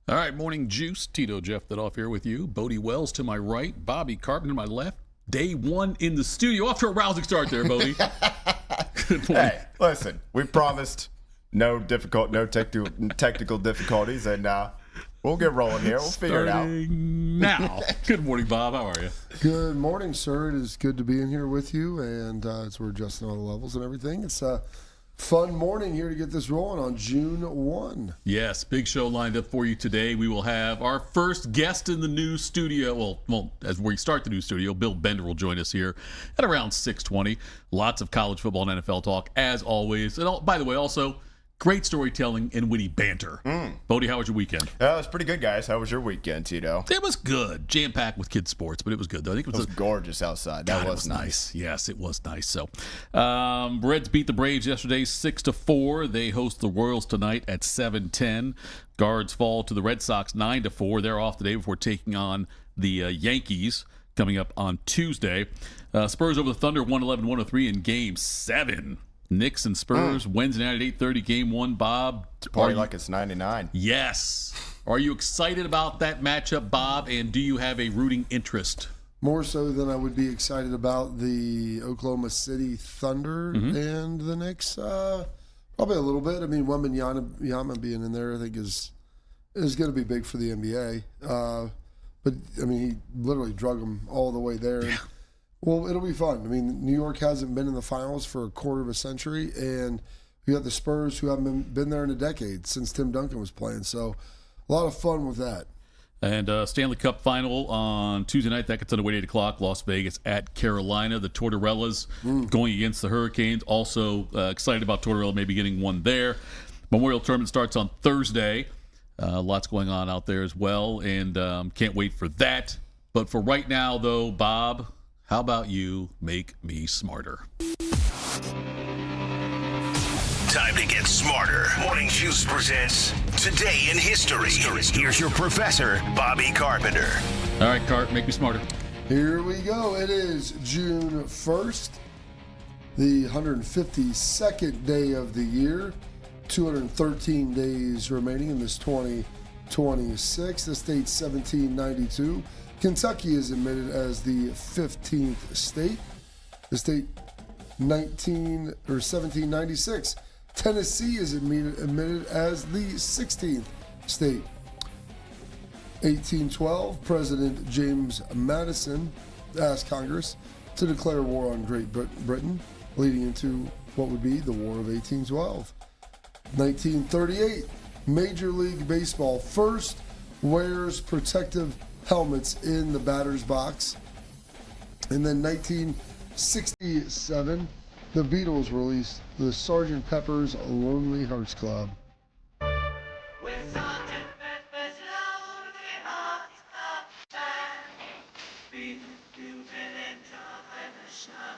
All right, morning juice. Tito, Jeff Thitoff here with you. Bodie Wells to my right, Bobby Carpenter to my left. Day one in the studio. Off to a rousing start there, Bodie. Good morning. Hey, listen, we promised no technical difficulties, and we'll get rolling here. We'll figure it out. Now. Good morning, Bob. How are you? Good morning, sir. It is good to be in here with you, and as we're adjusting all the levels and everything. It's a fun morning here to get this rolling on June 1. Yes, big show lined up for you today. We will have our first guest in the new studio. Well, as we start the new studio, Bill Bender will join us here at around 6:20. Lots of college football and NFL talk, as always. And by the way, also, great storytelling and witty banter. Bodie, how was your weekend? It was pretty good, guys. How was your weekend, Tito? It was good. Jam-packed with kids' sports, but it was good, though. I think it was gorgeous outside. That was nice. Yes, it was nice. So, Reds beat the Braves yesterday 6-4. They host the Royals tonight at 7:10. Guards fall to the Red Sox 9-4. They're off today before taking on the Yankees coming up on Tuesday. Spurs over the Thunder 111-103 in Game 7. Knicks and Spurs, Wednesday night at 8:30, Game 1. Bob? Party like it's 99. Yes. Are you excited about that matchup, Bob, and do you have a rooting interest? More so than I would be excited about the Oklahoma City Thunder and the Knicks. Probably a little bit. I mean, Wembanyama being in there, I think, is going to be big for the NBA. But, I mean, he literally drug them all the way there. Yeah. Well, it'll be fun. I mean, New York hasn't been in the finals for a quarter of a century, and you got the Spurs who haven't been there in a decade since Tim Duncan was playing. So a lot of fun with that. And Stanley Cup final on Tuesday night. That gets underway at 8 o'clock. Las Vegas at Carolina. The Tortorella's going against the Hurricanes. Also excited about Tortorella maybe getting one there. Memorial Tournament starts on Thursday. Lots going on out there as well, and can't wait for that. But for right now, though, Bob, how about you make me smarter? Time to get smarter. Morning Juice presents Today in History. Here's your professor, Bobby Carpenter. All right, Cart, make me smarter. Here we go. It is June 1st, the 152nd day of the year. 213 days remaining in this 2026. The state's 1792. Kentucky is admitted as the 15th state. The state 1796. Tennessee is admitted as the 16th state. 1812, President James Madison asked Congress to declare war on Great Britain, leading into what would be the War of 1812. 1938, Major League Baseball first wears protective helmets in the batter's box. And then 1967, the Beatles released the Sgt. Pepper's Lonely Hearts Club. With Sgt. Pepper's Lonely Hearts Club Band, we've been enjoying the show.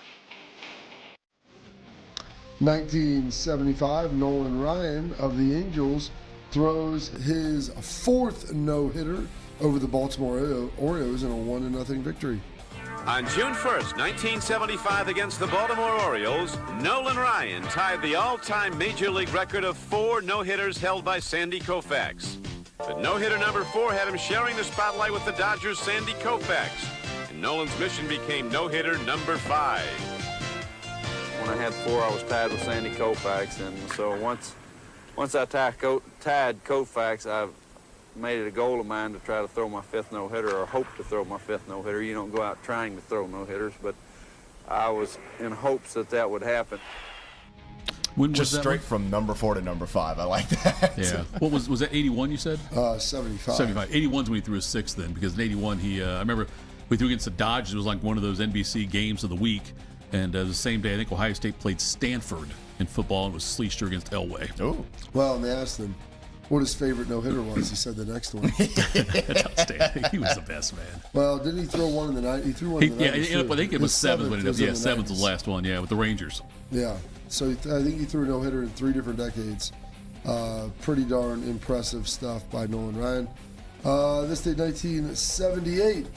1975, Nolan Ryan of the Angels throws his fourth no-hitter over the Baltimore Orioles in a 1-0 victory. On June 1st, 1975, against the Baltimore Orioles, Nolan Ryan tied the all-time Major League record of 4 no-hitters held by Sandy Koufax. But no-hitter number 4 had him sharing the spotlight with the Dodgers' Sandy Koufax, and Nolan's mission became no-hitter number 5. When I had 4, I was tied with Sandy Koufax, and so once I tied Koufax, I made it a goal of mine to try to throw my 5th no-hitter, or hope to throw my 5th no-hitter. You don't go out trying to throw no-hitters, but I was in hopes that would happen. When Just was that straight from number 4 to number 5. I like that. Yeah. What was that 81 you said? 75. 75. 81's when he threw his 6th then, because in 81 I remember we threw against the Dodgers. It was like one of those NBC games of the week. And the same day, I think Ohio State played Stanford in football, and it was Sleester against Elway. Oh. Well, and they asked him what his favorite no-hitter was. He said the next one. That's outstanding. He was the best, man. Well, didn't he throw one in the night? He threw one in the night. Yeah, I think it was 7th. When was 7th was the last one, yeah, with the Rangers. Yeah. So I think he threw a no-hitter in 3 different decades. Pretty darn impressive stuff by Nolan Ryan. This day, 1978.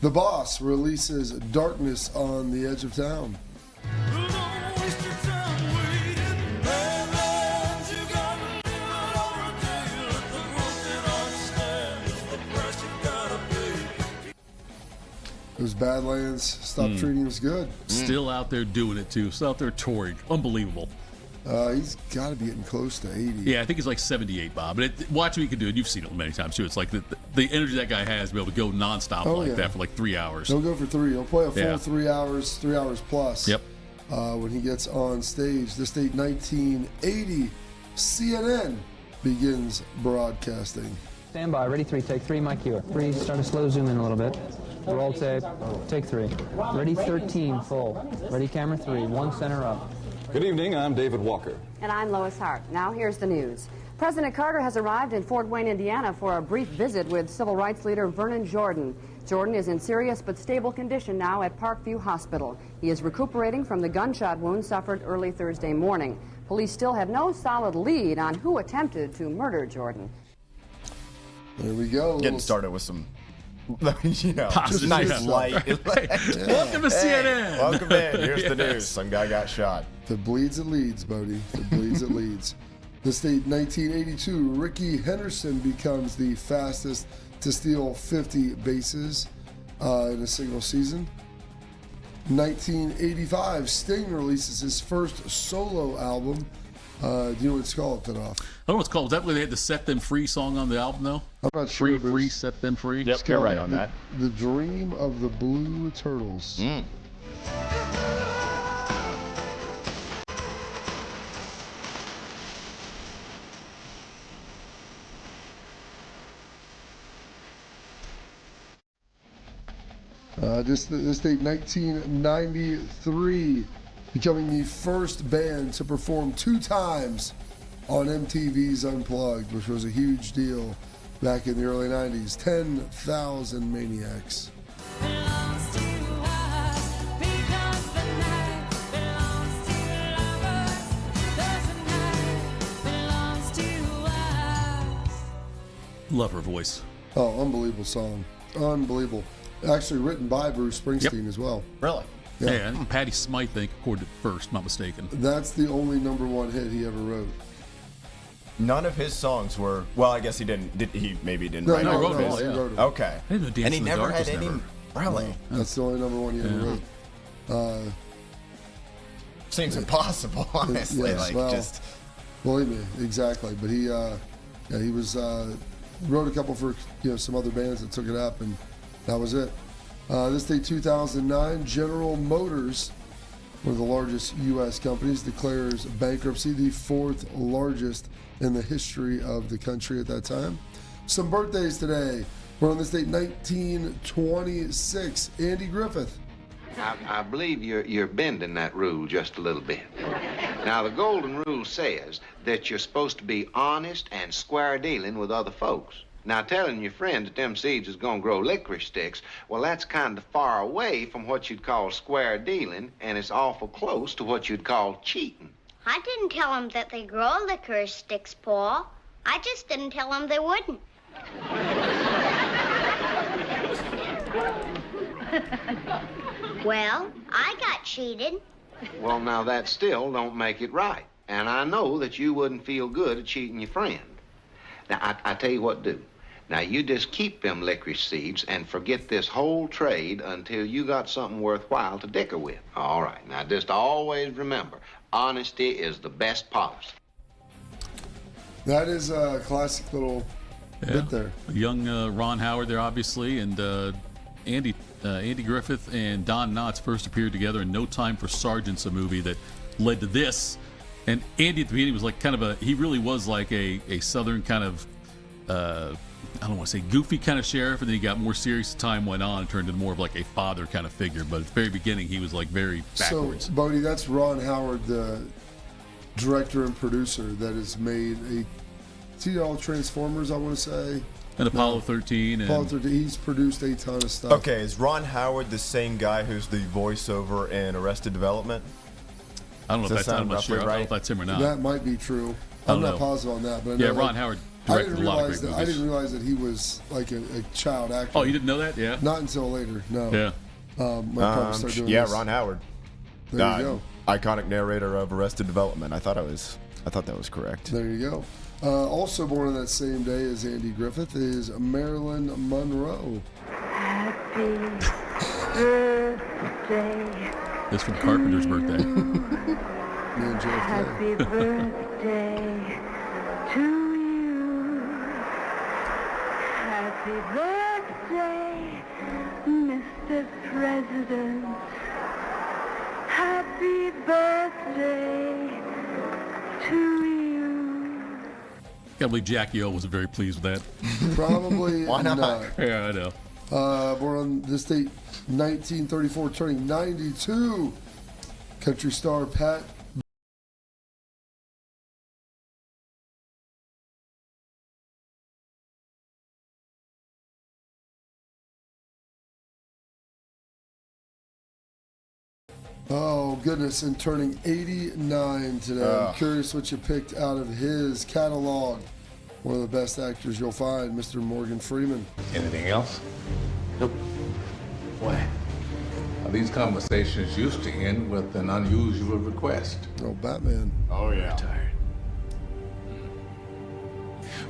The Boss releases Darkness on the Edge of Town. Those Badlands stop treating us good. Still out there doing it, too. Still out there touring. Unbelievable. He's got to be getting close to 80. Yeah, I think he's like 78, Bob. But watch what he can do. And you've seen it many times, too. It's like the energy that guy has to be able to go nonstop that for like 3 hours. He'll go for 3. He'll play a full 3 hours plus. Yep. When he gets on stage. This date, 1980, CNN begins broadcasting. Stand by. Ready, 3. Take 3, Mike Hewitt. 3, start to slow zoom in a little bit. Roll tape. Take 3. Ready, 13, full. Ready, camera 3. 1 center up. Good evening, I'm David Walker. And I'm Lois Hart. Now here's the news. President Carter has arrived in Fort Wayne, Indiana for a brief visit with civil rights leader Vernon Jordan. Jordan is in serious but stable condition now at Parkview Hospital. He is recuperating from the gunshot wound suffered early Thursday morning. Police still have no solid lead on who attempted to murder Jordan. There we go. Getting started with some, just Positive nice stuff. light. Welcome to CNN. Welcome in. Here's the news. Some guy got shot. If it bleeds, it leads, Bodie. If it bleeds, it leads. This date, 1982, Ricky Henderson becomes the fastest to steal 50 bases in a single season. 1985, Sting releases his first solo album. Do you know what it's called, Thitoff? I don't know what it's called. Was that where they had the Set Them Free song on the album, though? I'm not sure. Free, Set Them Free? Yep, you're right on that. The Dream of the Blue Turtles. This date, 1993, becoming the first band to perform 2 times on MTV's Unplugged, which was a huge deal back in the early 90s. 10,000 Maniacs. Love her voice. Oh, unbelievable song. Unbelievable. Actually written by Bruce Springsteen as well. Really? Yeah, I think Patti Smythe, I think, recorded it first, not mistaken. That's the only #1 hit he ever wrote. None of his songs were. Well, I guess he didn't. He maybe didn't write no, all he wrote of them his. all, yeah. He wrote them. Okay. I didn't know Dance And he in the never Dark had was any. never- Really? That's the only #1 he ever wrote. Seems impossible, honestly. Yes, well, believe me, exactly. But he was wrote a couple for some other bands that took it up, and that was it. This day, 2009, General Motors, one of the largest U.S. companies, declares bankruptcy, the 4th largest in the history of the country at that time. Some birthdays today. We're on this date, 1926, Andy Griffith. I believe you're bending that rule just a little bit. Now, the golden rule says that you're supposed to be honest and square dealing with other folks. Now, telling your friend that them seeds is gonna grow licorice sticks, well, that's kind of far away from what you'd call square dealing, and it's awful close to what you'd call cheating. I didn't tell them that they grow licorice sticks, Paul. I just didn't tell them they wouldn't. Well, I got cheated. Well, now, that still don't make it right. And I know that you wouldn't feel good at cheating your friend. Now, I tell you what, do. Now, you just keep them licorice seeds and forget this whole trade until you got something worthwhile to dicker with. All right. Now, just always remember, honesty is the best policy. That is a classic little bit there. Young Ron Howard there, obviously, and Andy Griffith and Don Knotts first appeared together in No Time for Sergeants, a movie that led to this. And Andy at the beginning was like he really was like a Southern kind of, I don't want to say goofy kind of sheriff, and then he got more serious as time went on and turned into more of like a father kind of figure. But at the very beginning, he was like very backwards. So, Bodie, that's Ron Howard, the director and producer that has made all Transformers, I want to say. And Apollo 13. Apollo 13, he's produced a ton of stuff. Okay, is Ron Howard the same guy who's the voiceover in Arrested Development? I don't know if that's I'm not sure. Right? I don't know if that's him or not. That might be true. I'm not positive on that, but I know, Ron Howard directed a lot of great movies. I didn't realize that he was like a child actor. Oh, you didn't know that? Yeah. Not until later. No. Yeah. Ron Howard. There you go. Iconic narrator of Arrested Development. I thought that was correct. There you go. Also born on that same day as Andy Griffith is Marilyn Monroe. Happy birthday. It's from Carpenter's birthday. Happy birthday to you. Happy birthday, Mr. President. Happy birthday to you. Can't believe Jackie O wasn't very pleased with that. Probably Why not? Yeah, I know. Born on this date, 1934, turning 92. Country star Pat. Oh, goodness, and turning 89 today. I'm curious what you picked out of his catalog. One of the best actors you'll find, Mr. Morgan Freeman. Anything else? Nope. Why? These conversations used to end with an unusual request. Oh, Batman. Oh, yeah. Tired.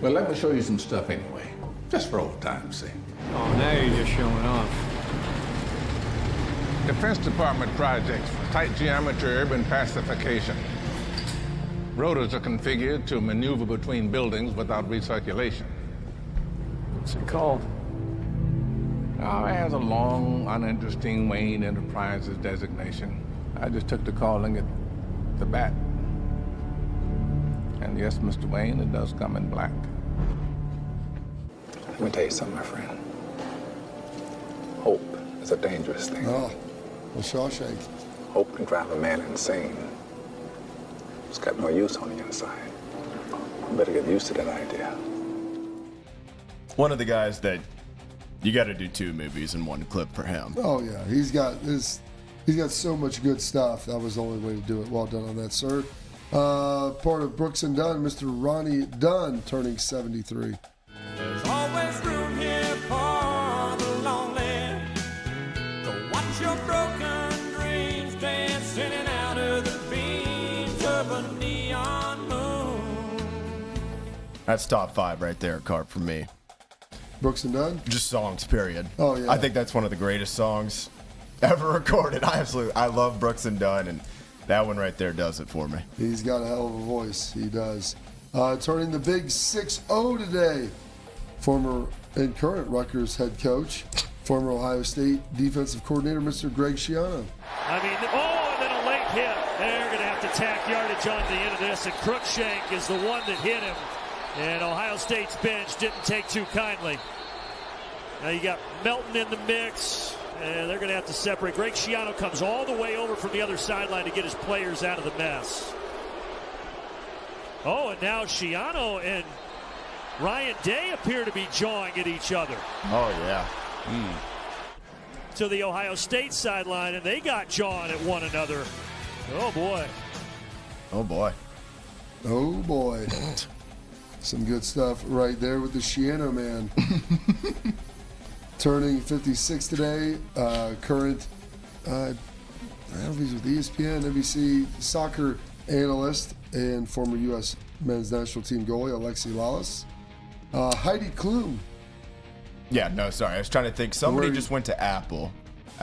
Well, let me show you some stuff anyway, just for old time's sake. Oh, now you're just showing off. Defense Department projects for tight geometry urban pacification. Rotors are configured to maneuver between buildings without recirculation. What's it called? Oh, it has a long, uninteresting Wayne Enterprises designation. I just took to calling it the Bat. And yes, Mr. Wayne, it does come in black. Let me tell you something, my friend. Hope is a dangerous thing. Oh, well, Shawshank. Hope can drive a man insane. It's got no use on the inside. You better get used to that idea. One of the guys that you got to do 2 movies in one clip for him. Oh yeah, he's got so much good stuff. That was the only way to do it. Well done on that, sir. Part of Brooks and Dunn, Mr. Ronnie Dunn, turning 73. There's always room here for the lonely. To watch your broken dreams dance in and out of the beams of a neon moon. That's top 5 right there, Carp, for me. Brooks and Dunn? Just songs, period. Oh, yeah. I think that's one of the greatest songs ever recorded. I love Brooks and Dunn, and that one right there does it for me. He's got a hell of a voice. He does. Turning the big 6-0 today. Former and current Rutgers head coach, former Ohio State defensive coordinator, Mr. Greg Schiano. I mean, and then a late hit. They're going to have to tack yardage on the end of this, and Crookshank is the one that hit him. And Ohio State's bench didn't take too kindly. Now you got Melton in the mix, and they're going to have to separate. Greg Schiano comes all the way over from the other sideline to get his players out of the mess. Oh, and now Schiano and Ryan Day appear to be jawing at each other. Oh, yeah. To the Ohio State sideline, and they got jawing at one another. Oh, boy. Oh, boy. Oh, boy. Some good stuff right there with the Schiano man. Turning 56 today, current, I don't know if he's with ESPN, NBC soccer analyst and former U.S. men's national team goalie, Alexi Lalas. Heidi Klum. Yeah, no, sorry. I was trying to think. Somebody just went to Apple.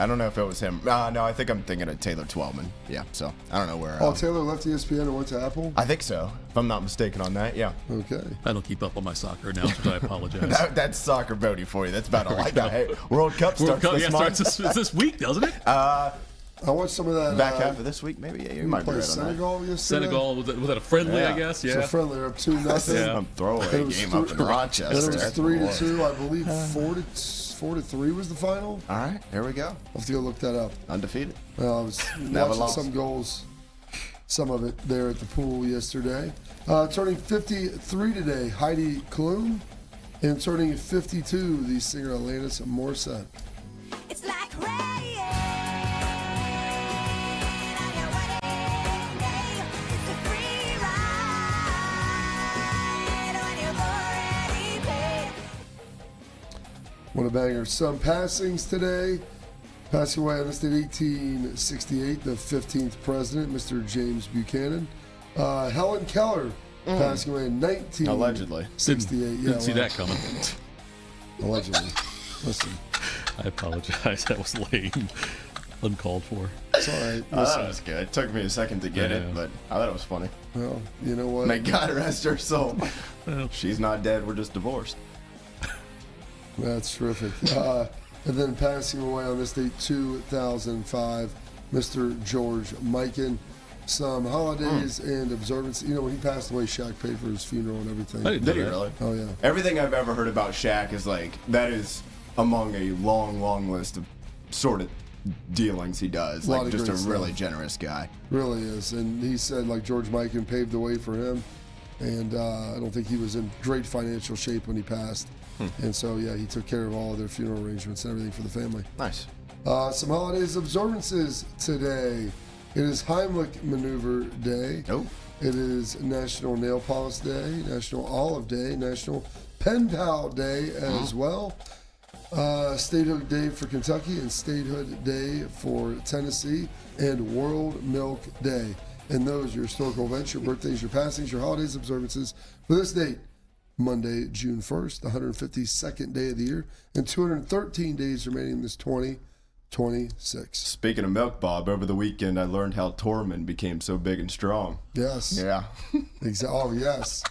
I don't know if it was him. No, I think I'm thinking of Taylor Twellman. Yeah, so I don't know where. Taylor left ESPN and went to Apple? I think so, if I'm not mistaken on that, yeah. Okay. I don't keep up on my soccer announcements. I apologize. That's soccer Bodie for you. That's about all I got. Hey, World Cup starts this month. Starts this week, doesn't it? I watched some of that. Back half of this week, maybe? Yeah, you might be right Senegal on that. yesterday. Senegal, was that a friendly, I guess? Yeah. It's a friendly. They're up 2-0. Yeah. Some throwaway game up in Rochester. And it was 3-2. I believe 4-3 was the final. All right, here we go. I'll have to go look that up. Undefeated. I was watching some goals, some of it there at the pool yesterday. Turning 53 today, Heidi Klum. And turning 52, the singer Alanis Morissette. It's like rain. One of Banger's some passings today. Passing away on this date, 1868, the 15th president, Mr. James Buchanan. Helen Keller passing away in 1968. Allegedly. Didn't see that coming. Allegedly. Listen. I apologize. That was lame. Uncalled for. It's all right. Oh, that was good. It took me a second to get it, but I thought it was funny. Well, you know what? May God rest her soul. She's not dead. We're just divorced. That's terrific. And then passing away on this date, 2005, Mr. George Mikan. Some holidays and observances. You know, when he passed away, Shaq paid for his funeral and everything. Did he really? Oh, yeah. Everything I've ever heard about Shaq is like, that is among a long, long list of sort of dealings he does. Like, just a really generous guy. Really is. And he said, like, George Mikan paved the way for him. And I don't think he was in great financial shape when he passed. And so, yeah, he took care of all of their funeral arrangements and everything for the family. Nice. Some holidays observances today. It is Heimlich Maneuver Day. Oh. It is National Nail Polish Day, National Olive Day, National Pen Pal Day as well. Statehood Day for Kentucky and Statehood Day for Tennessee, and World Milk Day. And those are your historical events, your birthdays, your passings, your holidays, observances for this date. Monday, June 1st, the 152nd day of the year, and 213 days remaining in this 2026. Speaking of milk, Bob, over the weekend I learned how Tormund became so big and strong. Yes. Yeah. Exactly. Oh, yes.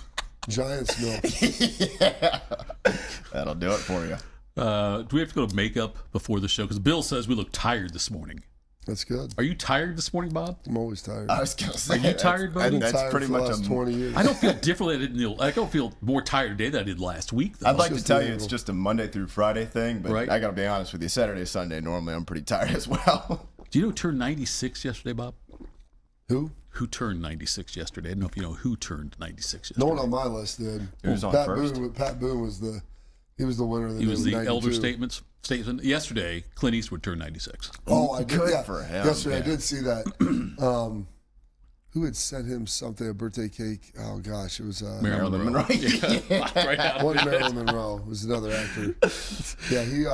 Giant's milk. Yeah. That'll do it for you. Do we have to go to makeup before the show? Because Bill says we look tired this morning. That's good. Are you tired this morning, Bob? I'm always tired. I was going to say, are you tired, buddy? That's tired pretty for much the last 20 years. I don't feel differently. I don't feel more tired today than I did last week, though. I'd like to tell you it's just a Monday through Friday thing, but Right. I got to be honest with you. Saturday, Sunday, normally I'm pretty tired as well. Do you know who turned 96 yesterday, Bob? Who? Who turned 96 yesterday? I don't know if you know who turned 96 yesterday. No one on my list did. Who's on Pat first? Pat Boone was the winner. He was the elder 92. statement. Yesterday, Clint Eastwood turned 96. Oh, I did. Good Yeah. for him. Yesterday, I did see that. Who had sent him something, a birthday cake? Oh, gosh. It was Marilyn Monroe. Yeah. Right out. One Marilyn Monroe was another actor. Yeah, he.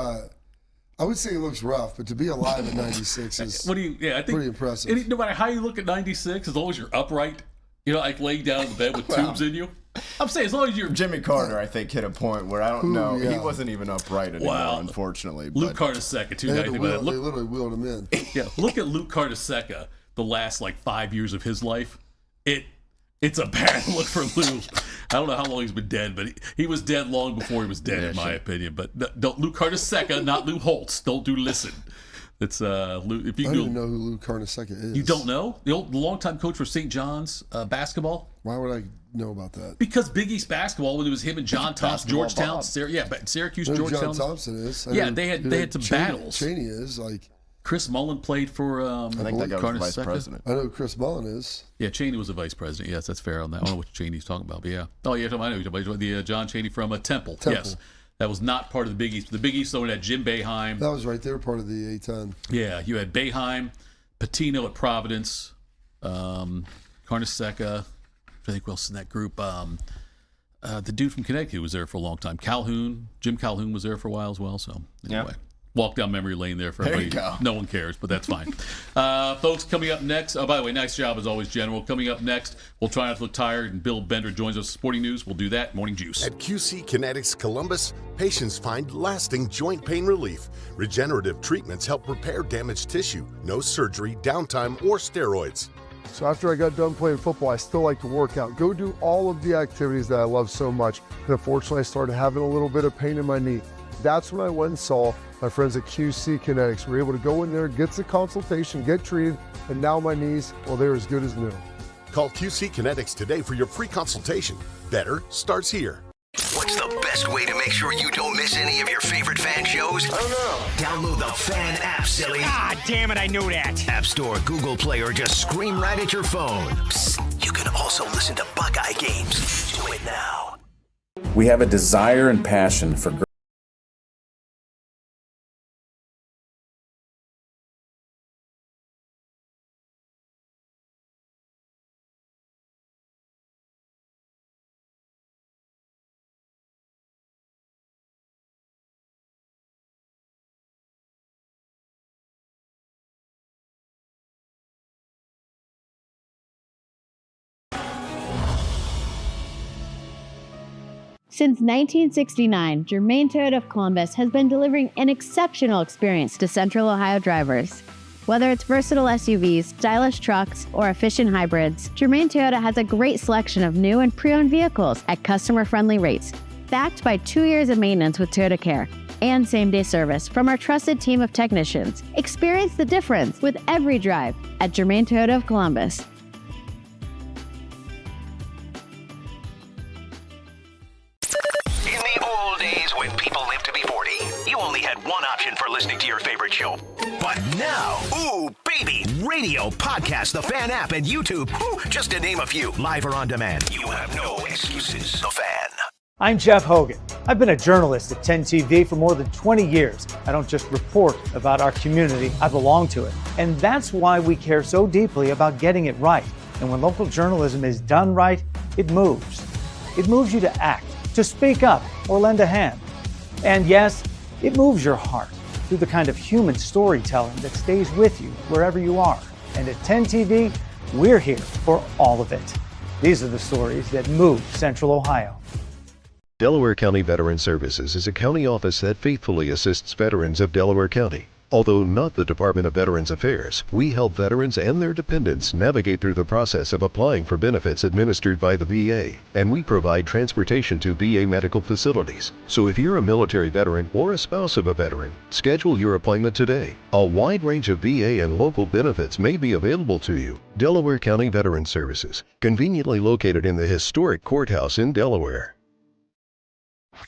I would say he looks rough, but to be alive at 96 is What do you? Yeah, I think pretty impressive. No matter how you look at 96, as long as you're upright, like laying down in the bed with tubes in you. I'm saying as long as you're Jimmy Carter, I think, hit a point where I don't know. yeah. He wasn't even upright anymore, Wow. unfortunately. Luke But Carnesecca too. They, Now had you to think about wheel, it. they literally wheeled him in. Yeah, look at Luke Carnesecca. The last 5 years of his life, it's a bad look for Lou. I don't know how long he's been dead, but he was dead long before he was dead, in my opinion. But don't Luke Carnesecca, not Lou Holtz. Don't do listen. It's Lou. If you I don't go, even know who Lou Carnesecca is. you don't know the longtime coach for St. John's basketball. Why would I know about that? Because Big East basketball, when it was him and John Thompson, Basketball Georgetown, Bob. Syracuse, I know Georgetown. John Thompson is. Yeah, they had some battles. Cheney is like. Chris Mullen played for. I think that guy was vice Carnesecca. president. I know who Chris Mullen is. Yeah, Cheney was a vice president. Yes, that's fair on that. I don't know what Cheney's talking about, but yeah. Oh, yeah, I know you're talking about the John Cheney from Temple. Yes, that was not part of the Big East. The Big East only had Jim Boeheim. That was right there, part of the A-10. Yeah, you had Boeheim, Patino at Providence, Carnesecca. I think who else in that group? The dude from Connecticut was there for a long time. Jim Calhoun was there for a while as well. So anyway. Yeah. Walk down memory lane there for There everybody. you go. No one cares, but that's fine. Folks, coming up next. Oh, by the way, nice job as always, General. Coming up next, we'll try not to look tired, and Bill Bender joins us. Sporting News. We'll do that. Morning Juice. At QC Kinetics Columbus, patients find lasting joint pain relief. Regenerative treatments help repair damaged tissue. No surgery, downtime, or steroids. So after I got done playing football, I still like to work out. Go do all of the activities that I love so much. And unfortunately, I started having a little bit of pain in my knee. That's when I went and saw my friends at QC Kinetics. We were able to go in there, get the consultation, get treated, and now my knees, well, they're as good as new. Call QC Kinetics today for your free consultation. Better starts here. What's the best way to make sure you don't miss any of your favorite fan shows? I don't know. Download the Fan app, silly. Ah, damn it, I knew that. App Store, Google Play, or just scream right at your phone. Psst, you can also listen to Buckeye games. Do it now. We have a desire and passion for Since 1969, Germain Toyota of Columbus has been delivering an exceptional experience to Central Ohio drivers. Whether it's versatile SUVs, stylish trucks, or efficient hybrids, Germain Toyota has a great selection of new and pre-owned vehicles at customer-friendly rates, backed by 2 years of maintenance with Toyota Care and same-day service from our trusted team of technicians. Experience the difference with every drive at Germain Toyota of Columbus. In the old days when people lived to be 40, you only had one option for listening to your favorite show. But now, ooh, baby, radio, podcast, the Fan app, and YouTube, just to name a few, live or on demand. You have no excuses. The Fan. I'm Jeff Hogan. I've been a journalist at 10 TV for more than 20 years. I don't just report about our community, I belong to it. And that's why we care so deeply about getting it right. And when local journalism is done right, it moves. It moves you to act, to speak up, or lend a hand. And yes, it moves your heart through the kind of human storytelling that stays with you wherever you are. And at 10 TV, we're here for all of it. These are the stories that move Central Ohio. Delaware County Veteran Services is a county office that faithfully assists veterans of Delaware County. Although not the Department of Veterans Affairs, we help veterans and their dependents navigate through the process of applying for benefits administered by the VA, and we provide transportation to VA medical facilities. So if you're a military veteran or a spouse of a veteran, schedule your appointment today. A wide range of VA and local benefits may be available to you. Delaware County Veteran Services, conveniently located in the historic courthouse in Delaware.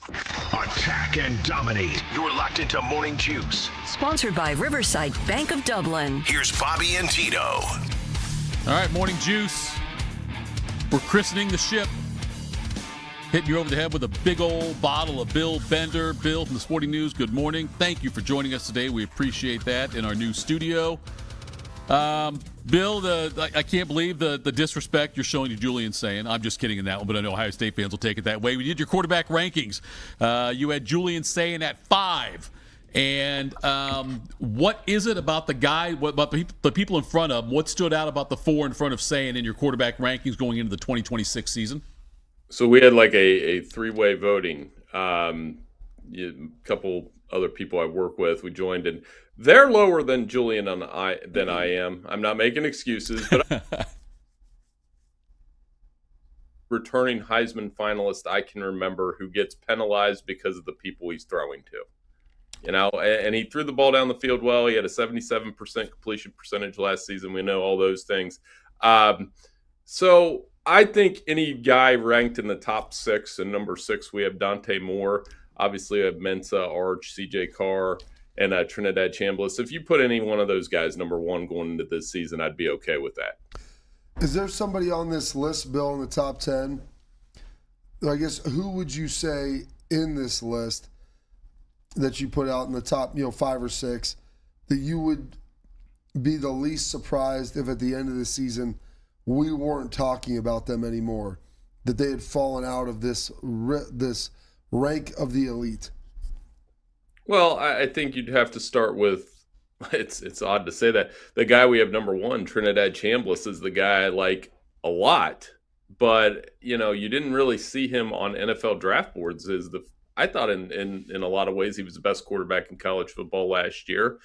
Attack and dominate. You're locked into Morning Juice. Sponsored by Riverside Bank of Dublin. Here's Bobby and Tito. All right, Morning Juice. We're christening the ship. Hitting you over the head with a big old bottle of Bill Bender. Bill from the Sporting News, good morning. Thank you for joining us today. We appreciate that in our new studio. Bill, I can't believe the disrespect you're showing to Julian Sayin. I'm just kidding in that one, but I know Ohio State fans will take it that way. We did your quarterback rankings. You had Julian Sayin at 5. And what is it about the guy, what about the people in front of him? What stood out about the 4 in front of Sayin in your quarterback rankings going into the 2026 season? So we had like a 3-way voting. A couple other people I work with, we joined in. They're lower than Julian than I am. I'm not making excuses, but returning Heisman finalist I can remember who gets penalized because of the people he's throwing to. You know, and he threw the ball down the field well. He had a 77% completion percentage last season. We know all those things. So I think any guy ranked in the top 6, and number 6 we have Dante Moore. Obviously we have Mensa, Arch, CJ Carr, and Trinidad Chambliss. If you put any one of those guys number 1 going into this season, I'd be okay with that. Is there somebody on this list, Bill, in the top 10? I guess who would you say in this list that you put out in the top, 5 or 6, that you would be the least surprised if at the end of the season we weren't talking about them anymore, that they had fallen out of this rank of the elite? Well, I think you'd have to start with, it's odd to say that, the guy we have number 1, Trinidad Chambliss, is the guy I like a lot. But, you didn't really see him on NFL draft boards. I thought in a lot of ways he was the best quarterback in college football last year.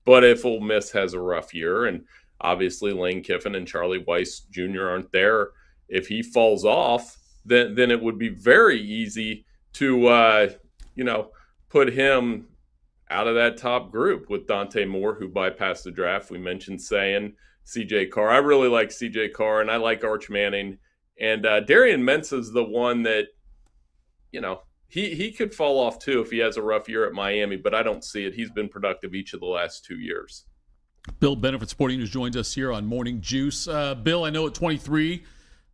But if Ole Miss has a rough year, and obviously Lane Kiffin and Charlie Weiss Jr. aren't there, if he falls off, then it would be very easy to, put him out of that top group with Dante Moore, who bypassed the draft. We mentioned Sayin, CJ Carr. I really like CJ Carr, and I like Arch Manning. And Darian Mensa's the one that, he could fall off too if he has a rough year at Miami, but I don't see it. He's been productive each of the last 2 years. Bill Benefit Sporting News joins us here on Morning Juice. Bill, I know at 23,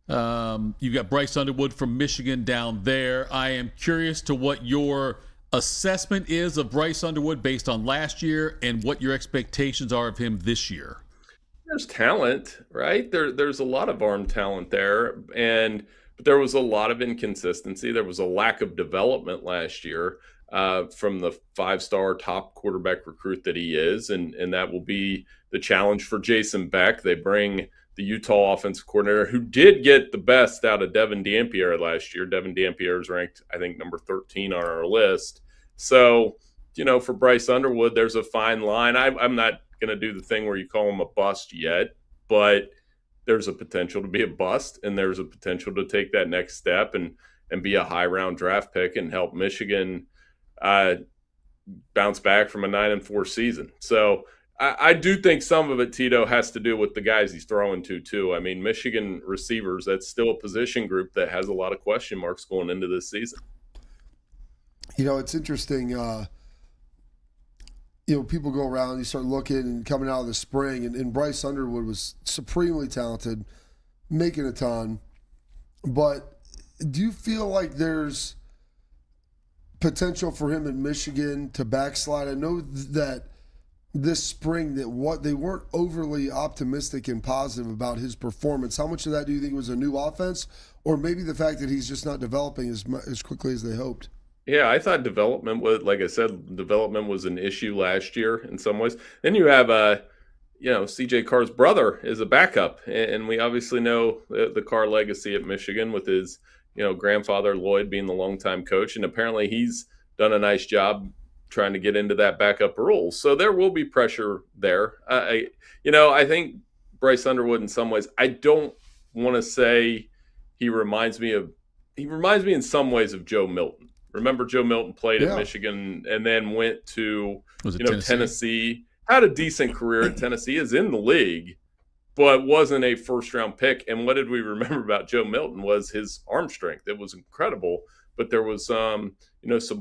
you've got Bryce Underwood from Michigan down there. I am curious to what your assessment is of Bryce Underwood based on last year and what your expectations are of him this year. There's talent, right? There's a lot of arm talent there, but there was a lot of inconsistency. There was a lack of development last year from the 5-star top quarterback recruit that he is, and that will be the challenge for Jason Beck. They bring the Utah offensive coordinator, who did get the best out of Devin Dampierre last year. Devin Dampierre is ranked, I think, number 13 on our list. So, for Bryce Underwood, there's a fine line. I'm not going to do the thing where you call him a bust yet, but there's a potential to be a bust, and there's a potential to take that next step and be a high-round draft pick and help Michigan bounce back from a 9-4 season. So I do think some of it, Tito, has to do with the guys he's throwing to, too. I mean, Michigan receivers, that's still a position group that has a lot of question marks going into this season. It's interesting. People go around, you start looking and coming out of the spring, and Bryce Underwood was supremely talented, making a ton. But do you feel like there's potential for him in Michigan to backslide? I know that this spring that they weren't overly optimistic and positive about his performance. How much of that do you think was a new offense, or maybe the fact that he's just not developing as quickly as they hoped? Yeah, I thought development was, like I said, development was an issue last year in some ways. Then you have, C.J. Carr's brother is a backup, and we obviously know the Carr legacy at Michigan with his, grandfather Lloyd being the longtime coach, and apparently he's done a nice job trying to get into that backup role. So there will be pressure there. I think Bryce Underwood in some ways, I don't want to say he reminds me in some ways of Joe Milton. Remember, Joe Milton played at Michigan and then went to Tennessee. Had a decent career at Tennessee, is in the league, but wasn't a first-round pick. And what did we remember about Joe Milton was his arm strength. It was incredible, but there was some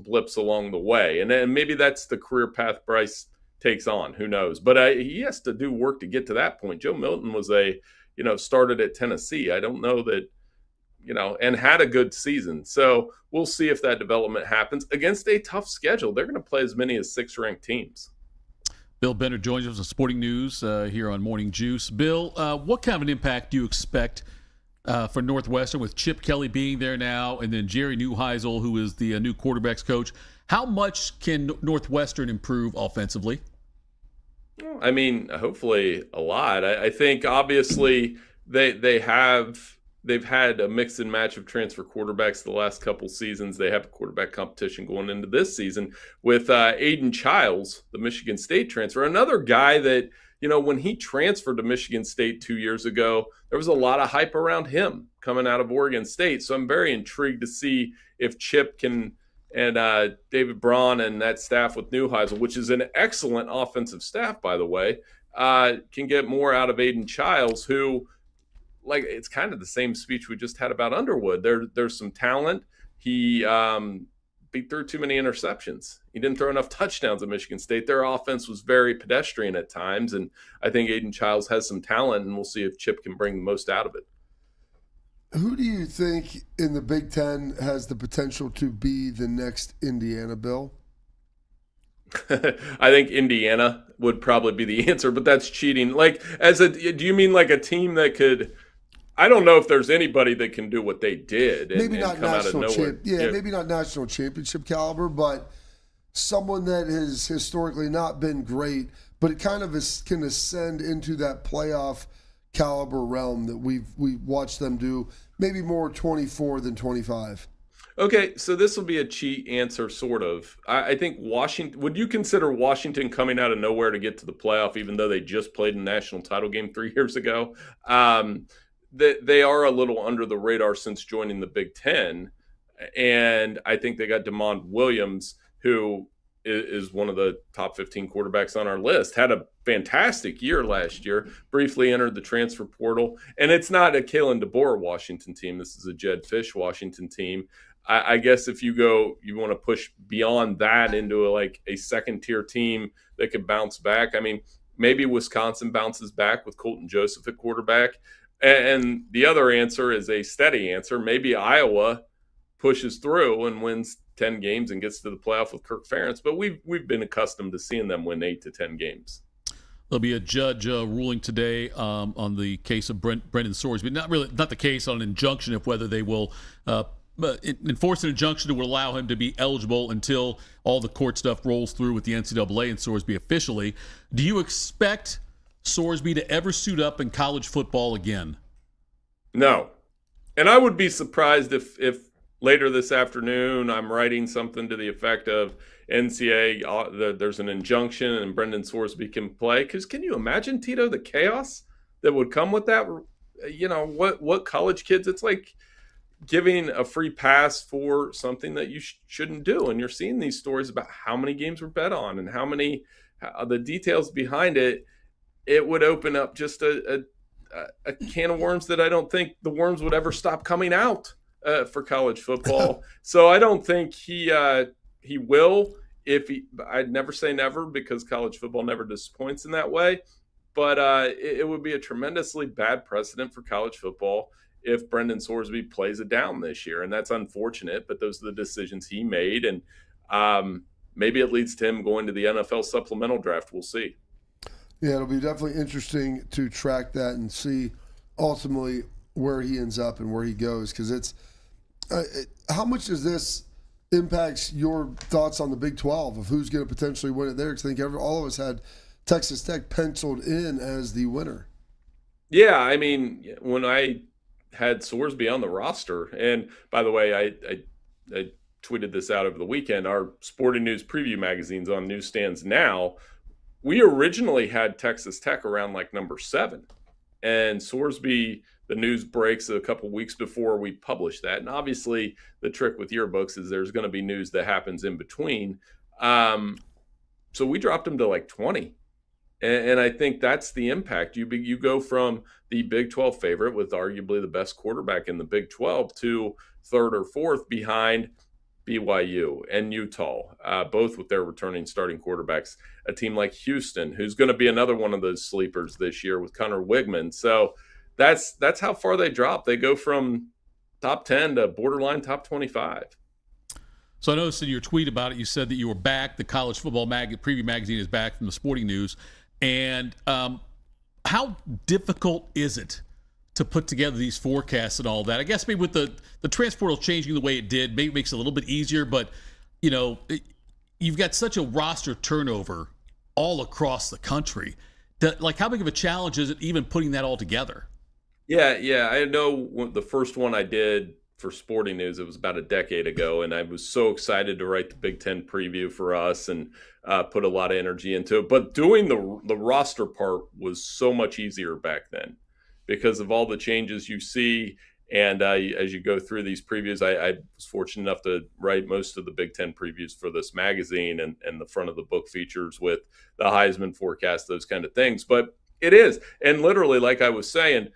blips along the way. And then maybe that's the career path Bryce takes on. Who knows? But he has to do work to get to that point. Joe Milton was started at Tennessee. I don't know that, and had a good season. So we'll see if that development happens against a tough schedule. They're going to play as many as 6 ranked teams. Bill Bender joins us with Sporting News here on Morning Juice. Bill, what kind of an impact do you expect for Northwestern with Chip Kelly being there now and then Jerry Neuheisel, who is the new quarterbacks coach? How much can Northwestern improve offensively? I mean, hopefully a lot. I think obviously they've had a mix and match of transfer quarterbacks the last couple seasons. They have a quarterback competition going into this season with Aiden Childs, the Michigan State transfer. Another guy that, when he transferred to Michigan State 2 years ago, there was a lot of hype around him coming out of Oregon State. So I'm very intrigued to see if Chip and David Braun and that staff with Neuheisel, which is an excellent offensive staff, by the way, can get more out of Aiden Childs, who, it's kind of the same speech we just had about Underwood. There's some talent. He threw too many interceptions. He didn't throw enough touchdowns at Michigan State. Their offense was very pedestrian at times, and I think Aiden Childs has some talent, and we'll see if Chip can bring the most out of it. Who do you think in the Big Ten has the potential to be the next Indiana, Bill? I think Indiana would probably be the answer, but that's cheating. Do you mean like a team that could? I don't know if there's anybody that can do what they did. Maybe not national championship. Maybe not national championship caliber, but someone that has historically not been great, but it kind of can ascend into that playoff caliber realm that we've watched them do. Maybe more 24 than 25. Okay, so this will be a cheat answer, sort of. I think Washington. Would you consider Washington coming out of nowhere to get to the playoff, even though they just played a national title game 3 years ago? They are a little under the radar since joining the Big Ten, and I think they got DeMond Williams, who is one of the top 15 quarterbacks on our list. Had a fantastic year last year, briefly entered the transfer portal, and it's not a Kalen DeBoer Washington team. This is a Jed Fish Washington team. I guess if you want to push beyond that into a second-tier team that could bounce back. I mean, maybe Wisconsin bounces back with Colton Joseph at quarterback. And the other answer is a steady answer. Maybe Iowa pushes through and wins 10 games and gets to the playoff with Kirk Ferentz. But we've been accustomed to seeing them win 8 to 10 games. There'll be a judge ruling today on the case of Brendan Sorsby. Not the case on an injunction of whether they will enforce an injunction that would allow him to be eligible until all the court stuff rolls through with the NCAA and Sorsby officially. Do you expect Sorsby to ever suit up in college football again? No. And I would be surprised if later this afternoon I'm writing something to the effect of NCAA, there's an injunction and Brendan Sorsby can play. Because can you imagine, Tito, the chaos that would come with that? You know, what college kids, it's like giving a free pass for something that you shouldn't do. And you're seeing these stories about how many games were bet on and how the details behind it. It would open up just a can of worms that I don't think the worms would ever stop coming out for college football. So I don't think he will. I'd never say never, because college football never disappoints in that way. But it would be a tremendously bad precedent for college football if Brendan Sorsby plays it down this year. And that's unfortunate, but those are the decisions he made. And maybe it leads to him going to the NFL supplemental draft. We'll see. Yeah, it'll be definitely interesting to track that and see ultimately where he ends up and where he goes. Because it's how much does this impacts your thoughts on the Big 12 of who's going to potentially win it there? Because I think all of us had Texas Tech penciled in as the winner. Yeah, I mean, when I had Sorsby on the roster, and by the way, I tweeted this out over the weekend, our Sporting News preview magazine's on newsstands now. We originally had Texas Tech around like number 7, and Sorsby, the news breaks a couple weeks before we publish that. And obviously the trick with yearbooks is there's going to be news that happens in between. So we dropped him to like 20. And I think that's the impact. You go from the Big 12 favorite with arguably the best quarterback in the Big 12 to 3rd or 4th behind BYU and Utah, both with their returning starting quarterbacks. A team like Houston, who's going to be another one of those sleepers this year with Connor Wigman. So that's how far they drop. They go from top 10 to borderline top 25. So I noticed in your tweet about it, you said that you were back. The college football preview magazine is back from the Sporting News. And how difficult is it to put together these forecasts and all that? I guess maybe with the transfer portal changing the way it did, maybe it makes it a little bit easier. But, you know, you've got such a roster turnover all across the country. Like, how big of a challenge is it even putting that all together? Yeah. I know the first one I did for Sporting News, it was about a decade ago, and I was so excited to write the Big Ten preview for us and put a lot of energy into it. But doing the roster part was so much easier back then because of all the changes you see. And as you go through these previews, I was fortunate enough to write most of the Big Ten previews for this magazine, and the front of the book features with the Heisman forecast, those kind of things. But it is. And literally, like I was saying,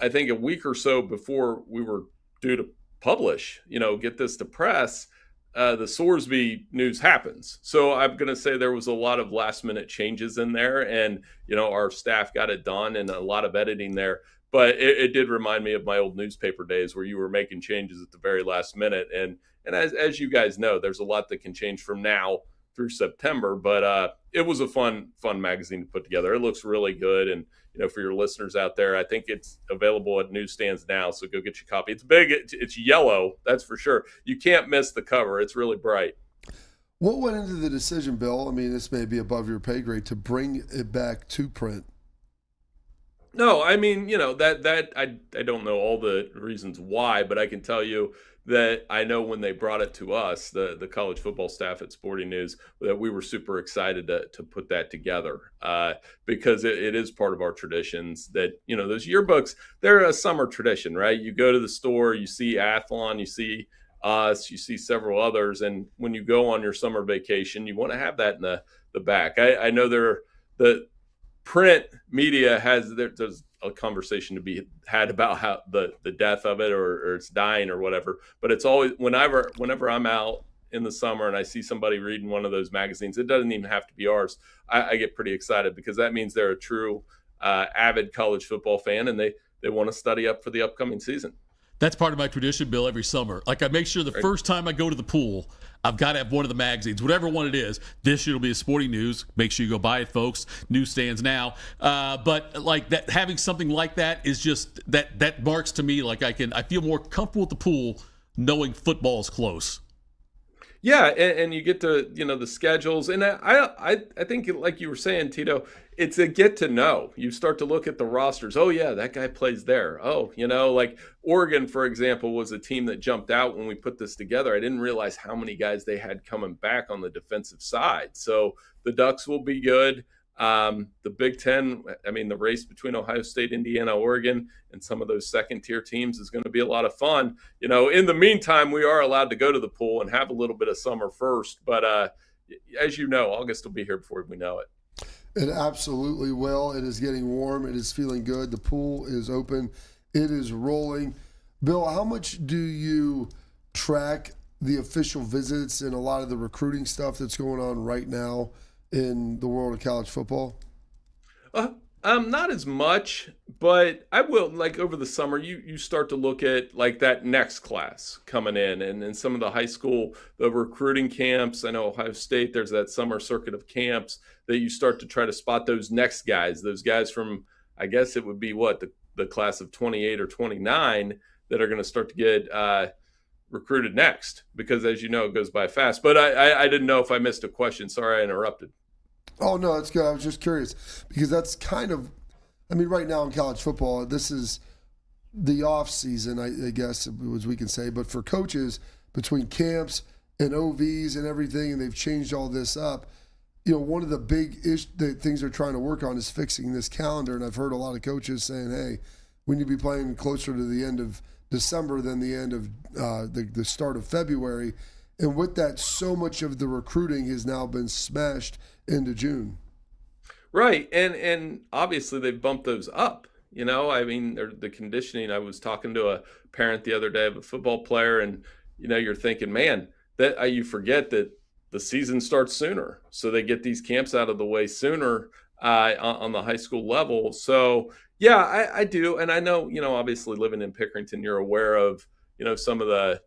I think a week or so before we were due to publish, get this to press, the Sorsby news happens. So I'm going to say there was a lot of last minute changes in there, and, our staff got it done and a lot of editing there. But it did remind me of my old newspaper days where you were making changes at the very last minute. And as you guys know, there's a lot that can change from now through September. But it was a fun magazine to put together. It looks really good. And, for your listeners out there, I think it's available at newsstands now. So go get your copy. It's big. It's yellow. That's for sure. You can't miss the cover. It's really bright. What went into the decision, Bill? I mean, this may be above your pay grade, to bring it back to print. No, I mean, that I don't know all the reasons why, but I can tell you that I know when they brought it to us, the college football staff at Sporting News, that we were super excited to put that together because it is part of our traditions that, those yearbooks, they're a summer tradition, right? You go to the store, you see Athlon, you see us, you see several others. And when you go on your summer vacation, you want to have that in the back. I know the print media there's a conversation to be had about how the death of it or it's dying or whatever, but it's always whenever I'm out in the summer and I see somebody reading one of those magazines, it doesn't even have to be ours, I get pretty excited because that means they're a true avid college football fan and they want to study up for the upcoming season. That's part of my tradition, Bill, every summer. Like, I make sure the first time I go to the pool, I've got to have one of the magazines, whatever one it is. This year it'll be a Sporting News. Make sure you go buy it, folks. Newsstands now. But like that, having something like that is just that marks to me like I feel more comfortable at the pool knowing football is close. Yeah, and you get to the schedules, and I think like you were saying, Tito, it's a get to know. You start to look at the rosters. Oh yeah, that guy plays there. Oh, like Oregon, for example, was a team that jumped out when we put this together. I didn't realize how many guys they had coming back on the defensive side. So the Ducks will be good. The Big Ten, the race between Ohio State, Indiana, Oregon, and some of those second-tier teams is going to be a lot of fun. In the meantime, we are allowed to go to the pool and have a little bit of summer first. But as you know, August will be here before we know it. It absolutely will. It is getting warm. It is feeling good. The pool is open. It is rolling. Bill, how much do you track the official visits and a lot of the recruiting stuff that's going on right now in the world of college football? Not as much, but I will, like over the summer, you start to look at like that next class coming in and some of the high school, the recruiting camps. I know Ohio State, there's that summer circuit of camps that you start to try to spot those next guys, those guys from, I guess it would be the class of 28 or 29 that are going to start to get recruited next, because as you know, it goes by fast. But I didn't know if I missed a question. Sorry, I interrupted. Oh, no, that's good. I was just curious because that's kind of, right now in college football, this is the off season, I guess, as we can say. But for coaches, between camps and OVs and everything, and they've changed all this up, one of the big the things they're trying to work on is fixing this calendar. And I've heard a lot of coaches saying, hey, we need to be playing closer to the end of December than the end of the start of February. And with that, so much of the recruiting has now been smashed into June. Right. And obviously they've bumped those up. The conditioning. I was talking to a parent the other day of a football player, and, you're thinking, man, that you forget that the season starts sooner. So they get these camps out of the way sooner on the high school level. So, yeah, I do. And I know, obviously living in Pickerington, you're aware of, some of the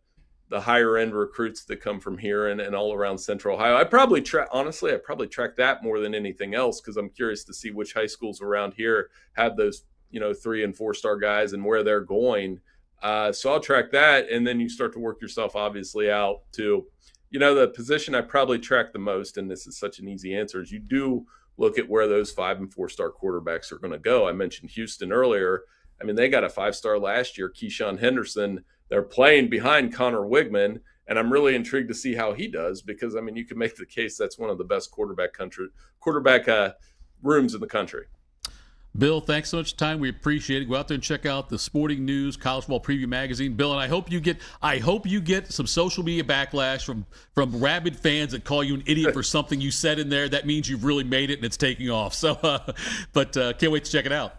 higher end recruits that come from here and all around Central Ohio. I probably track that more than anything else, because I'm curious to see which high schools around here have those, 3 and 4 star guys and where they're going. So I'll track that. And then you start to work yourself obviously out to, the position I probably track the most, and this is such an easy answer, is you do look at where those 5 and 4 star quarterbacks are going to go. I mentioned Houston earlier. They got a 5-star last year, Keyshawn Henderson. They're playing behind Connor Wigman, and I'm really intrigued to see how he does, because, you can make the case that's one of the best quarterback rooms in the country. Bill, thanks so much for time. We appreciate it. Go out there and check out the Sporting News College Football Preview Magazine. Bill, and I hope you get some social media backlash from rabid fans that call you an idiot for something you said in there. That means you've really made it and it's taking off. So, but can't wait to check it out.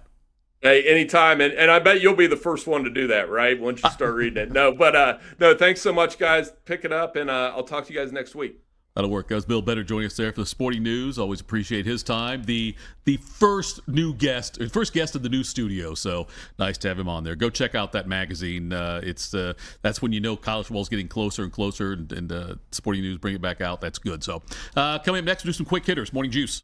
Hey, anytime. And I bet you'll be the first one to do that, right? Once you start reading it. No, thanks so much, guys. Pick it up, and I'll talk to you guys next week. That'll work. That was Bill Better joining us there for the Sporting News. Always appreciate his time. The first guest of the new studio. So nice to have him on there. Go check out that magazine. That's when college football is getting closer and closer, and Sporting News bring it back out. That's good. So coming up next, we'll do some quick hitters. Morning Juice.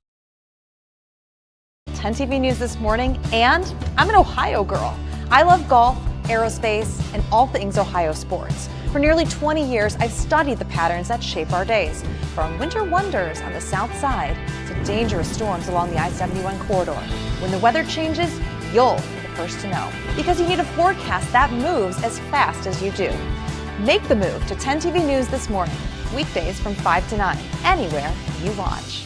10 TV News this morning, and I'm an Ohio girl. I love golf, aerospace, and all things Ohio sports. For nearly 20 years, I've studied the patterns that shape our days, from winter wonders on the south side to dangerous storms along the I-71 corridor. When the weather changes, you'll be the first to know, because you need a forecast that moves as fast as you do. Make the move to 10 TV News this morning, weekdays from 5 to 9, anywhere you watch.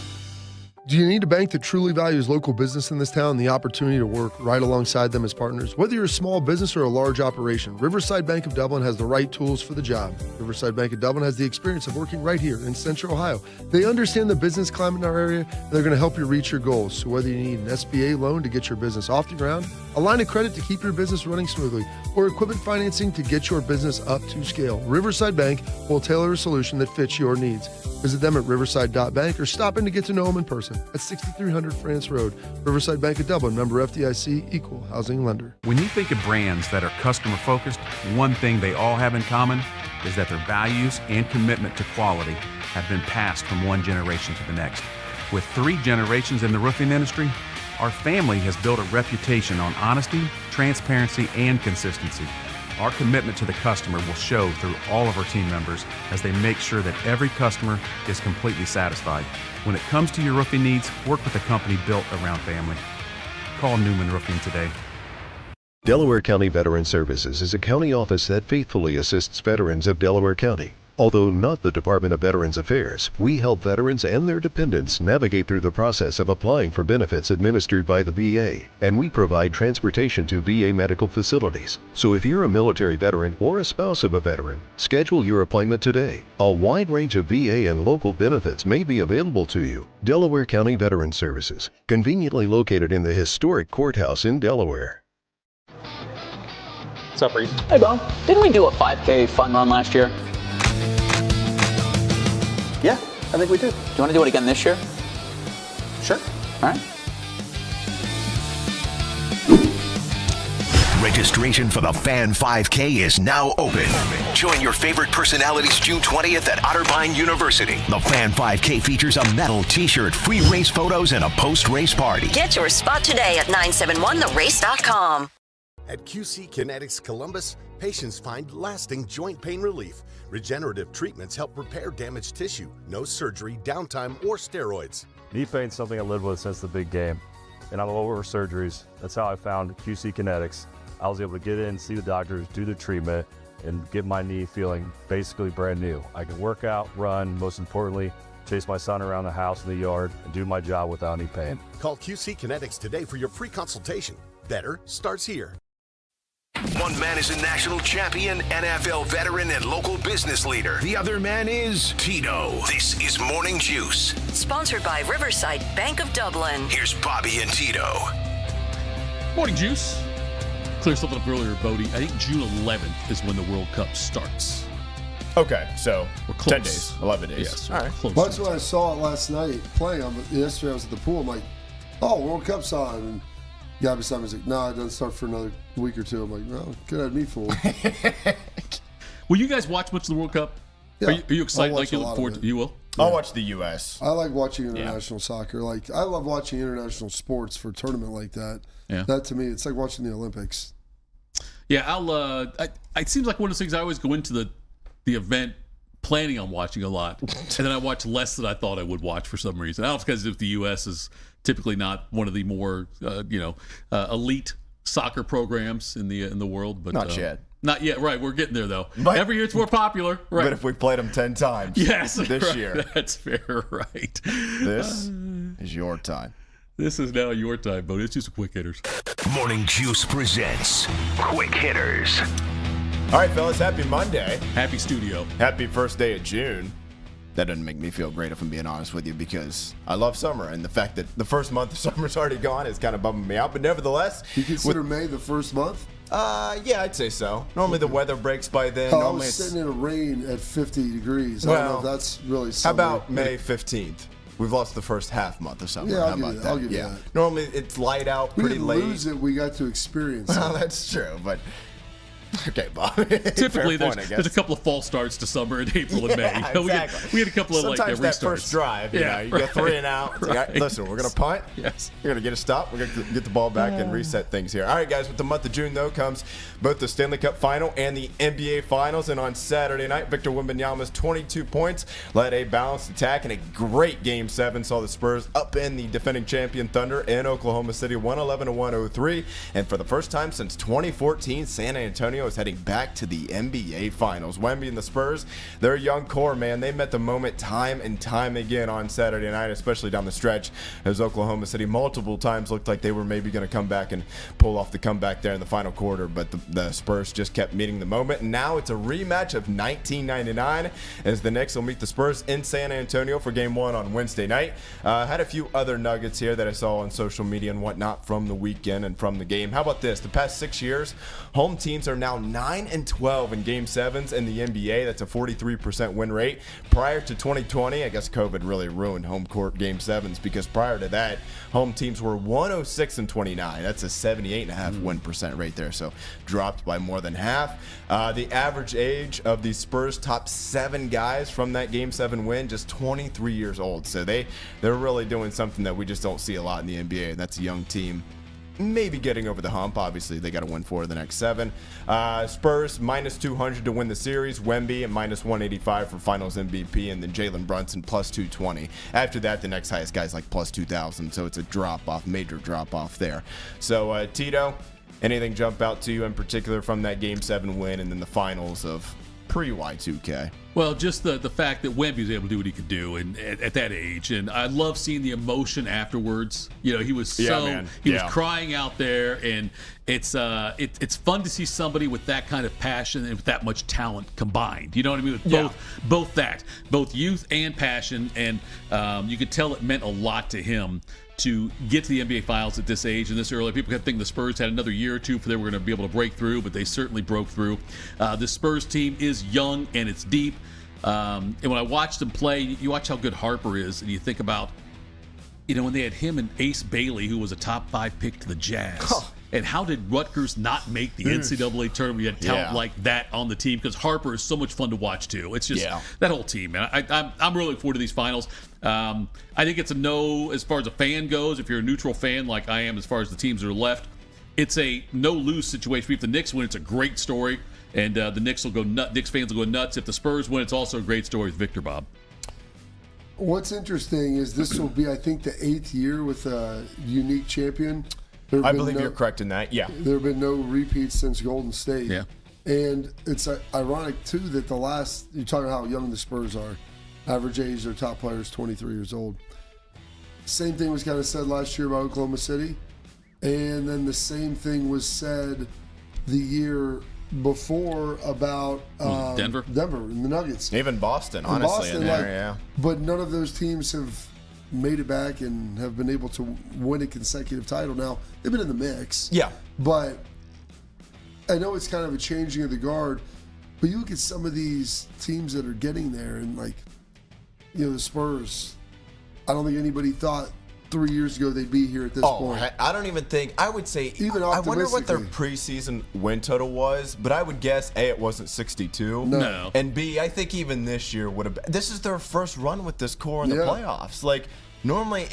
Do you need a bank that truly values local business in this town and the opportunity to work right alongside them as partners? Whether you're a small business or a large operation, Riverside Bank of Dublin has the right tools for the job. Riverside Bank of Dublin has the experience of working right here in Central Ohio. They understand the business climate in our area, and they're going to help you reach your goals. So whether you need an SBA loan to get your business off the ground, a line of credit to keep your business running smoothly, or equipment financing to get your business up to scale, Riverside Bank will tailor a solution that fits your needs. Visit them at riverside.bank or stop in to get to know them in person at 6300 France Road. Riverside Bank of Dublin, member FDIC, equal housing lender. When you think of brands that are customer focused, one thing they all have in common is that their values and commitment to quality have been passed from one generation to the next. With 3 generations in the roofing industry, our family has built a reputation on honesty, transparency, and consistency. Our commitment to the customer will show through all of our team members as they make sure that every customer is completely satisfied. When it comes to your roofing needs, work with a company built around family. Call Newman Roofing today. Delaware County Veteran Services is a county office that faithfully assists veterans of Delaware County. Although not the Department of Veterans Affairs, we help veterans and their dependents navigate through the process of applying for benefits administered by the VA, and we provide transportation to VA medical facilities. So if you're a military veteran or a spouse of a veteran, schedule your appointment today. A wide range of VA and local benefits may be available to you. Delaware County Veteran Services, conveniently located in the historic courthouse in Delaware. What's up, Reed? Hey, Bo. Didn't we do a 5K fun run last year? Yeah, I think we did. Do you want to do it again this year? Sure. All right. Registration for the Fan 5K is now open. Join your favorite personalities June 20th at Otterbein University. The Fan 5K features a medal, t-shirt, free race photos, and a post-race party. Get your spot today at 971therace.com. At QC Kinetics Columbus, patients find lasting joint pain relief. Regenerative treatments help repair damaged tissue. No surgery, downtime, or steroids. Knee pain's something I lived with since the big game, and I'm all over surgeries. That's how I found QC Kinetics. I was able to get in, see the doctors, do the treatment, and get my knee feeling basically brand new. I can work out, run, most importantly, chase my son around the house and the yard, and do my job without any pain. Call QC Kinetics today for your free consultation. Better starts here. One man is a national champion, NFL veteran, and local business leader. The other man is Tito. This is Morning Juice. Sponsored by Riverside Bank of Dublin. Here's Bobby and Tito. Morning Juice. Clear something up earlier, Bodie. I think June 11th is when the World Cup starts. Okay, so we're close. 10 days, 11 days. Yes, all right. Close. Well, that's when I saw it last night playing. Yesterday I was at the pool. I'm like, oh, World Cup's on. And the guy beside me was like, no, it doesn't start for another week or two. I'm like, no, could have me fooled. Will you guys watch much of the World Cup? Yeah, are you excited? I'll Like you watch a look lot forward of to? it. You will. I'll watch the U.S. I like watching international soccer. Like I love watching international sports for a tournament like that. Yeah. That to me, it's like watching the Olympics. Yeah, I'll. It seems like one of those things. I always go into the event planning on watching a lot, and then I watch less than I thought I would watch for some reason. I don't know if it's because the U.S. is typically not one of the more elite soccer programs in the world, but Not yet. Not yet, right? We're getting there though. But, every year it's more popular, right? But if we played them 10 times, yes, this right, year, that's fair, right? This is your time. This is now your time, but it's just quick hitters. Morning Juice presents Quick Hitters. All right, fellas, happy Monday. Happy studio. Happy first day of June. That doesn't make me feel great if I'm being honest with you, because I love summer, and the fact that the first month of summer's already gone is kind of bumming me out. But nevertheless, You consider May the first month? Yeah, I'd say so. Normally the weather breaks by then. I Normally was it's sitting in a rain at 50 degrees. I don't know if that's really How summer. about May 15th? We've lost the first half month of summer. Yeah, How I'll give about you that. that? I'll give you yeah. that. Normally it's light out, We pretty didn't late. lose it. We got to experience Well, it. that's true, but okay, Bob. Typically, Fair point, I there's a guess. couple of false starts to summer in April and May. Yeah, exactly. We had a couple of Sometimes like that first restarts. drive, you Yeah, go 3 and out. It's like, right. listen, we're gonna punt. Yes. You're gonna get a stop. We're gonna get the ball back and reset things here. All right, guys. With the month of June though comes both the Stanley Cup Final and the NBA Finals. And on Saturday night, Victor Wembanyama's 22 points led a balanced attack and a great Game 7. Saw the Spurs up in the defending champion Thunder in Oklahoma City, 111-103. And for the first time since 2014, San Antonio is heading back to the NBA Finals. Wemby and the Spurs, their young core, man, they met the moment time and time again on Saturday night, especially down the stretch, as Oklahoma City multiple times looked like they were maybe going to come back and pull off the comeback there in the final quarter, but the Spurs just kept meeting the moment. And now it's a rematch of 1999 as the Knicks will meet the Spurs in San Antonio for Game 1 on Wednesday night. Had a few other nuggets here that I saw on social media and whatnot from the weekend and from the game. How about this? The past 6 years, home teams are now 9-12 in Game 7s in the NBA. That's a 43% win rate. Prior to 2020, I guess COVID really ruined home court Game 7s, because prior to that, home teams were 106-29. That's a 78.5 win percent rate there, so dropped by more than half. The average age of the Spurs' top 7 guys from that Game 7 win, just 23 years old. So they're really doing something that we just don't see a lot in the NBA, and that's a young team maybe getting over the hump. Obviously, they got to win 4 of the next 7. Spurs minus 200 to win the series. Wemby at minus 185 for Finals MVP, and then Jalen Brunson plus 220. After that, the next highest guy's like plus 2,000. So it's a major drop off there. So Tito, anything jump out to you in particular from that Game 7 win and then the finals of pre-Y2K? Well, just the fact that Wemby was able to do what he could do and at that age. And I love seeing the emotion afterwards. You know, he was was crying out there, and it's fun to see somebody with that kind of passion and with that much talent combined. You know what I mean? With both youth and passion, and you could tell it meant a lot to him to get to the NBA Finals at this age and this early. People kept thinking the Spurs had another year or two before they were going to be able to break through, but they certainly broke through. The Spurs team is young and it's deep. And when I watched them play, you watch how good Harper is, and you think about, you know, when they had him and Ace Bailey, who was a top 5 pick to the Jazz. And how did Rutgers not make the NCAA tournament? You had talent like that on the team, because Harper is so much fun to watch too. It's just that whole team, man. I'm really looking forward to these finals. I think it's a no as far as a fan goes. If you're a neutral fan like I am, as far as the teams that are left, it's a no-lose situation. If the Knicks win, it's a great story, and the Knicks will go nuts. Knicks fans will go nuts. If the Spurs win, it's also a great story. It's Victor, Bob. What's interesting is this will be, I think, the 8th year with a unique champion. I believe you're correct in that, yeah. There have been no repeats since Golden State. Yeah. And it's ironic, too, that you're talking about how young the Spurs are. Average age, their top player is 23 years old. Same thing was kind of said last year about Oklahoma City. And then the same thing was said the year before about Denver and the Nuggets. Even Boston, honestly, in there, But none of those teams have made it back and have been able to win a consecutive title. Now, they've been in the mix. Yeah. But I know it's kind of a changing of the guard, but you look at some of these teams that are getting there, and like, you know, the Spurs, I don't think anybody thought 3 years ago they'd be here at this point. I don't even think, I would say, even I wonder what their preseason win total was, but I would guess A, it wasn't 62. No. And B, I think even this year would have been, this is their first run with this core in the playoffs. Like, normally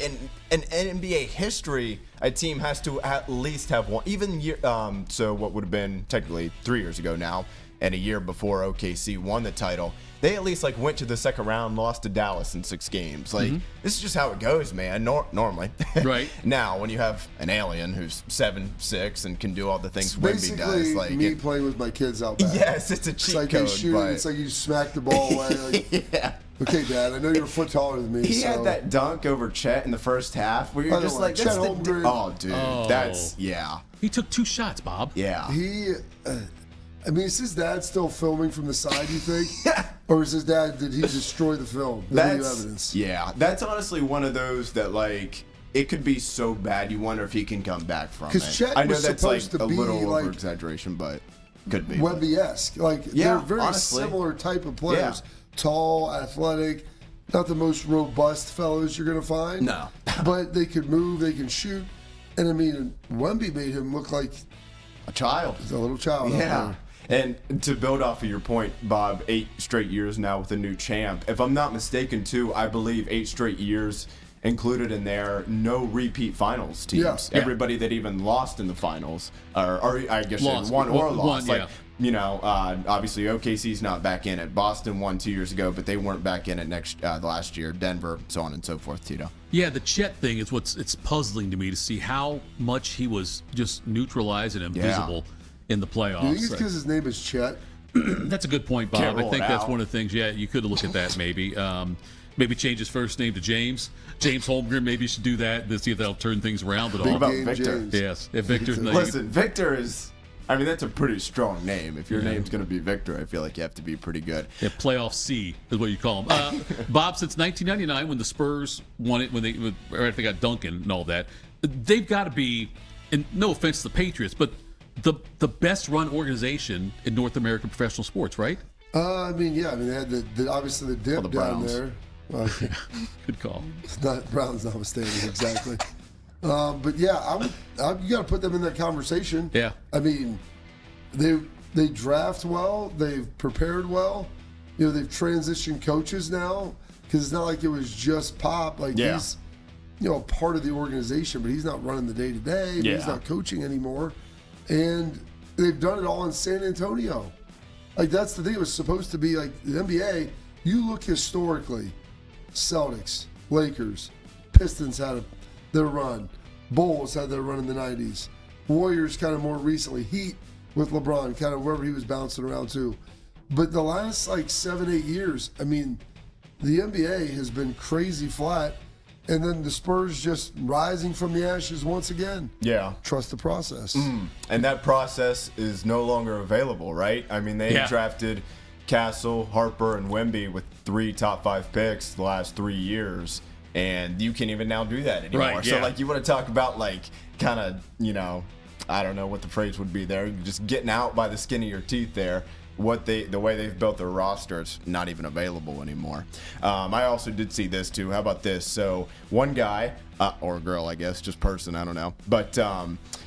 in NBA history, a team has to at least have one, even year, so what would have been technically 3 years ago now, and a year before OKC won the title, they at least like went to the second round, lost to Dallas in 6 games. Like, this is just how it goes, man. Normally, right? Now, when you have an alien who's 7'6" and can do all the things it's Wemby does, like me playing with my kids out back. Yes, it's a cheat code. It's like you smack the ball away. Like, okay, Dad, I know you're a foot taller than me. He had that dunk over Chet in the first half where you're just like, Chet that's He took 2 shots, Bob. Yeah. I mean, is his dad still filming from the side, you think? Or is his dad, did he destroy the film? The video evidence? Yeah, that's honestly one of those that, like, it could be so bad you wonder if he can come back from it. Because Chet I know was that's supposed like to a be little like over-exaggeration, but could be. Wemby-esque. Like, they're very similar type of players. Tall, athletic, not the most robust fellows you're going to find. No. But they could move, they can shoot. And, I mean, Wemby made him look like a child. A little child. Yeah. And to build off of your point, Bob, 8 straight years now with a new champ. If I'm not mistaken, too, I believe 8 straight years included in there, no repeat finals teams. Yeah. Everybody that even lost in the finals, or I guess won or lost. Like, you know, obviously OKC's not back in it. Boston won 2 years ago, but they weren't back in it last year. Denver, so on and so forth, Tito. Yeah, the Chet thing is it's puzzling to me to see how much he was just neutralized and invisible in the playoffs. Do you think it's because his name is Chet? That's a good point, Bob. I think that's one of the things. Yeah, you could look at that maybe. Maybe change his first name to James. James Holmgren, maybe you should do that to see if that'll turn things around at all. Think about Victor. James. Yes. If Victor's name. Listen, Victor is, I mean, that's a pretty strong name. If your name's going to be Victor, I feel like you have to be pretty good. Yeah, playoff C is what you call him. Bob, since 1999, when the Spurs won it, when they got Duncan and all that, they've got to be, and no offense to the Patriots, but the best run organization in North American professional sports, right? I mean, yeah. I mean, they had obviously the dip down there. Good call. It's not Browns notwithstanding, exactly. But yeah, you got to put them in that conversation. Yeah. I mean, they draft well. They've prepared well. You know, they've transitioned coaches now because it's not like it was just Pop. Like a part of the organization, but he's not running the day-to-day. Yeah. He's not coaching anymore. And they've done it all in San Antonio. Like, that's the thing. It was supposed to be like the NBA. You look historically, Celtics, Lakers, Pistons had their run. Bulls had their run in the 90s. Warriors kind of more recently. Heat with LeBron, kind of wherever he was bouncing around to. But the last 7-8 years, I mean, the NBA has been crazy flat. And then the Spurs just rising from the ashes once again. Yeah. Trust the process. And that process is no longer available, right? I mean, they drafted Castle, Harper, and Wemby with 3 top 5 picks the last 3 years. And you can't even now do that anymore. Right, So, yeah. you want to talk about, kind of, I don't know what the phrase would be there. Just getting out by the skin of your teeth there. The way they've built their roster is not even available anymore. I also did see this too. How about this? So one guy or girl, I guess, just person, I don't know. But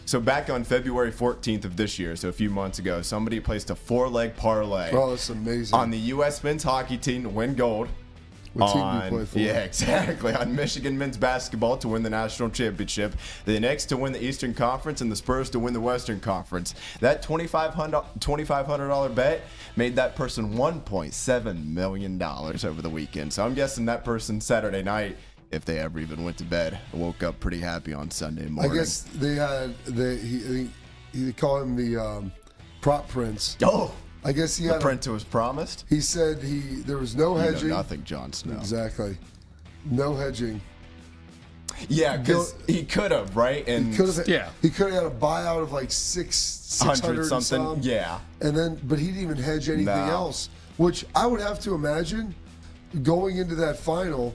so back on February 14th of this year, so a few months ago, somebody placed a 4-leg parlay. Oh, that's amazing. On the U.S. men's hockey team to win gold. What team do you play for? Yeah, exactly. On Michigan men's basketball to win the national championship, the Knicks to win the Eastern Conference, and the Spurs to win the Western Conference. That $2,500 bet made that person $1.7 million over the weekend. So I'm guessing that person Saturday night, if they ever even went to bed, woke up pretty happy on Sunday morning. I guess they call him the prop prince. Oh. I guess he the had prince who was promised. He said there was no hedging. Nothing, Jon Snow. Exactly, no hedging. Yeah, because he could have, right? And he could have had a buyout of like 600 something. Yeah, and but he didn't even hedge anything else. Which I would have to imagine going into that final.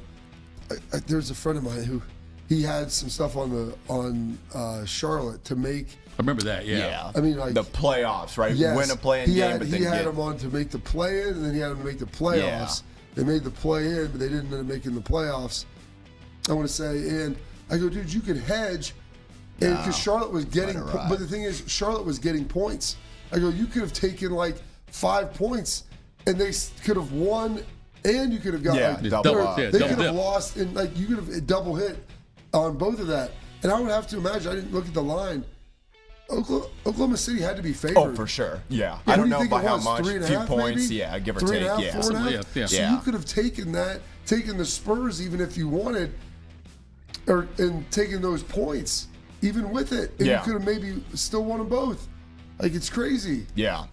There's a friend of mine who he had some stuff on Charlotte to make. I remember that, yeah. I mean, the playoffs, right? Yes, win a play-in game, but then he had them on to make the play-in, and then he had them to make the playoffs. Yeah. They made the play-in, but they didn't end up making the playoffs. I want to say, and I go, dude, you could hedge, and because Charlotte was getting, but the thing is, Charlotte was getting points. I go, you could have taken 5 points, and they could have won, and you could have got they could have lost, and you could have double hit on both of that. And I would have to imagine, I didn't look at the line. Oklahoma City had to be favored. Oh, for sure. Yeah. I don't know by how much. A few points. Maybe? Yeah, give or 3.5, take. 4.5. So you could have taken the Spurs even if you wanted, and taken those points even with it. And you could have maybe still won them both. It's crazy. Yeah.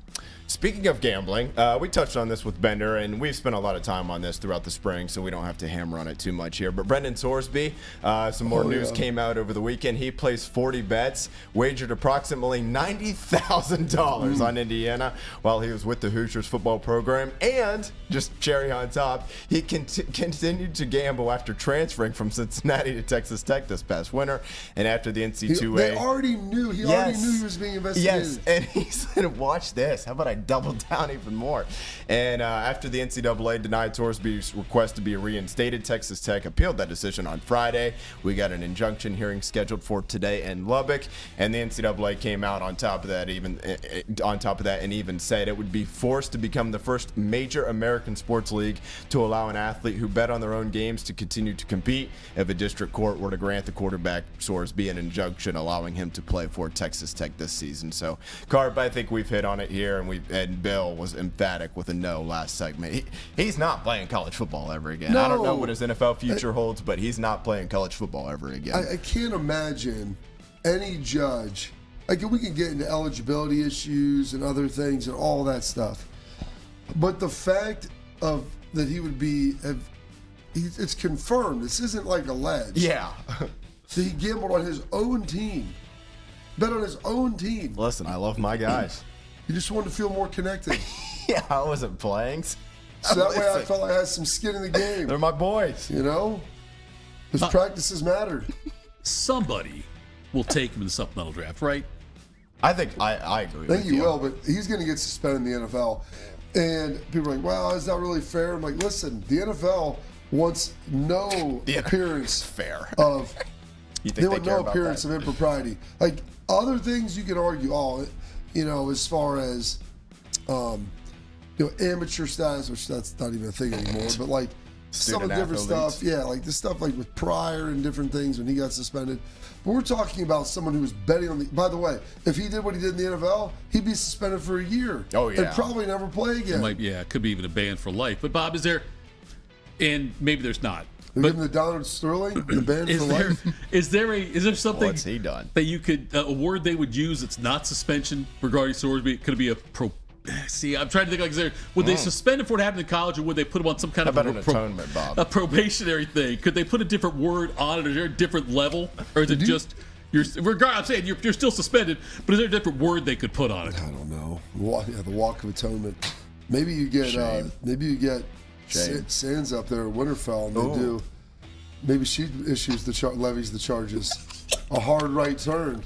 Speaking of gambling, we touched on this with Bender, and we've spent a lot of time on this throughout the spring, so we don't have to hammer on it too much here. But Brendan Sorsby, some more news came out over the weekend. He placed 40 bets, wagered approximately $90,000 on Indiana while he was with the Hoosiers football program. And, just cherry on top, he continued to gamble after transferring from Cincinnati to Texas Tech this past winter. And after the NC2A... They already knew. He already knew he was being investigated. Yes, and he said, watch this. How about I double down even more? And after the NCAA denied Sorsby's request to be reinstated, Texas Tech appealed that decision on Friday. We got an injunction hearing scheduled for today in Lubbock, and the NCAA came out on top of that, and even said it would be forced to become the first major American sports league to allow an athlete who bet on their own games to continue to compete if a district court were to grant the quarterback Sorsby an injunction allowing him to play for Texas Tech this season. So, Carp, I think we've hit on it here, and Bill was emphatic with a no last segment. He's not playing college football ever again. No. I don't know what his NFL future holds, but he's not playing college football ever again. I can't imagine any judge. We can get into eligibility issues and other things and all that stuff, but the fact of that he would be, it's confirmed. This isn't alleged. Yeah. So he gambled on his own team, bet on his own team. Listen, I love my guys. He just wanted to feel more connected. Yeah, I wasn't playing. So that way I felt like I had some skin in the game. They're my boys. His practices mattered. Somebody will take him in the supplemental draft, right? I think I agree with you. I think he will, but he's going to get suspended in the NFL. And people are like, well, it's not really fair. I'm like, listen, the NFL wants no appearance of they want no appearance of impropriety. Other things you can argue, as far as amateur status, which that's not even a thing anymore, but some of the different stuff. Yeah, like the stuff like with Pryor and different things when he got suspended. But we're talking about someone who was betting on the. By the way, if he did what he did in the NFL, he'd be suspended for a year. Oh, yeah. And probably never play again. It could be even a ban for life. But Bob, is there? And maybe there's not. They give him the Donald Sterling, the ban for life. Is there something What's he done? that you could a word they would use that's not suspension regarding Sorsby? Could it be a pro? See, I'm trying to think like would they suspend him for what happened in college, or would they put him on some kind How of about an atonement, Bob? a probationary thing? Could they put a different word on it? Is there a different level, or is it just I'm saying you're still suspended, but is there a different word they could put on it? I don't know. The walk of atonement. Maybe you get Sands up there at Winterfell, and they do. Maybe she issues levies the charges. A hard right turn.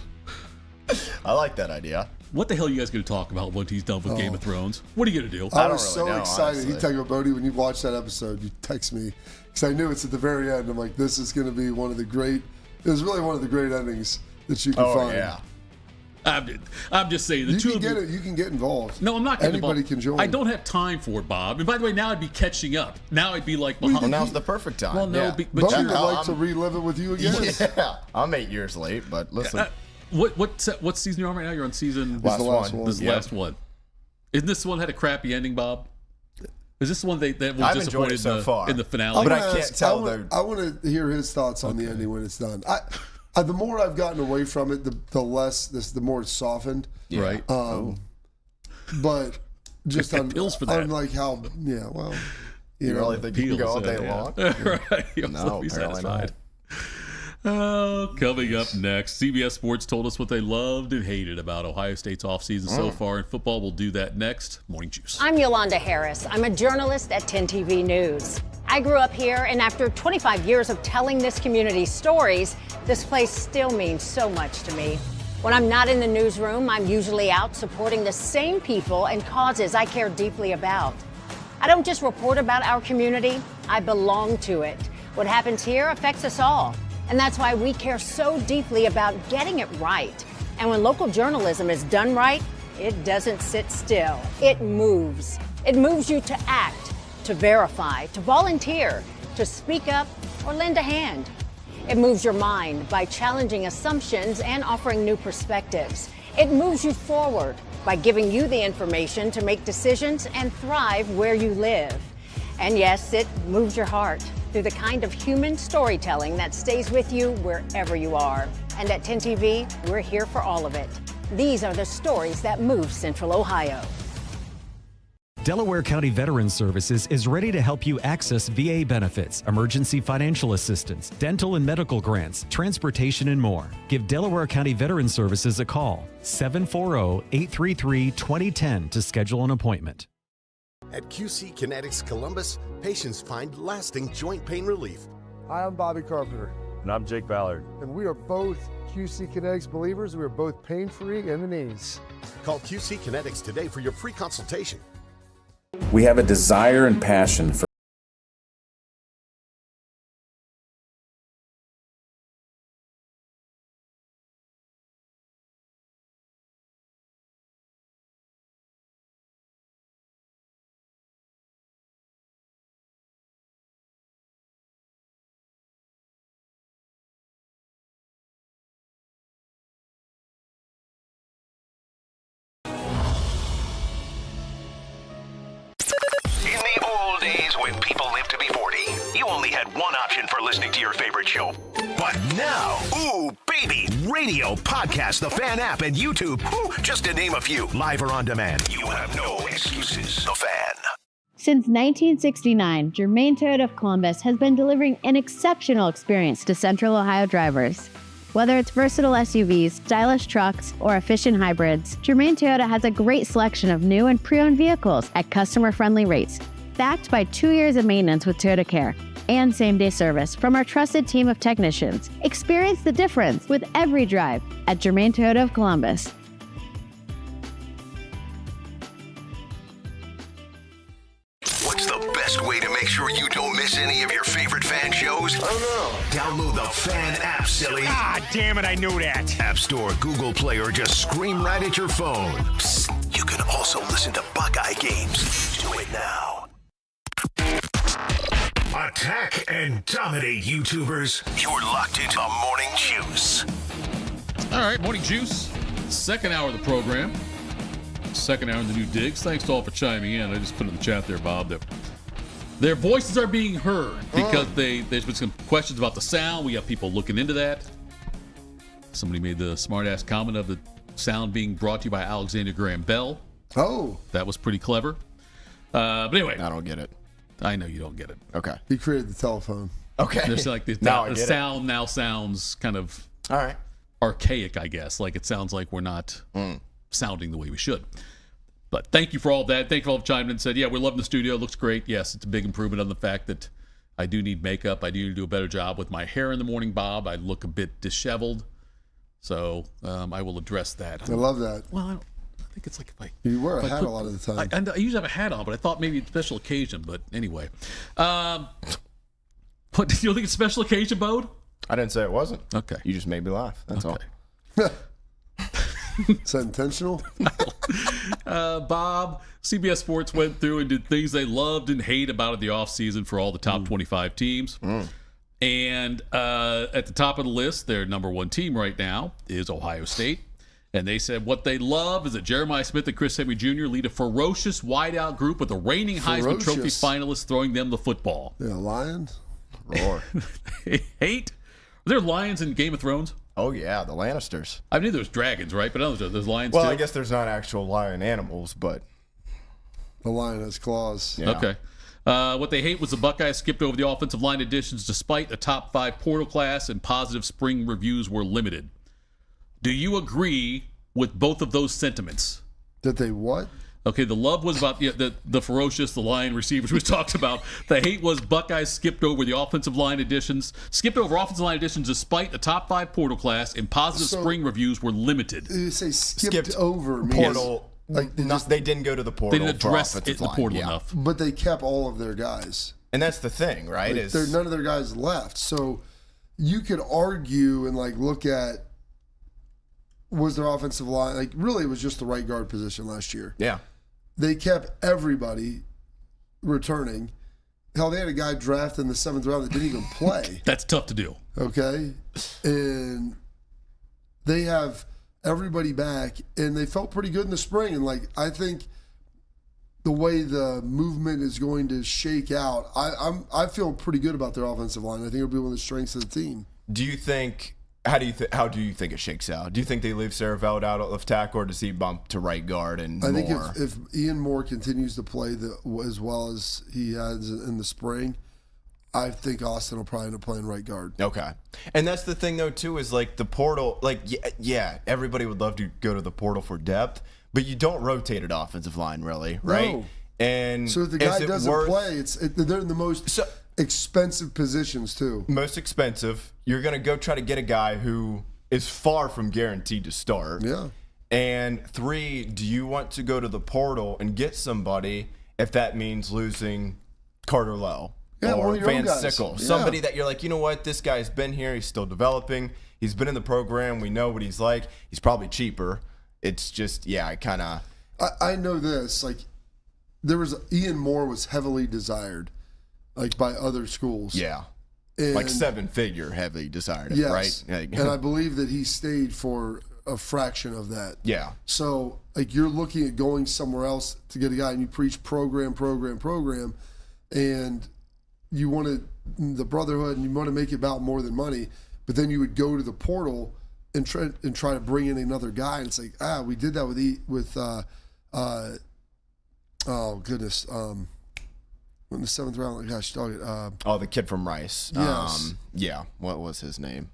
I like that idea. What the hell are you guys going to talk about once he's done with Game of Thrones? What are you going to do? I was so excited. Honestly. He talked about Bodie when you watched that episode. You text me because I knew it's at the very end. I'm like, this is going to be one of the great. It was really one of the great endings that you can find. Yeah. I'm just saying the two of you. You can get involved. No, I'm not getting involved. Anybody can join. I don't have time for it, Bob. And by the way, now I'd be catching up. Now I'd be like, well, now's the perfect time. Well, no, but Bodie would like to relive it with you again. Yeah, I'm 8 years late, but listen. What season are you on right now? You're on season. Last one. This is the last one. Isn't this the one that had a crappy ending, Bob? Is this the one that was disappointed so far in the finale? But I can't tell. I want to hear his thoughts on the ending when it's done. The more I've gotten away from it, the more it's softened. Yeah. Right. But just on pills for that. On like how, yeah, well, you really think you can go all day long? Right. No, apparently satisfied. Coming up next, CBS Sports told us what they loved and hated about Ohio State's offseason so far in football. We'll do that next. Morning Juice. I'm Yolanda Harris. I'm a journalist at 10 TV News. I grew up here, and after 25 years of telling this community's stories, this place still means so much to me. When I'm not in the newsroom, I'm usually out supporting the same people and causes I care deeply about. I don't just report about our community, I belong to it. What happens here affects us all. And that's why we care so deeply about getting it right. And when local journalism is done right, it doesn't sit still. It moves. It moves you to act, to verify, to volunteer, to speak up, or lend a hand. It moves your mind by challenging assumptions and offering new perspectives. It moves you forward by giving you the information to make decisions and thrive where you live. And yes, it moves your heart through the kind of human storytelling that stays with you wherever you are. And at 10 TV, we're here for all of it. These are the stories that move Central Ohio. Delaware County Veterans Services is ready to help you access VA benefits, emergency financial assistance, dental and medical grants, transportation, and more. Give Delaware County Veterans Services a call, 740-833-2010 to schedule an appointment. At QC Kinetics Columbus, patients find lasting joint pain relief. Hi, I'm Bobby Carpenter. And I'm Jake Ballard. And we are both QC Kinetics believers. We are both pain-free in the knees. Call QC Kinetics today for your free consultation. We have a desire and passion for When people live to be 40, you only had one option for listening to your favorite show. But now, ooh, baby, radio, podcast, the Fan app, and YouTube, just to name a few, live or on demand. You have no excuses. The Fan. Since 1969, Germain Toyota of Columbus has been delivering an exceptional experience to Central Ohio drivers. Whether it's versatile SUVs, stylish trucks, or efficient hybrids, Germain Toyota has a great selection of new and pre-owned vehicles at customer-friendly rates, backed by 2 years of maintenance with Toyota Care and same-day service from our trusted team of technicians. Experience the difference with every drive at Germain Toyota of Columbus. What's the best way to make sure you don't miss any of your favorite Fan shows? Oh no. Download the Fan app, silly. Ah, damn it, I knew that. App Store, Google Play, or just scream right at your phone. Psst, you can also listen to Buckeye games. Do it now. Attack and dominate, YouTubers. You're locked into Morning Juice. All right, Morning Juice. Second hour of the program. Second hour in the new digs. Thanks to all for chiming in. I just put in the chat there, Bob, that their voices are being heard because there's been some questions about the sound. We have people looking into that. Somebody made the smart-ass comment of the sound being brought to you by Alexander Graham Bell. Oh. That was pretty clever. But anyway. I don't get it. I know you don't get it. Okay. He created the telephone. Okay. There's like the sound now sounds kind of all right, archaic, I guess. Like it sounds like we're not sounding the way we should. But thank you for all that. Thank you for all chiming in and said, yeah, we're loving the studio. It looks great. Yes, it's a big improvement on the fact that I do need makeup. I do need to do a better job with my hair in the morning, Bob. I look a bit disheveled. So I will address that. I love that. Well, I think it's like if I... You wear a hat a lot of the time. I usually have a hat on, but I thought maybe it's a special occasion. But anyway. But you don't think it's a special occasion, Bode? I didn't say it wasn't. Okay. You just made me laugh. That's all. Is that intentional? Bob, CBS Sports went through and did things they loved and hate about in the offseason for all the top 25 teams. And at the top of the list, their number one team right now is Ohio State. And they said what they love is that Jeremiah Smith and Chris Henry Jr. lead a ferocious wideout group with the reigning Heisman Trophy finalists throwing them the football. Yeah, Lions? Roar. Hate? Are there lions in Game of Thrones? Oh, yeah, the Lannisters. I knew there was dragons, right? But I know there's lions well, too. I guess there's not actual lion animals, but... The lion has claws. Yeah. Okay. What they hate was the Buckeyes skipped over the offensive line additions despite a top 5 portal class and positive spring reviews were limited. Do you agree with both of those sentiments? That they what? Okay, the love was about the ferocious, the lion receivers we talked about. The hate was Buckeyes skipped over the offensive line additions despite a top 5 portal class and positive spring reviews were limited. You say skipped over means portal. Like they didn't go to the portal. They didn't address it in the portal enough. But they kept all of their guys. And that's the thing, right? Like, none of their guys left. So you could argue and look at, was their offensive line, really it was just the right guard position last year. Yeah. They kept everybody returning. Hell, they had a guy drafted in the 7th round that didn't even play. That's tough to do. Okay. And they have everybody back, and they felt pretty good in the spring. And I think the way the movement is going to shake out, I feel pretty good about their offensive line. I think it'll be one of the strengths of the team. Do you think? How do you think it shakes out? Do you think they leave Saravelli out at left tackle, or does he bump to right guard and I think more? if Ian Moore continues to play as well as he has in the spring, I think Austin will probably end up playing right guard. Okay. And that's the thing, though, too, is the portal, yeah, everybody would love to go to the portal for depth, but you don't rotate at offensive line, really, right? No. And so if the guy doesn't play, they're in the most expensive positions, too. Most expensive. You're going to go try to get a guy who is far from guaranteed to start. Yeah. And 3, do you want to go to the portal and get somebody if that means losing Carter Lowe? Yeah, or Van guys. Sickle, Yeah. somebody that you're you know what, this guy's been here, he's still developing, he's been in the program, we know what he's like, he's probably cheaper. It's just, I kind of... I know this, there was, Ian Moore was heavily desired, by other schools. Yeah. And, 7-figure heavily desired, yes, right? And I believe that he stayed for a fraction of that. Yeah. So, you're looking at going somewhere else to get a guy, and you preach program, and you want the brotherhood, and you want to make it about more than money, but then you would go to the portal and try to bring in another guy, and it's we did that oh goodness, in the 7th round, gosh, the kid from Rice. Yes. What was his name?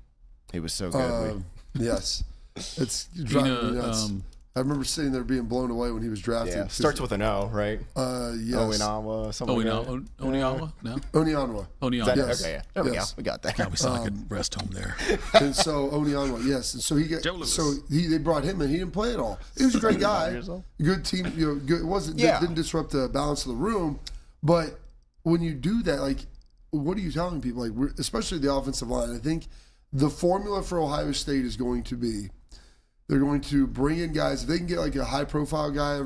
He was so good. Yes, it's driving me nuts. I remember sitting there being blown away when he was drafted. Yeah, starts with an O, right? Yes. Oinawa, something like that. Oniawa? No? Onianwa. Onianwa. Yes. Okay, there we go. We got that. God, we sound like a rest home there. And so Onianwa, yes. And so they brought him in. He didn't play at all. He was a great guy. Good team. Good. It wasn't. Didn't disrupt the balance of the room. But when you do that, what are you telling people? Especially the offensive line. I think the formula for Ohio State is going to be, they're going to bring in guys. If they can get a high-profile guy,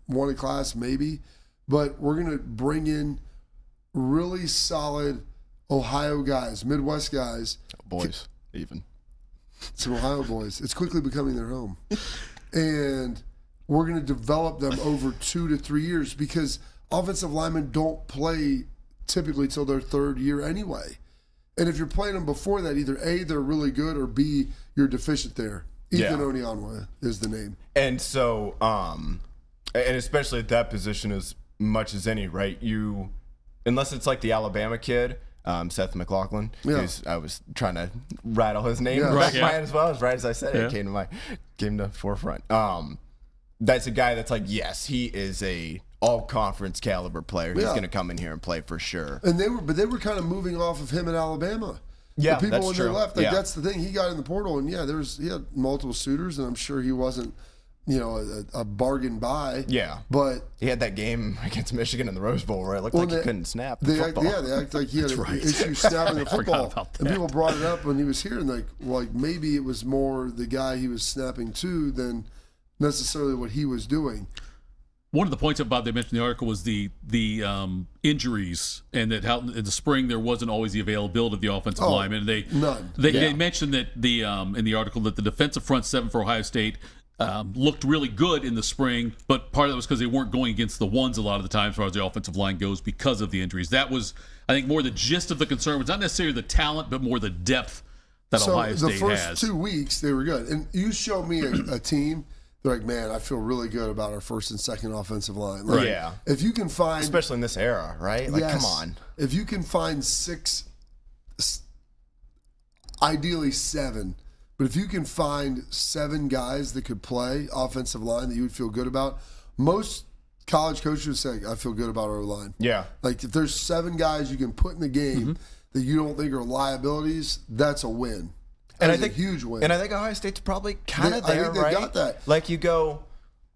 one a class maybe, but we're going to bring in really solid Ohio guys, Midwest guys. Boys, even. Some Ohio boys. It's quickly becoming their home. And we're going to develop them over 2 to 3 years because offensive linemen don't play typically till their third year anyway. And if you're playing them before that, either A, they're really good, or B, you're deficient there. Ethan Onionwa is the name. And so, and especially at that position as much as any, right? You, unless it's like the Alabama kid, Seth McLaughlin, who's, I was trying to rattle his name back in my head as well. As right as I said it, came to forefront. That's a guy that's like, yes, he is a all-conference caliber player. He's going to come in here and play for sure. And they were kind of moving off of him in Alabama. Yeah, the people that's when true. they left, that's the thing. He got in the portal, and he had multiple suitors, and I'm sure he wasn't, a bargain buy. Yeah, but he had that game against Michigan in the Rose Bowl where it looked like he couldn't snap the football. They act like he had an issue snapping the football, and people brought it up when he was here, and like maybe it was more the guy he was snapping to than necessarily what he was doing. One of the points about they mentioned in the article was the injuries, and that how in the spring there wasn't always the availability of the offensive linemen. They mentioned that in the article that the defensive front seven for Ohio State looked really good in the spring, but part of that was because they weren't going against the ones a lot of the time as far as the offensive line goes because of the injuries. That was, I think, more the gist of the concern was not necessarily the talent, but more the depth that Ohio State has. So the first 2 weeks they were good, and you show me a team. They're like, man, I feel really good about our first and second offensive line. Like, yeah. If you can find... Especially in this era, right? Like, come on. If you can find 6, ideally 7, but if you can find 7 guys that could play offensive line that you would feel good about, most college coaches would say, I feel good about our line. Yeah. Like, if there's 7 guys you can put in the game that you don't think are liabilities, that's a win. And I think a huge win. And I think Ohio State's probably kind of there, I think they right? got that. Like you go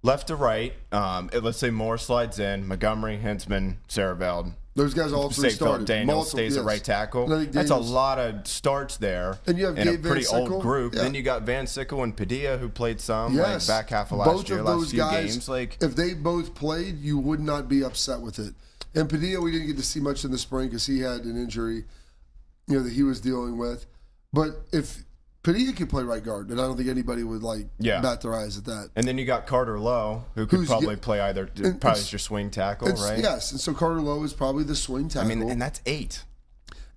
left to right. Let's say Moore slides in. Montgomery, Hinsman, Sareveld. Those guys all three started. Daniel stays at right tackle. That's a lot of starts there. And you have in Gabe a pretty Van Sickle. old group. Yeah. Then you got Van Sickle and Padilla who played some like back half of last year, last few games. Like if they both played, you would not be upset with it. And Padilla, we didn't get to see much in the spring because he had an injury, that he was dealing with. But if Padilla could play right guard, and I don't think anybody would bat their eyes at that. And then you got Carter Lowe, who could probably play either, probably as your swing tackle, right? Yes, and so Carter Lowe is probably the swing tackle. I mean, and that's 8.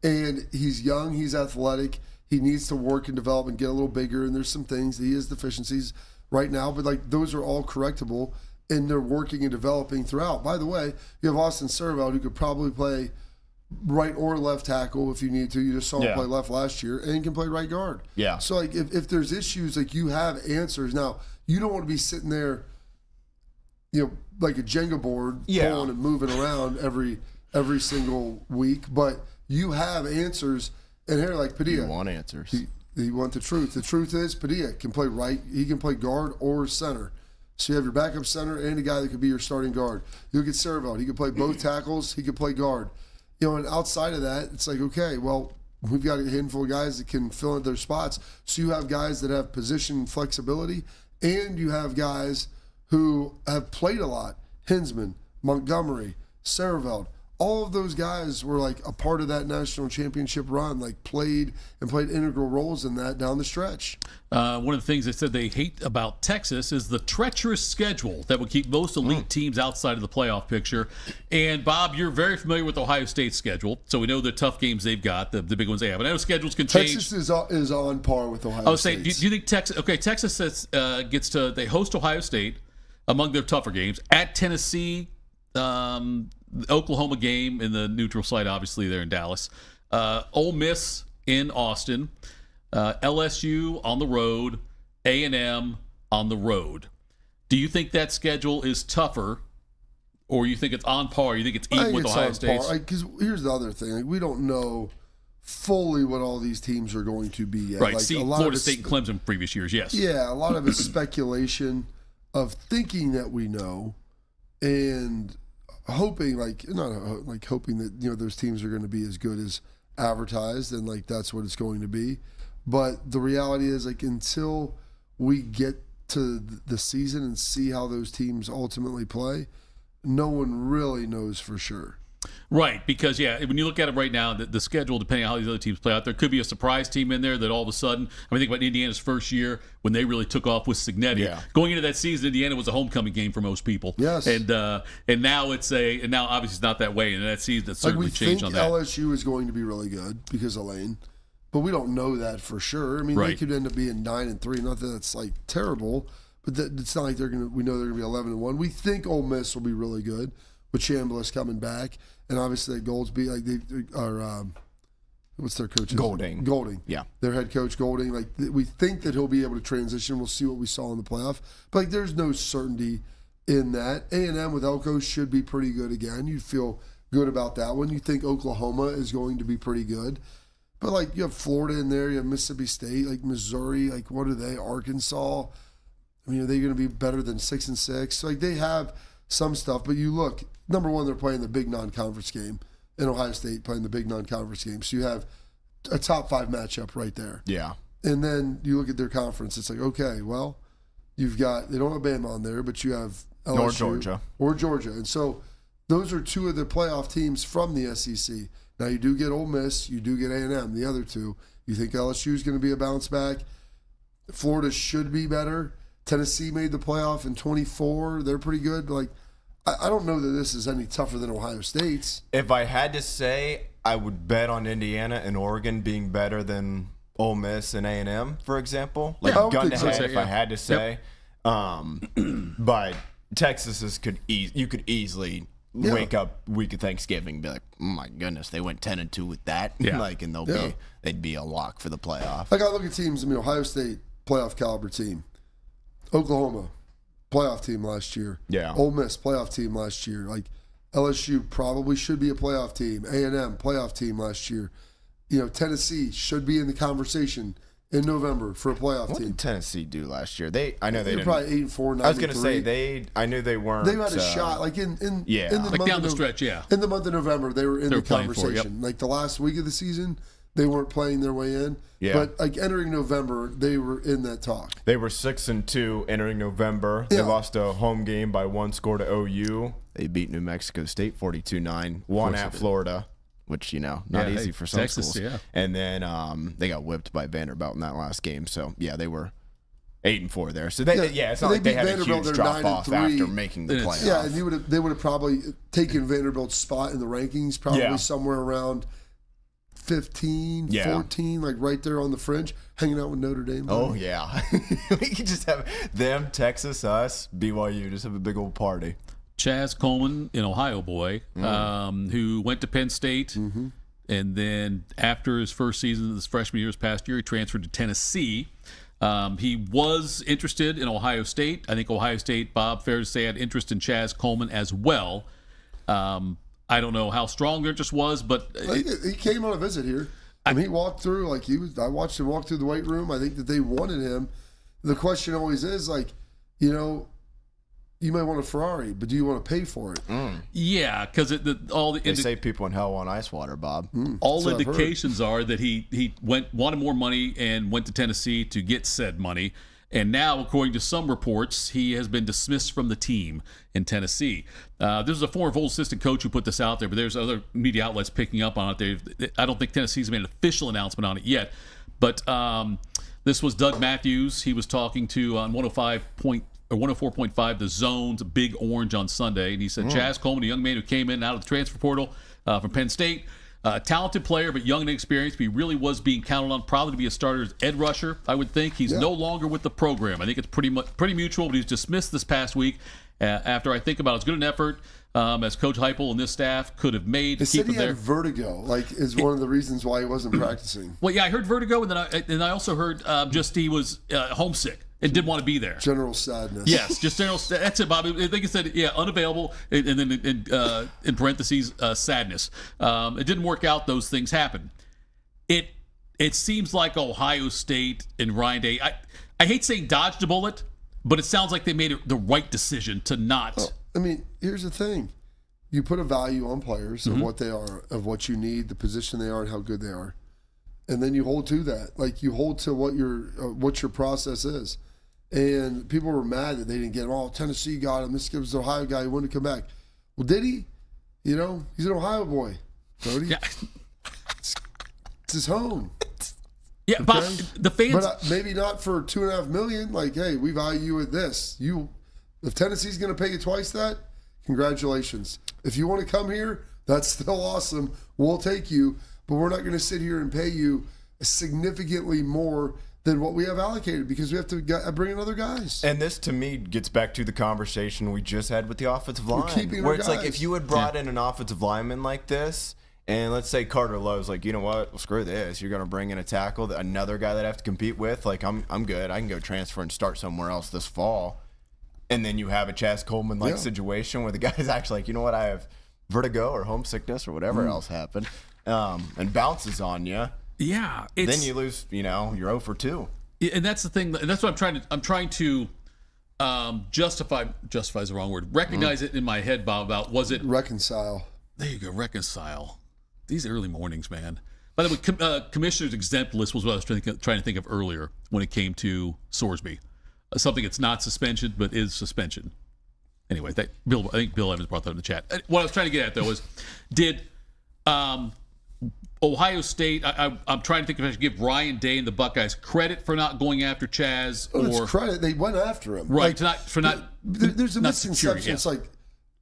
And he's young, he's athletic, he needs to work and develop and get a little bigger, and there's some things, he has deficiencies right now, but those are all correctable, and they're working and developing throughout. By the way, you have Austin Sareveld, who could probably play right or left tackle if you need to. You just saw him play left last year, and he can play right guard. Yeah. So if there's issues, you have answers. Now you don't want to be sitting there, like a Jenga board, pulling and moving around every single week. But you have answers, and here like Padilla, you want answers. You want the truth. The truth is Padilla can play right. He can play guard or center. So you have your backup center and a guy that could be your starting guard. You look at Sareveld. He can play both tackles. He can play guard. And outside of that, it's like, okay, well, we've got a handful of guys that can fill in their spots. So you have guys that have position flexibility, and you have guys who have played a lot. Hinsman, Montgomery, Sareveld. All of those guys were a part of that national championship run, played integral roles in that down the stretch. One of the things they said they hate about Texas is the treacherous schedule that would keep most elite teams outside of the playoff picture. And Bob, you're very familiar with Ohio State's schedule, so we know the tough games they've got, the big ones they have. And I know schedules can change. Texas is on par with Ohio State. Do you think Texas? Okay, Texas they host Ohio State among their tougher games at Tennessee. The Oklahoma game in the neutral site, obviously, there in Dallas. Ole Miss in Austin. LSU on the road. A&M on the road. Do you think that schedule is tougher, or you think it's on par? You think it's even with Ohio State? Because here's the other thing. We don't know fully what all these teams are going to be yet. Right, Florida State and Clemson previous years, yes. Yeah, a lot of it's speculation of thinking that we know and hoping hoping that those teams are going to be as good as advertised and that's what it's going to be. But the reality is until we get to the season and see how those teams ultimately play, no one really knows for sure. Right, because, when you look at it right now, the schedule, depending on how these other teams play out, there could be a surprise team in there that all of a sudden, think about Indiana's first year when they really took off with Cignetti. Yeah. Going into that season, Indiana was a homecoming game for most people. Yes. And now now obviously it's not that way, and that season that certainly changed on that. We think LSU is going to be really good because of Lane, but we don't know that for sure. I mean, they could end up being 9-3. Not that that's like terrible, but it's not like we know they're going to be 11-1. We think Ole Miss will be really good with Chambliss coming back. And obviously, Goldsby, like they are, what's their coach? Golding. Yeah. Their head coach, Golding. Like, we think that he'll be able to transition. We'll see what we saw in the playoff. But, like, there's no certainty in that. A&M with Elko should be pretty good again. You feel good about that one. You think Oklahoma is going to be pretty good. But, like, you have Florida in there. You have Mississippi State, like Missouri. Like, what are they? Arkansas. I mean, are they going to be better than 6-6? So, like, they have some stuff. But you look, number one, they're playing the big non-conference game, and Ohio State playing the big non-conference game. So you have a top 5 matchup right there. Yeah. And then you look at their conference. It's like, okay, well, they don't have Bama on there, but you have LSU. Or Georgia. And so those are 2 of the playoff teams from the SEC. Now you do get Ole Miss, you do get A&M, the other 2. You think LSU is going to be a bounce back? Florida should be better. Tennessee made the playoff in 24. They're pretty good. But, like, I don't know that this is any tougher than Ohio State's. If I had to say, I would bet on Indiana and Oregon being better than Ole Miss and A&M, for example. Like, gun to head, if I had to say. But Texas you could easily wake up week of Thanksgiving and be like, oh my goodness, they went 10-2 with that. And they'd be a lock for the playoff. Like, I look at teams, Ohio State, playoff caliber team. Oklahoma, playoff team last year. Yeah. Ole Miss, playoff team last year. Like, LSU probably should be a playoff team. A&M, playoff team last year. Tennessee should be in the conversation in November for a playoff team. What did Tennessee do last year? I know they didn't. Probably 8-4, 9-3. I was going to say I knew they weren't. They had a shot, like in the like month down of the stretch, in the month of November, they were in the conversation. Like the last week of the season, they weren't playing their way in. Yeah. But like entering November, they were in that talk. They were 6-2 entering November. They lost a home game by 1 score to OU. They beat New Mexico State 42-9. Won at Florida, which not easy for some schools. Yeah. And then they got whipped by Vanderbilt in that last game. So they were 8-4 there. So it's not like they had a huge drop off after making the playoffs. Yeah, and they would have probably taken Vanderbilt's spot in the rankings, probably somewhere around 15, 14, like right there on the fringe, hanging out with Notre Dame. Oh, yeah. We could just have them, Texas, us, BYU, just have a big old party. Chaz Coleman, an Ohio boy, who went to Penn State, and then after his first season, his freshman year, his past year, he transferred to Tennessee. He was interested in Ohio State. I think Ohio State, Bob, fair to say, had interest in Chaz Coleman as well. I don't know how strong their interest was, but he came on a visit here. He walked through I watched him walk through the weight room. I think that they wanted him. The question always is you might want a Ferrari, but do you want to pay for it? Yeah, because they say people in hell want ice water, Bob. All indications are that he wanted more money and went to Tennessee to get said money. And now, according to some reports, he has been dismissed from the team in Tennessee. This is a former Vol assistant coach who put this out there, but there's other media outlets picking up on it. I don't think Tennessee's made an official announcement on it yet. But this was Doug Matthews. He was talking to on 104.5 The Zone's Big Orange on Sunday, and he said Chaz Coleman, a young man who came in and out of the transfer portal from Penn State, talented player, but young and inexperienced. But he really was being counted on probably to be a starter as edge rusher, I would think. He's no longer with the program. I think it's pretty mutual, but he was dismissed this past week after I think about as good an effort as Coach Heupel and this staff could have made to keep him there. He had vertigo, is one of the reasons why he wasn't practicing. Well, yeah, I heard vertigo, and then I also heard just he was homesick and didn't want to be there. General sadness. Yes, just general. That's it, Bob. I think it said unavailable, and then in parentheses sadness. It didn't work out. Those things happen. It seems like Ohio State and Ryan Day. I hate saying dodged a bullet, but it sounds like they made the right decision to not. Oh, here's the thing: you put a value on players of what they are, of what you need, the position they are, and how good they are, and then you hold to that. Like you hold to what your process is. And people were mad that they didn't get him. Oh, Tennessee got him. This was the Ohio guy who wanted to come back. Well, did he? You know, he's an Ohio boy, Brody. Yeah. It's his home. Yeah, Okay? Bob, the fans. But maybe not for $2.5 million. Like, hey, we value you at this. If Tennessee's going to pay you twice that, congratulations. If you want to come here, that's still awesome. We'll take you, but we're not going to sit here and pay you significantly more than what we have allocated because we have to bring in other guys. And this, to me, gets back to the conversation we just had with the offensive line. Where it's like, if you had brought in an offensive lineman like this, and let's say Carter Lowe's like, you know what, well, screw this. You're going to bring in a tackle, another guy that I have to compete with. Like, I'm good. I can go transfer and start somewhere else this fall. And then you have a Chaz Coleman-like situation where the guy's actually like, you know what, I have vertigo or homesickness or whatever else happened, and bounces on you. Yeah, then you lose. You're 0 for 2. And that's the thing. And that's what I'm trying to justify. Justify is the wrong word. Recognize it in my head, Bob. About was it reconcile? There you go. Reconcile. These early mornings, man. By the way, commissioner's exempt list was what I was trying to think of earlier when it came to Sorsby. Something that's not suspension but is suspension. Anyway, I think Bill Evans brought that in the chat. What I was trying to get at though was, did Ohio State? I'm trying to think if I should give Ryan Day and the Buckeyes credit for not going after Chaz, It's credit. They went after him, right? There's a not misconception. secure, yeah. It's like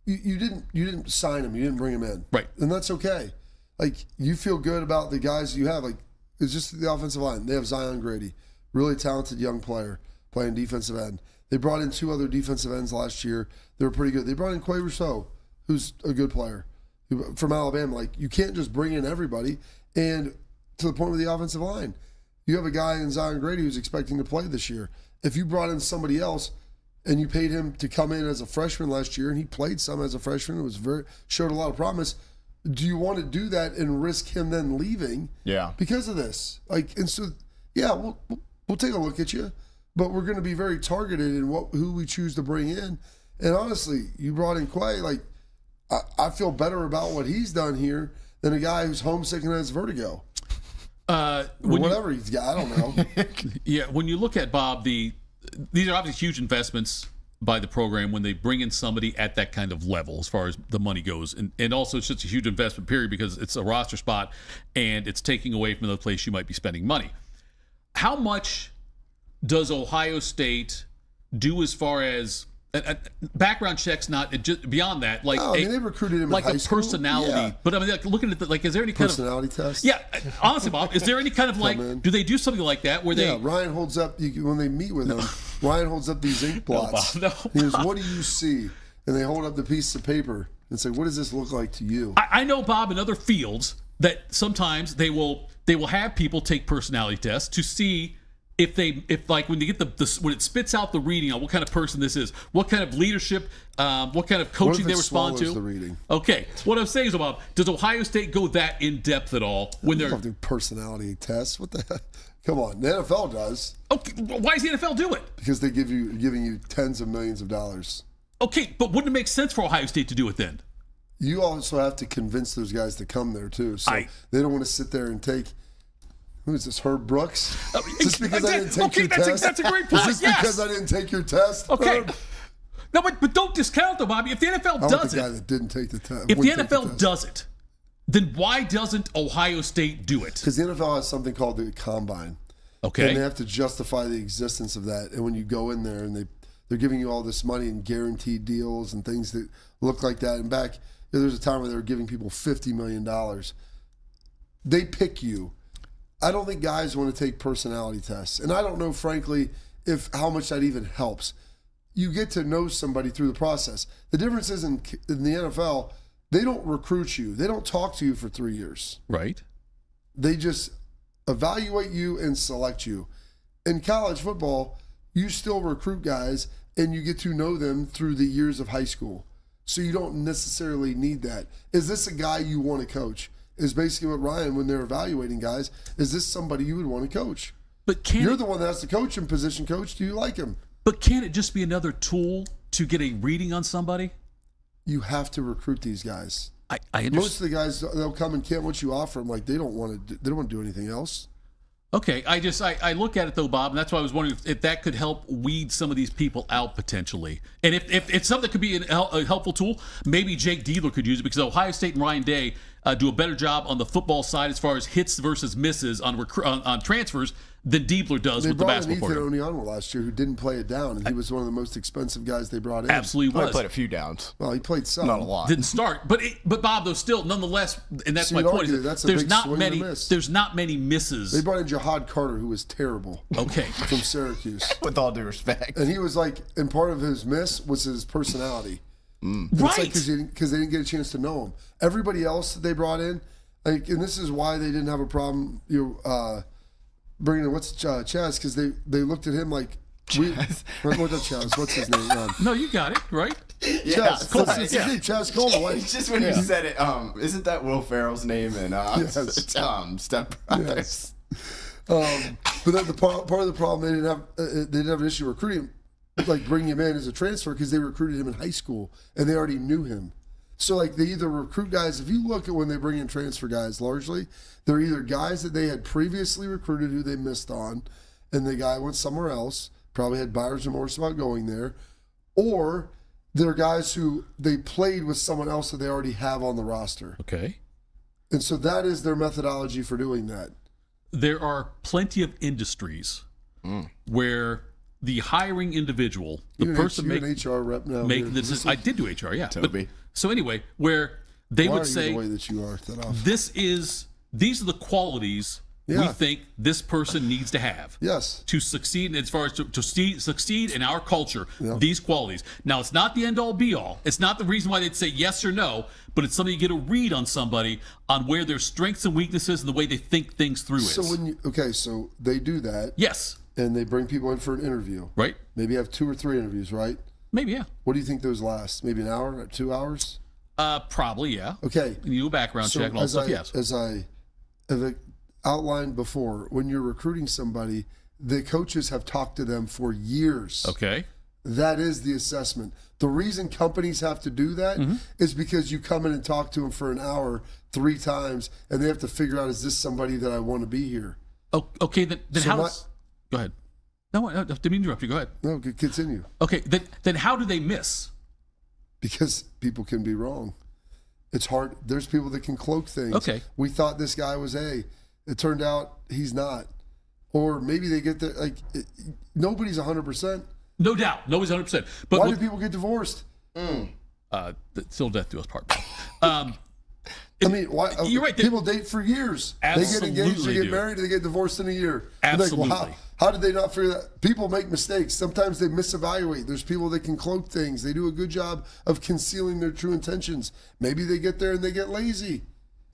you didn't sign him, you didn't bring him in, right? And that's okay. Like, you feel good about the guys you have. Like, it's just the offensive line. They have Zion Grady, really talented young player playing defensive end. They brought in 2 other defensive ends last year. They were pretty good. They brought in Quay Rousseau, who's a good player from Alabama. Like, you can't just bring in everybody. And to the point with the offensive line, you have a guy in Zion Grady who's expecting to play this year. If you brought in somebody else and you paid him to come in as a freshman last year, and he played some as a freshman, it showed a lot of promise. Do you want to do that and risk him then leaving? Yeah. Because of this, like, and so, yeah, we'll take a look at you, but we're going to be very targeted in who we choose to bring in. And honestly, you brought in Quay. Like, I feel better about what he's done here than a guy who's homesick and has vertigo. Or whatever he's got. I don't know. Yeah, when you look at Bob, these are obviously huge investments by the program when they bring in somebody at that kind of level as far as the money goes. And also it's just a huge investment period because it's a roster spot and it's taking away from the place you might be spending money. How much does Ohio State do as far as background checks? Not just beyond that, like they recruited him like in high a school. personality. Yeah. But I mean, like, looking at like, is there any kind personality test? Yeah, honestly, Bob, is there any kind of like? Do they do something like that where they? Ryan holds up when they meet with him. Ryan holds up these ink blots. No, he goes, "What do you see?" And they hold up the piece of paper and say, "What does this look like to you?" I know, Bob, in other fields that sometimes they will have people take personality tests to see if like when they get when it spits out the reading on what kind of person this is, what kind of leadership, what kind of coaching they respond to. The reading. Okay, what I'm saying is, Bob, does Ohio State go that in depth at all when they're do personality tests? What the heck? Come on, the NFL does. Okay, why does the NFL do it? Because they giving you tens of millions of dollars. Okay, but wouldn't it make sense for Ohio State to do it then? You also have to convince those guys to come there too. So they don't want to sit there and take. Who is this, Herb Brooks? Just because I didn't take your test? That's a great point. Is this because I didn't take your test? Okay. Herb? No, but don't discount though, Bobby. If the NFL does the guy that didn't take the test. If the NFL does it, then why doesn't Ohio State do it? Because the NFL has something called the combine. Okay. And they have to justify the existence of that. And when you go in there and they're giving you all this money and guaranteed deals and things that look like that. And back, there's a time where they were giving people $50 million. They pick you. I don't think guys want to take personality tests. And I don't know, frankly, how much that even helps. You get to know somebody through the process. The difference is in the NFL, they don't recruit you. They don't talk to you for 3 years. Right. They just evaluate you and select you. In college football, you still recruit guys and you get to know them through the years of high school. So you don't necessarily need that. Is this a guy you want to coach? Is basically what Ryan, when they're evaluating guys, is this somebody you would want to coach? But you're the one that has to coach him, position coach. Do you like him? But can't it just be another tool to get a reading on somebody? You have to recruit these guys. I understand. Most of the guys, they'll come and can't what you offer them. Like they don't want to do anything else. Okay, I look at it though, Bob, and that's why I was wondering if that could help weed some of these people out potentially. And if it's something that could be a helpful tool, maybe Jake Diebler could use it, because Ohio State and Ryan Day do a better job on the football side as far as hits versus misses on transfers than Diebler does with the basketball program. program. They brought in Ethan Oniano last year, who didn't play it down, and he was one of the most expensive guys they brought in. Absolutely was. He played a few downs. Well, he played some. Not a lot. Didn't start, but Bob, though, still nonetheless, and that's my point. That's a there's big not swing many. and a miss. There's not many misses. They brought in Jihad Carter, who was terrible. Okay, from Syracuse. With all due respect, and he was and part of his miss was his personality. Right, because they didn't get a chance to know him. Everybody else that they brought in, and this is why they didn't have a problem. Bringing in Chaz, because they looked at him like Chaz. What's Chaz? What's his name? No, you got it right. Yeah, Chaz Coleman. It's his name, Chaz Coleman. It's just when you said it. Isn't that Will Ferrell's name in Step Brothers? Yes. But then part of the problem, they didn't have an issue recruiting, like bringing him in as a transfer, because they recruited him in high school and they already knew him. So they either recruit guys. If you look at when they bring in transfer guys, largely they're either guys that they had previously recruited who they missed on, and the guy went somewhere else, probably had buyer's remorse about going there, or they're guys who they played with someone else that they already have on the roster. Okay. And so that is their methodology for doing that. There are plenty of industries where the hiring individual, the person making an HR rep now, making the decision. I did do HR, yeah. Toby. So anyway, where they would say, the way that you are, Thitoff? these are the qualities we think this person needs to have. Yes. To succeed, as far as to succeed in our culture, these qualities. Now, it's not the end-all, be-all. It's not the reason why they'd say yes or no, but it's something you get a read on somebody on where their strengths and weaknesses and the way they think things through So is. so they do that. Yes. And they bring people in for an interview. Right. Maybe have 2 or 3 interviews, right? Maybe, yeah. What do you think those last? Maybe an hour, 2 hours? Probably, yeah. Okay. And you do a background check and all stuff, yes. As I have outlined before, when you're recruiting somebody, the coaches have talked to them for years. Okay. That is the assessment. The reason companies have to do that is because you come in and talk to them for an hour 3 times, and they have to figure out, is this somebody that I want to be here? Oh, okay, then how does... Go ahead. No, I didn't mean to interrupt you. Go ahead. No, continue. Okay, then how do they miss? Because people can be wrong. It's hard. There's people that can cloak things. Okay. We thought this guy was A. It turned out he's not. Or maybe they get there, nobody's 100%. No doubt. Nobody's 100%. But why do people get divorced? Still death do us part. Why? You're right. People date for years. Absolutely they get engaged, they get married, they get divorced in a year. Absolutely. Like, how did they not figure that? People make mistakes. Sometimes they misevaluate. There's people that can cloak things. They do a good job of concealing their true intentions. Maybe they get there and they get lazy.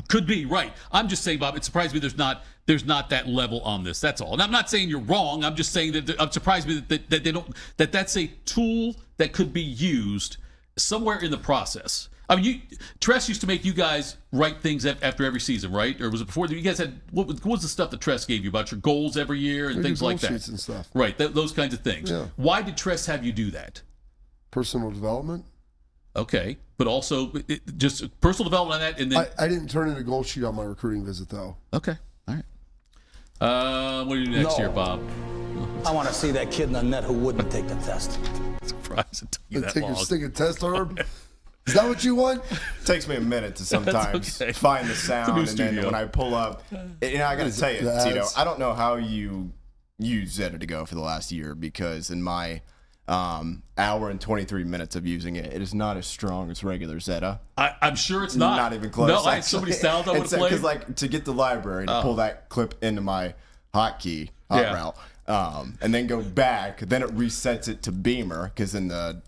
Could be, right. I'm just saying, Bob, it surprised me there's not that level on this. That's all. And I'm not saying you're wrong. I'm just saying that I'm surprised me that they don't that's a tool that could be used somewhere in the process. I mean, Tress used to make you guys write things after every season, right? Or was it before? You guys had what was the stuff that Tress gave you about your goals every year and things like that? Sheets and stuff. Right, those kinds of things. Yeah. Why did Tress have you do that? Personal development. Okay, but also just personal development on that, and then I didn't turn in a goal sheet on my recruiting visit, though. Okay, all right. What do you do next year, Bob? I want to see that kid in the net who wouldn't take the test. Surprised it took you that take long. your stinking test, Herb. Is that what you want? Takes me a minute to sometimes find the sound, and then when I pull up, I got to tell you, Tito, I don't know how you used Zeta to go for the last year, because in my hour and 23 minutes of using it, it is not as strong as regular Zeta. I'm sure it's not. Not even close. No, I had so many styles I would have played. Because to get the library, to pull that clip into my hotkey route, and then go back, then it resets it to Beamer, because in the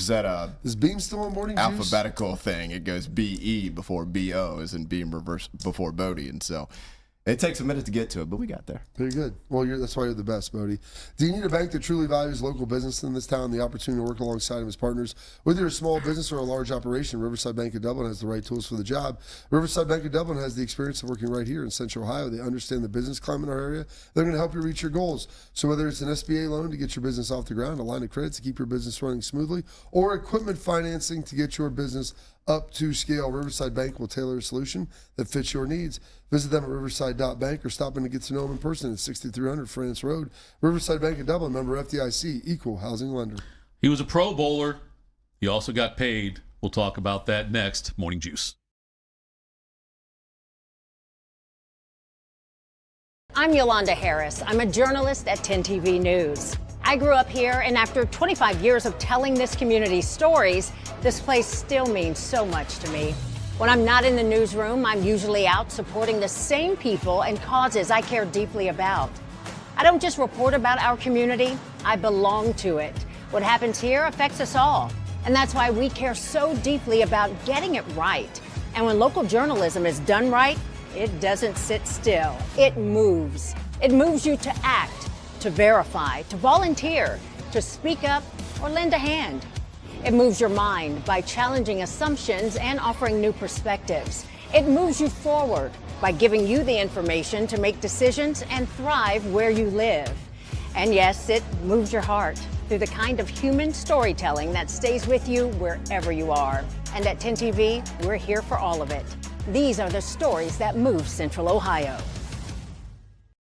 Zeta is Beam still on boarding alphabetical thing, it goes BE before BO, as in Beamer before Bodie, and so it takes a minute to get to it, but we got there. Very good. Well, that's why you're the best, Bodie. Do you need a bank that truly values local business in this town, the opportunity to work alongside of its partners? Whether you're a small business or a large operation, Riverside Bank of Dublin has the right tools for the job. Riverside Bank of Dublin has the experience of working right here in Central Ohio. They understand the business climate in our area. They're going to help you reach your goals. So whether it's an SBA loan to get your business off the ground, a line of credit to keep your business running smoothly, or equipment financing to get your business up-to-scale Riverside Bank will tailor a solution that fits your needs. Visit them at riverside.bank or stop in to get to know them in person at 6300 France Road. Riverside Bank in Dublin, member FDIC, equal housing lender. He was a Pro Bowler. He also got paid. We'll talk about that next. Morning Juice. I'm Yolanda Harris. I'm a journalist at 10 TV News. I grew up here, and after 25 years of telling this community's stories, this place still means so much to me. When I'm not in the newsroom, I'm usually out supporting the same people and causes I care deeply about. I don't just report about our community, I belong to it. What happens here affects us all, and that's why we care so deeply about getting it right. And when local journalism is done right, it doesn't sit still. It moves. It moves you to act, to verify, to volunteer, to speak up, or lend a hand. It moves your mind by challenging assumptions and offering new perspectives. It moves you forward by giving you the information to make decisions and thrive where you live. And yes, it moves your heart through the kind of human storytelling that stays with you wherever you are. And at 10 TV, we're here for all of it. These are the stories that move Central Ohio.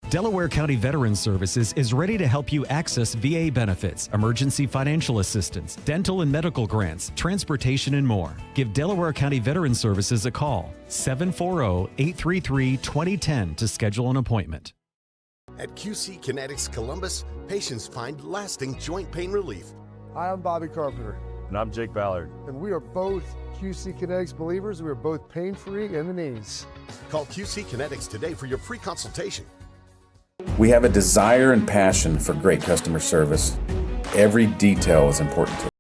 Delaware County Veterans Services is ready to help you access VA benefits, emergency financial assistance, dental and medical grants, transportation, and more. Give Delaware County Veterans Services a call, 740-833-2010 to schedule an appointment. At QC Kinetics Columbus, patients find lasting joint pain relief. Hi, I'm Bobby Carpenter. And I'm Jake Ballard. And we are both QC Kinetics believers. We are both pain-free in the knees. Call QC Kinetics today for your free consultation. We have a desire and passion for great customer service. Every detail is important to us.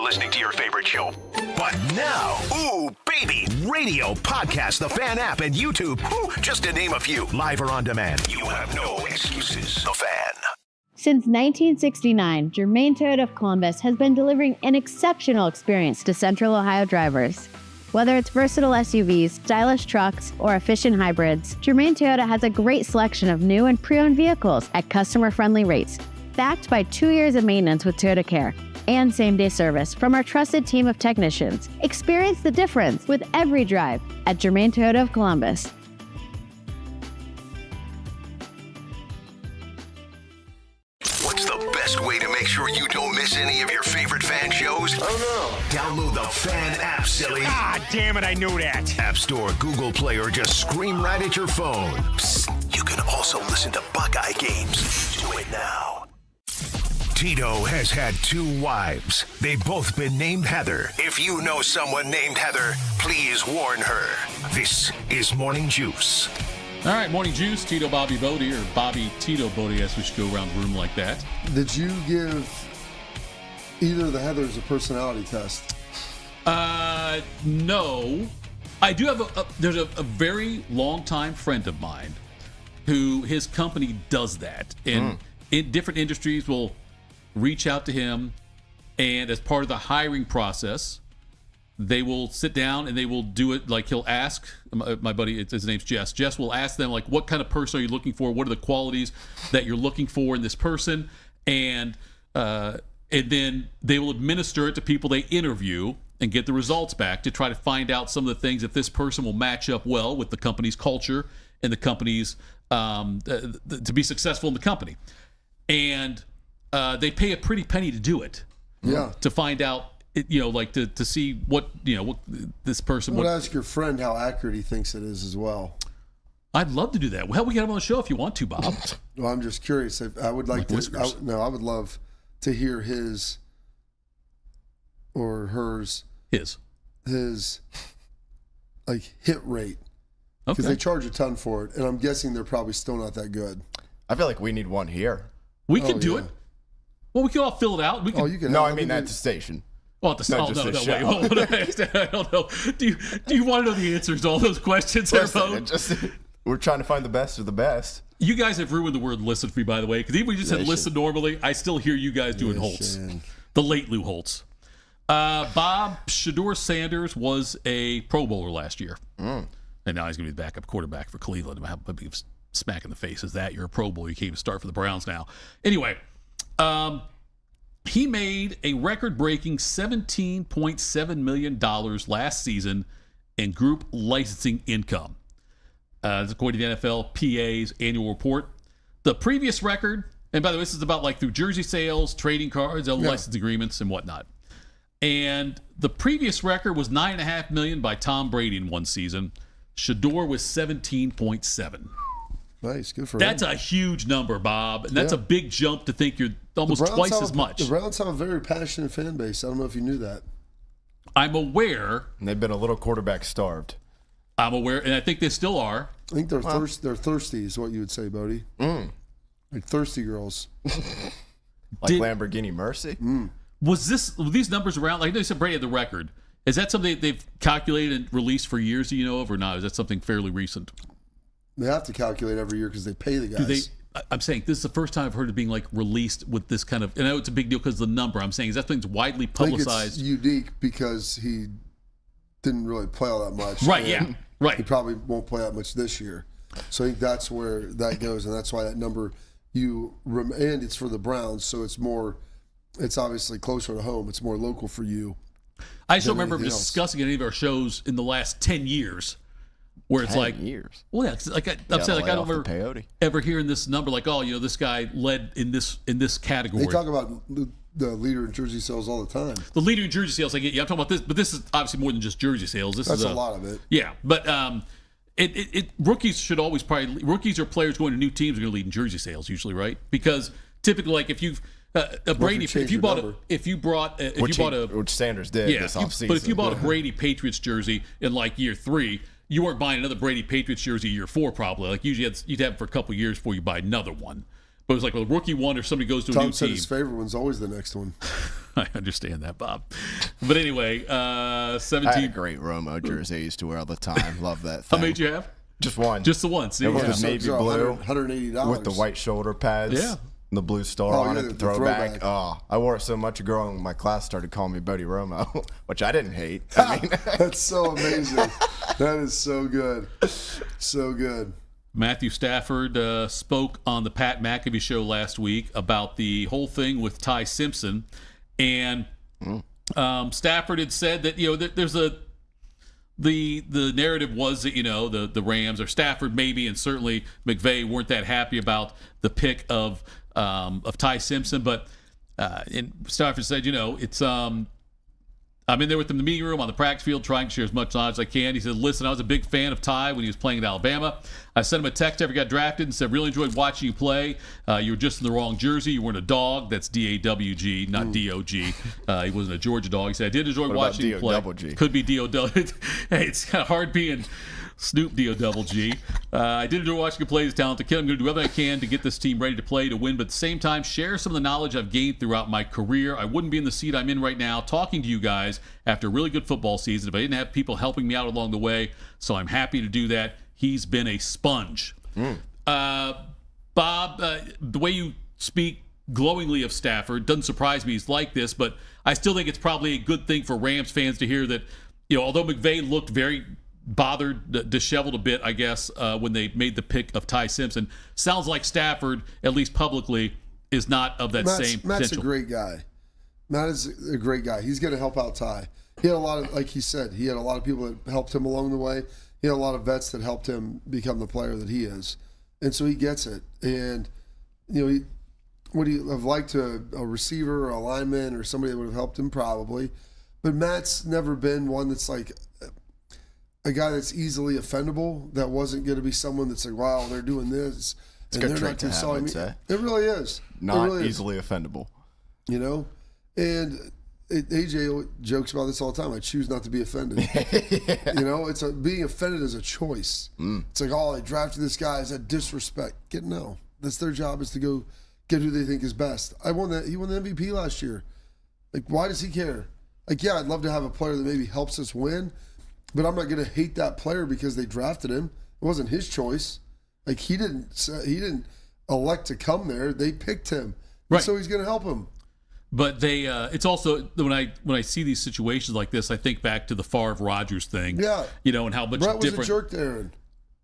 Listening to your favorite show. But now, Ooh Baby Radio Podcast, the Fan app, and YouTube, just to name a few, live or on demand. You have no excuses. The Fan. Since 1969, Germain Toyota of Columbus has been delivering an exceptional experience to Central Ohio drivers. Whether it's versatile SUVs, stylish trucks, or efficient hybrids, Germain Toyota has a great selection of new and pre-owned vehicles at customer-friendly rates, backed by 2 years of maintenance with Toyota Care and same-day service from our trusted team of technicians. Experience the difference with every drive at Germain Toyota of Columbus. What's the best way to make sure you don't miss any of your favorite Fan shows? Oh no! Download the Fan app, silly. Ah, damn it, I knew that. App Store, Google Play, or just scream right at your phone. Psst, you can also listen to Buckeye games. Do it now. Tito has had 2 wives. They've both been named Heather. If you know someone named Heather, please warn her. This is Morning Juice. All right, Morning Juice, Tito Bobby Bodie, or Bobby Tito Bodie, as we should go around the room like that. Did you give either of the Heathers a personality test? No. I do have there's a very long-time friend of mine who his company does that. And in different industries will reach out to him, and as part of the hiring process, they will sit down and they will do it like he'll ask my buddy, his name's Jess. Jess will ask them, like, what kind of person are you looking for? What are the qualities that you're looking for in this person? And then they will administer it to people they interview and get the results back to try to find out some of the things if this person will match up well with the company's culture and the company's to be successful in the company. And they pay a pretty penny to do it. Yeah. To find out, like to see what this person. I would ask your friend how accurate he thinks it is as well. I'd love to do that. Well, we get him on the show if you want to, Bob. Well, I'm just curious. I would like to. I would love to hear his or hers. His like hit rate. Because they charge a ton for it, and I'm guessing they're probably still not that good. I feel like we need one here. We could do it. Well, we could all fill it out. We could, I mean at the station. Well, wait. I don't know. Do you want to know the answers to all those questions? We're trying to find the best of the best. You guys have ruined the word listen for me, by the way, because even when you just said listen normally, I still hear you guys doing Holtz. The late Lou Holtz. Bob, Shedeur Sanders was a Pro Bowler last year. And now he's going to be the backup quarterback for Cleveland. How big of a smack in the face is that? You're a Pro Bowler. You can't even start for the Browns now. Anyway, he made a record-breaking $17.7 million last season in group licensing income. That's according to the NFL PA's annual report. The previous record, and by the way, this is about like through jersey sales, trading cards, license agreements, and whatnot. And the previous record was $9.5 million by Tom Brady in one season. Shedeur was 17.7. Nice, good for him. That's a huge number, Bob, and that's a big jump to think you're almost twice as much. The Browns have a very passionate fan base. I don't know if you knew that. I'm aware. And they've been a little quarterback starved. I'm aware, and I think they still are. I think they're thirsty is what you would say, Bodie. Like thirsty girls. Lamborghini Mercy? Were these numbers around? Like they said, Brady had the record. Is that something they've calculated and released for years, do you know of, or not? Is that something fairly recent? They have to calculate every year because they pay the guys. I'm saying this is the first time I've heard it being like released with this kind of. And I know it's a big deal because of the number. I'm saying is that thing's widely publicized. I think it's unique because he didn't really play all that much. Right. Yeah. Right. He probably won't play that much this year. So I think that's where that goes, and that's why that number and it's for the Browns, so it's more. It's obviously closer to home. It's more local for you. I just don't remember discussing any of our shows in the last 10 years. Where it's 10 years. Well, yeah, like I'm saying, like I don't remember ever hearing this number, like, oh, this guy led in this category. They talk about the leader in jersey sales all the time. The leader in jersey sales, I'm talking about this, but this is obviously more than just jersey sales. That's a lot of it. Yeah, but rookies should always rookies or players going to new teams are going to lead in jersey sales usually, right? Because typically, like if you've Brady, if you brought which Sanders did this offseason. But if you bought a Brady Patriots jersey in like year 3. You weren't buying another Brady Patriots jersey year 4 probably. Like usually you'd have it for a couple of years before you buy another one. But it was like a rookie one or somebody goes to a new team. Tom said his favorite one's always the next one. I understand that, Bob. But anyway, 17. I had a great Romo jersey I used to wear all the time. Love that thing. How many did you have? Just one. Just the one. See, it was the navy blue $180 with the white shoulder pads. Yeah. The blue star on it, the throwback. Oh, I wore it so much a girl in my class started calling me Bodie Romo, which I didn't hate. That's so amazing. That is so good. So good. Matthew Stafford spoke on the Pat McAfee show last week about the whole thing with Ty Simpson. And Stafford had said that, there's the narrative was that, the Rams or Stafford maybe, and certainly McVay weren't that happy about the pick of Ty Simpson, but and Stafford said, it's I'm in there with him in the meeting room on the practice field trying to share as much knowledge as I can. He said, listen, I was a big fan of Ty when he was playing at Alabama. I sent him a text after he got drafted and said, really enjoyed watching you play. You were just in the wrong jersey. You weren't a dog. That's D-A-W-G, not D-O-G. He wasn't a Georgia dog. He said, I did enjoy watching you play. Could be D-O-double. Hey, it's kind of hard being Snoop D-O-double-G. I did enjoy watching you play. His talented kid. I'm going to do everything I can to get this team ready to play, to win, but at the same time, share some of the knowledge I've gained throughout my career. I wouldn't be in the seat I'm in right now talking to you guys after a really good football season if I didn't have people helping me out along the way, so I'm happy to do that. He's been a sponge. Bob, the way you speak glowingly of Stafford doesn't surprise me. He's like this, but I still think it's probably a good thing for Rams fans to hear that, although McVay looked very bothered, disheveled a bit, I guess, when they made the pick of Ty Simpson. Sounds like Stafford, at least publicly, is not of that same potential. Matt's a great guy. Matt is a great guy. He's going to help out Ty. He had a lot of, like he said, he had a lot of people that helped him along the way. He had a lot of vets that helped him become the player that he is. And so he gets it. And, would he have liked a receiver or a lineman or somebody that would have helped him? Probably. But Matt's never been one that's like a guy that's easily offendable, that wasn't going to be someone that's like, wow, they're doing this. It's a good trait to have, I'd say. It really is. Not really easily offendable. And AJ jokes about this all the time. I choose not to be offended. It's being offended is a choice. It's like, oh, I drafted this guy. Is that disrespect? No. That's their job, is to go get who they think is best. He won the MVP last year. Like, why does he care? Like, yeah, I'd love to have a player that maybe helps us win, but I'm not going to hate that player because they drafted him. It wasn't his choice. Like, he didn't elect to come there. They picked him. Right. So he's going to help him. But it's also when I see these situations like this, I think back to the Favre Rodgers thing. Yeah. And how much Brett was different. a jerk to Aaron.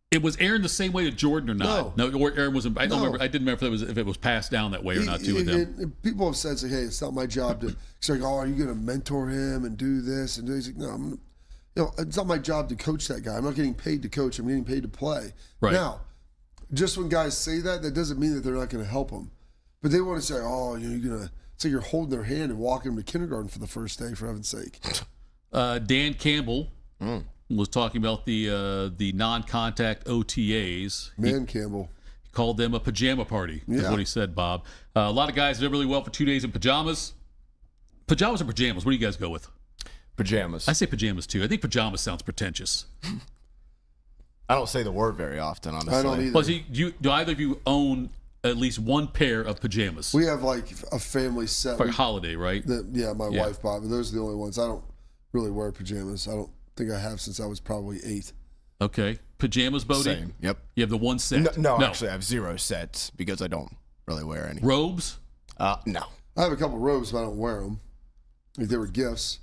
It was Aaron the same way to Jordan or not? No, or Aaron wasn't. I don't remember. I didn't remember if it was passed down that way or not too with them. People have said, hey, it's not my job to. It's like, oh, are you going to mentor him and do this and do? He's like, no, it's not my job to coach that guy. I'm not getting paid to coach. I'm getting paid to play. Right. Now, just when guys say that doesn't mean that they're not going to help them. But they want to say, oh, you're going to. It's like you're holding their hand and walking them to kindergarten for the first day, for heaven's sake. Dan Campbell was talking about the non-contact OTAs. Campbell. He called them a pajama party, is what he said, Bob. A lot of guys did really well for 2 days in pajamas. Pajamas or pajamas? What do you guys go with? Pajamas. I say pajamas, too. I think pajamas sounds pretentious. I don't say the word very often, honestly. I don't either. Plus, do either of you own at least one pair of pajamas? We have like a family set. For a holiday, right? My wife bought, but those are the only ones. I don't really wear pajamas. I don't think I have since I was probably 8. Okay. Pajamas, Bodie? Same. Yep. You have the one set? No, actually, I have 0 sets because I don't really wear any. Robes? No. I have a couple robes, but I don't wear them. Like, they were gifts.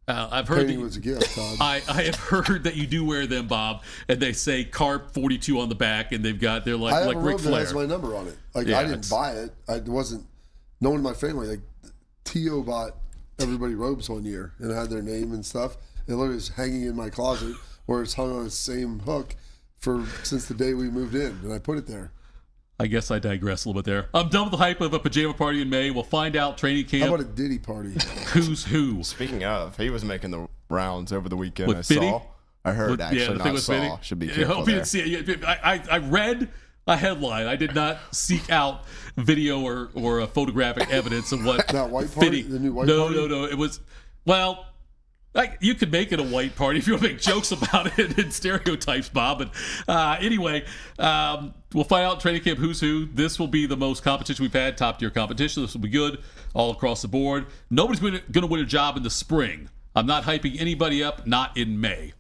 I've heard Painting was a gift, Todd. I have heard that you do wear them, Bob, and they say Carp 42 on the back, and they're like I have like a Ric robe that Flair. has my number on it. Like, Yeah, I didn't buy it. I wasn't. No one in my family. Like, Tito bought everybody robes one year, and it had their name and stuff. It literally is hanging in my closet, where it's hung on the same hook since the day we moved in, and I put it there. I guess I digress a little bit there. I'm done with the hype of a pajama party in May. We'll find out training camp. How about a Diddy party? Who's who? Speaking of, he was making the rounds over the weekend. With Fitty? I heard, actually, not saw. Fitty? Should be I careful hope there. you didn't see it. I read a headline. I did not seek out video or a photographic evidence of what that white party, Fitty. The new white party? No. It was, well, you could make it a white party if you want to make jokes about it and stereotypes, Bob. But anyway, we'll find out training camp who's who. This will be the most competition we've had, top-tier competition. This will be good all across the board. Nobody's going to win a job in the spring. I'm not hyping anybody up, not in May.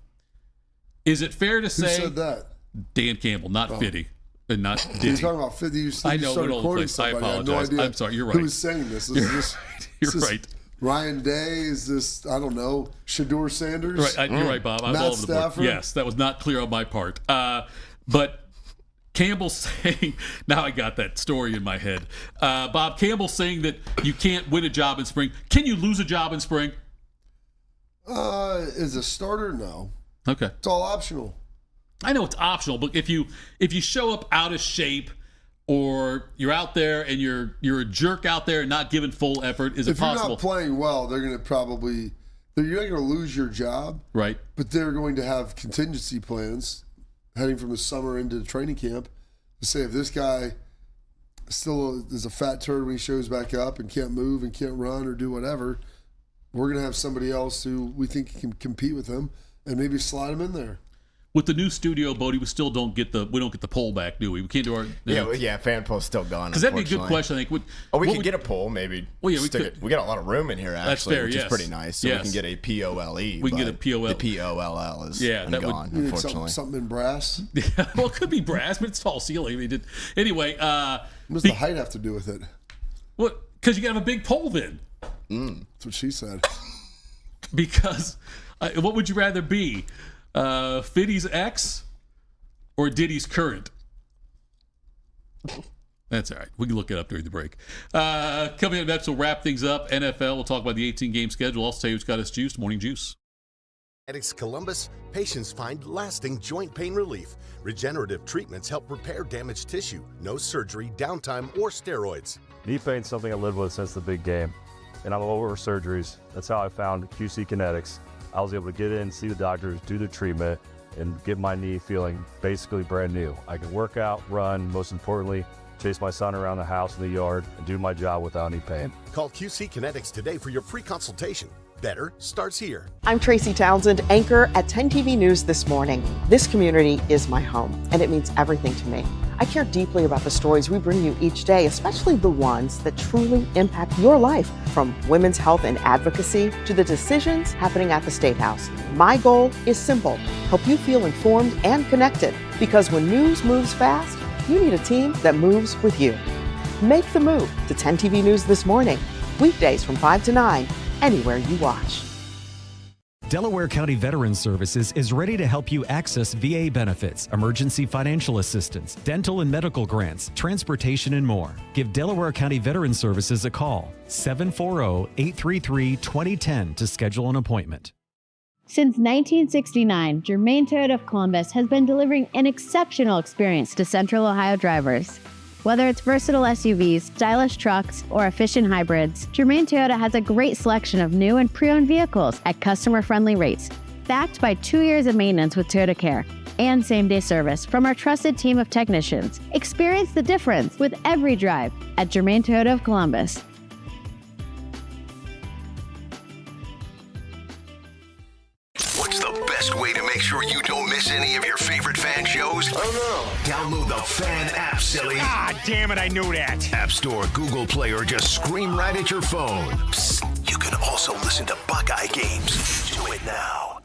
Is it fair to say... Who said that? Dan Campbell, not Fitty. And not Diddy. You're talking about 50. You I know, started all quoting place. I somebody. I had no apologize. idea I'm sorry. You're right. Who was saying this? You're right. Ryan Day? Is this, I don't know, Shedeur Sanders? Right, you're right, Bob. I was Matt all over the board. Stafford? Yes, that was not clear on my part. But Campbell saying, now I got that story in my head. Bob Campbell saying that you can't win a job in spring. Can you lose a job in spring? As a starter, no. Okay. It's all optional. I know it's optional, but if you show up out of shape, or you're out there and you're a jerk out there and not giving full effort, is it possible? If you're not playing well, they're going to probably you're not going to lose your job, right? But they're going to have contingency plans heading from the summer into the training camp to say if this guy still is a fat turd when he shows back up and can't move and can't run or do whatever, we're going to have somebody else who we think can compete with him and maybe slide him in there. With the new studio, Bodie, we still don't get the poll back, do we? We can't do our fan poll's still gone. Because that'd be a good question, I think. We could get a poll, maybe. Well, yeah, we got a lot of room in here, actually, That's fair, which is pretty nice. So we can get a POLE. We can get a POL. The POLL is gone, you unfortunately. Something in brass. Yeah, well, it could be brass, but it's tall ceiling. I mean, anyway, what does the height have to do with it? What? Because you got to have a big pole then. That's what she said. Because what would you rather be, Fitty's ex? Or Diddy's current? That's all right. We can look it up during the break. Coming up next, we'll wrap things up. NFL, we'll talk about the 18-game schedule. I'll tell you who's got us juiced. Morning Juice. At Columbus, patients find lasting joint pain relief. Regenerative treatments help repair damaged tissue. No surgery, downtime, or steroids. Knee pain's something I lived with since the big game, and I'm all over surgeries. That's how I found QC Kinetics. I was able to get in, see the doctors, do the treatment, and get my knee feeling basically brand new. I can work out, run, most importantly, chase my son around the house and the yard, and do my job without any pain. Call QC Kinetics today for your free consultation. Better starts here. I'm Tracy Townsend, anchor at 10 TV News this morning. This community is my home, and it means everything to me. I care deeply about the stories we bring you each day, especially the ones that truly impact your life, from women's health and advocacy to the decisions happening at the State House. My goal is simple: help you feel informed and connected, because when news moves fast, you need a team that moves with you. Make the move to 10 TV News This Morning, weekdays from 5 to 9, anywhere you watch. Delaware County Veterans Services is ready to help you access VA benefits, emergency financial assistance, dental and medical grants, transportation, and more. Give Delaware County Veterans Services a call, 740-833-2010 to schedule an appointment. Since 1969, Germain Toyota of Columbus has been delivering an exceptional experience to Central Ohio drivers. Whether it's versatile SUVs, stylish trucks, or efficient hybrids, Germain Toyota has a great selection of new and pre-owned vehicles at customer-friendly rates, backed by 2 years of maintenance with Toyota Care and same-day service from our trusted team of technicians. Experience the difference with every drive at Germain Toyota of Columbus. What's the best way to make sure you don't miss any of your favorite fan shows? Oh no. Download the Fan app, silly. Ah, damn it, I knew that. App Store, Google Play, or just scream right at your phone. Psst, you can also listen to Buckeye games. Do it now.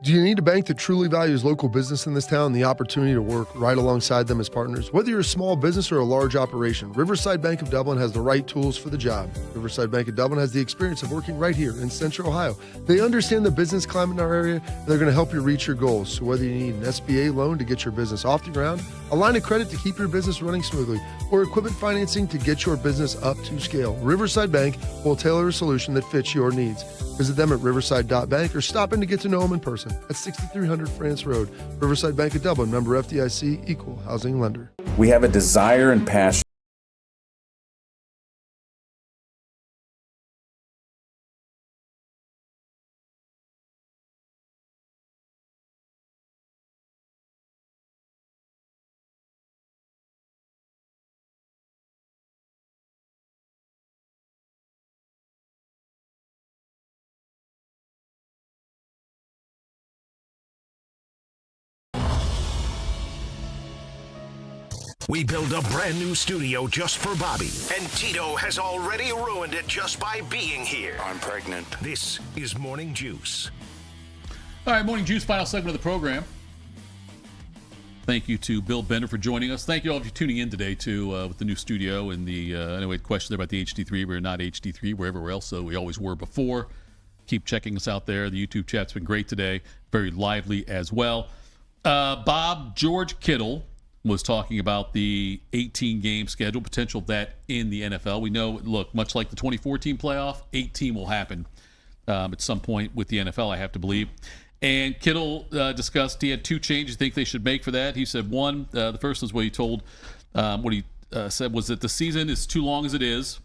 Do you need a bank that truly values local business in this town and the opportunity to work right alongside them as partners? Whether you're a small business or a large operation, Riverside Bank of Dublin has the right tools for the job. Riverside Bank of Dublin has the experience of working right here in Central Ohio. They understand the business climate in our area, and they're going to help you reach your goals. So whether you need an SBA loan to get your business off the ground, a line of credit to keep your business running smoothly, or equipment financing to get your business up to scale, Riverside Bank will tailor a solution that fits your needs. Visit them at riverside.bank or stop in to get to know them in person at 6300 France Road. Riverside Bank of Dublin, member FDIC, equal housing lender. We have a desire and passion. We build a brand new studio just for Bobby, and Tito has already ruined it just by being here. I'm pregnant. This is Morning Juice. All right, Morning Juice, final segment of the program. Thank you to Bill Bender for joining us. Thank you all for tuning in today, too, with the new studio and the, anyway, question there about the HD3. We're not HD3, we're everywhere else, so we always were before. Keep checking us out there. The YouTube chat's been great today, very lively as well. Bob, George Kittle was talking about the 18-game schedule, potential of that in the NFL. We know, look, much like the 2014 playoff, 18 will happen at some point with the NFL, I have to believe. And Kittle discussed he had two changes he think they should make for that. He said one, the first was what he told, what he said was that the season is too long as it is.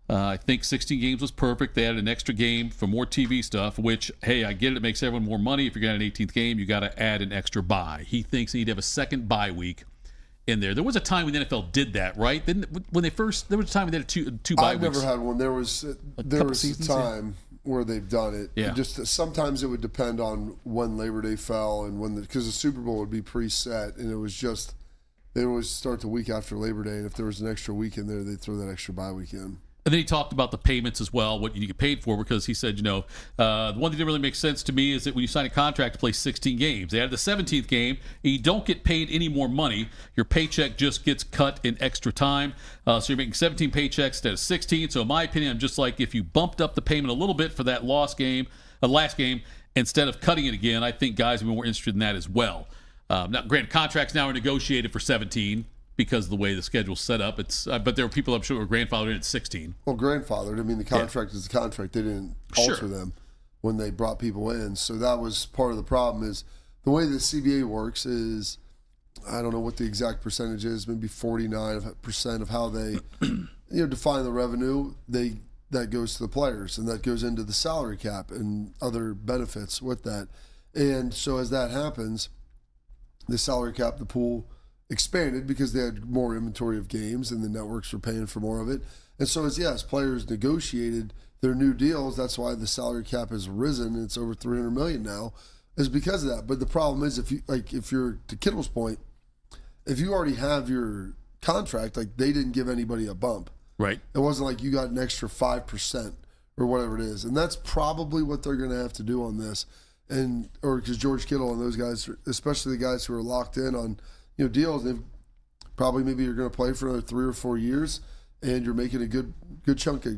I think 16 games was perfect. They added an extra game for more TV stuff, which, hey, I get it. It makes everyone more money. If you're going to have an 18th game, you got to add an extra bye. He thinks he'd have a second bye week in there. There was a time when the NFL did that, right? Then when they first, there was a time when they had two bye weeks. I've never had one. There was a time where they've done it. Yeah. Just sometimes it would depend on when Labor Day fell and when because the Super Bowl would be preset, and it was just they would always start the week after Labor Day, and if there was an extra week in there, they'd throw that extra bye week in. And then he talked about the payments as well, what you get paid for, because he said, the one that didn't really make sense to me is that when you sign a contract to play 16 games, they added the 17th game, and you don't get paid any more money. Your paycheck just gets cut in extra time. So you're making 17 paychecks instead of 16. So in my opinion, I'm just like, if you bumped up the payment a little bit for that last game, instead of cutting it again, I think guys would be more interested in that as well. Now, granted, contracts now are negotiated for 17. Because of the way the schedule's set up, but there were people I'm sure were grandfathered in at 16. Well, grandfathered. I mean, the contract is the contract. They didn't alter them when they brought people in. So that was part of the problem. Is the way the CBA works is, I don't know what the exact percentage is, maybe 49% of how they, define the revenue. That goes to the players, and that goes into the salary cap and other benefits with that. And so as that happens, the salary cap, the pool expanded because they had more inventory of games and the networks were paying for more of it. And so as players negotiated their new deals, that's why the salary cap has risen. It's over $300 million now, is because of that. But the problem is if you're to Kittle's point, if you already have your contract, like they didn't give anybody a bump. Right. It wasn't like you got an extra 5% or whatever it is. And that's probably what they're going to have to do on this. Or because George Kittle and those guys, especially the guys who are locked in on deals, they've probably maybe you're going to play for another 3 or 4 years, and you're making a good chunk of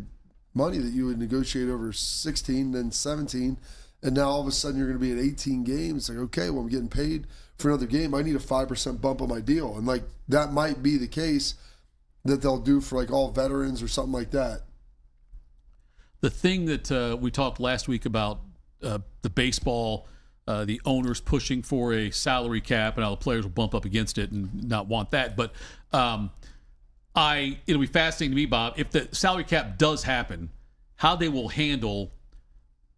money that you would negotiate over 16, then 17, and now all of a sudden you're going to be at 18 games. It's like, okay, well, I'm getting paid for another game. I need a 5% bump on my deal, and like that might be the case that they'll do for like all veterans or something like that. The thing that we talked last week about the baseball, the owners pushing for a salary cap, and how the players will bump up against it and not want that. But it'll be fascinating to me, Bob, if the salary cap does happen, how they will handle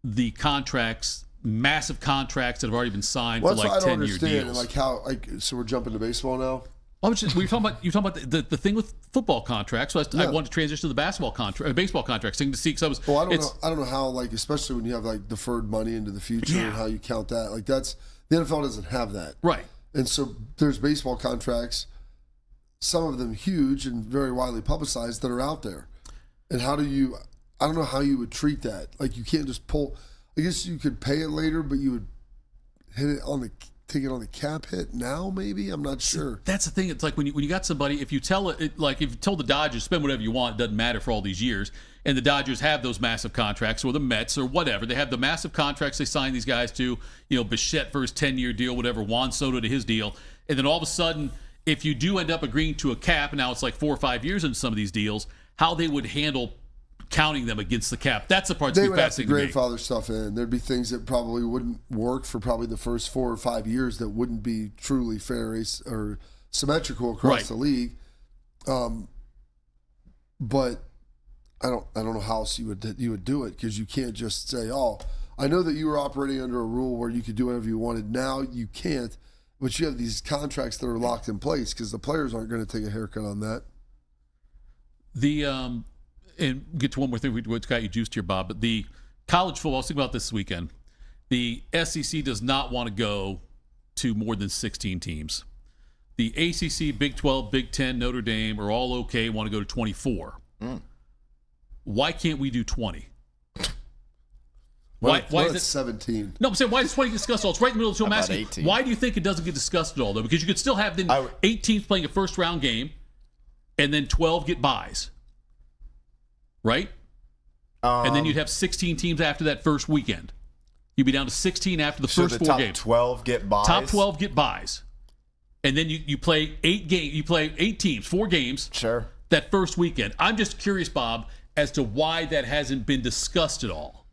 the contracts, massive contracts that have already been signed for like 10-year deals. Like how, so we're jumping to baseball now. You're talking about the thing with football contracts. So I wanted to transition to the baseball contracts thing to see because I don't know how, like, especially when you have like deferred money into the future and how you count that. Like that's the NFL doesn't have that, right? And so there's baseball contracts, some of them huge and very widely publicized, that are out there. And I don't know how you would treat that. Like you can't just pull. I guess you could pay it later, but you would take it on the cap hit now, maybe? I'm not sure. That's the thing. It's like when you got somebody, if you tell the Dodgers spend whatever you want, it doesn't matter for all these years, and the Dodgers have those massive contracts, or the Mets or whatever, they have the massive contracts they sign these guys to, Bichette for his 10-year deal, whatever, Juan Soto to his deal, and then all of a sudden, if you do end up agreeing to a cap, and now it's like 4 or 5 years in some of these deals, how they would handle counting them against the cap. That's the part that's fascinating to me. They would have to grandfather stuff in. There'd be things that probably wouldn't work for probably the first 4 or 5 years that wouldn't be truly fair or symmetrical across the league. But I don't know how else you would do it, because you can't just say, oh, I know that you were operating under a rule where you could do whatever you wanted. Now you can't, but you have these contracts that are locked in place because the players aren't going to take a haircut on that. And get to one more thing, what's got you juiced here, Bob, but the college football, I was thinking about this weekend. The SEC does not want to go to more than 16 teams. The ACC, Big 12, Big 10, Notre Dame are all okay, want to go to 24. Why can't we do 20? Why is it 17? No, I'm saying, why is 20 discussed at all? It's right in the middle of the show. I'm asking, 18? why do you think it doesn't get discussed at all, though? Because you could still have then 8 teams playing a first-round game, and then 12 get buys. Right? And then you'd have 16 teams after that first weekend. You'd be down to 16 after the first 4 games. Top 12 get buys? Top 12 get buys. And then you play 8 games. You play 8 teams, 4 games. Sure. That first weekend. I'm just curious, Bob, as to why that hasn't been discussed at all.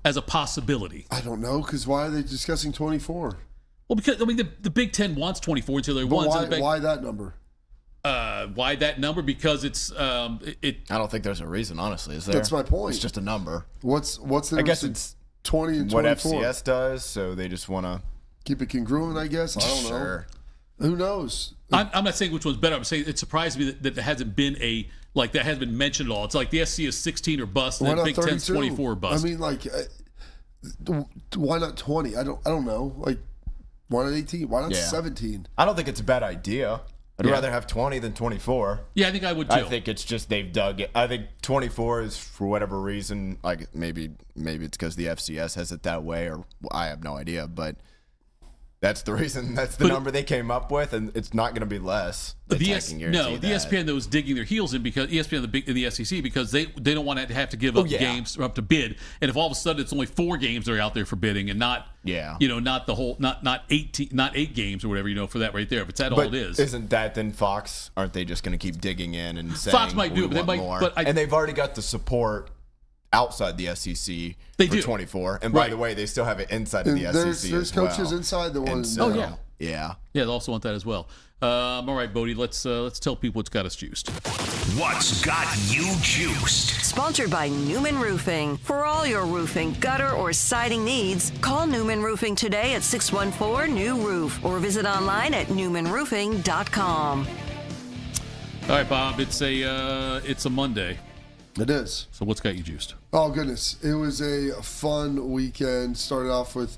As a possibility. I don't know, because why are they discussing 24? Well, because, the Big Ten wants 24 until they're ones. Why that number? Why that number? Because it's I don't think there's a reason, honestly. Is there? That's my point. It's just a number. What's the? I guess it's 20 and 24. What FCS does, so they just want to keep it congruent. I guess I don't know. Who knows? I'm not saying which one's better. I'm saying it surprised me that there hasn't been that hasn't been mentioned at all. It's like the SC is 16 or bust, and then Big 10's 24 or bust. I mean, like, why not 20? I don't know. Like, why not 18? Why not 17? I don't think it's a bad idea. I'd rather have 20 than 24. Yeah, I think I would too. I think it's just they've dug it. I think 24 is, for whatever reason, like maybe it's because the FCS has it that way, or I have no idea, but that's the reason. That's the number they came up with, and it's not going to be less. The ESPN though is digging their heels in because ESPN in the SEC because they don't want to have to give up games or up to bid, and if all of a sudden it's only 4 games that are out there for bidding and not not the whole not 8 games or whatever for that right there. If it's all it is, isn't that then Fox? Aren't they just going to keep digging in and saying Fox might do it, but they might more? And they've already got the support outside the SEC for 24, and by the way, they still have it inside of the SEC. There's coaches inside the ones. Yeah, they also want that as well. All right, Bodie, let's tell people what's got us juiced. What's got you juiced? Sponsored by Newman Roofing. For all your roofing, gutter, or siding needs, call Newman Roofing today at 614-NEW-ROOF or visit online at newmanroofing.com. All right, Bob, it's a Monday. It is. So what's got you juiced? Oh, goodness. It was a fun weekend. Started off with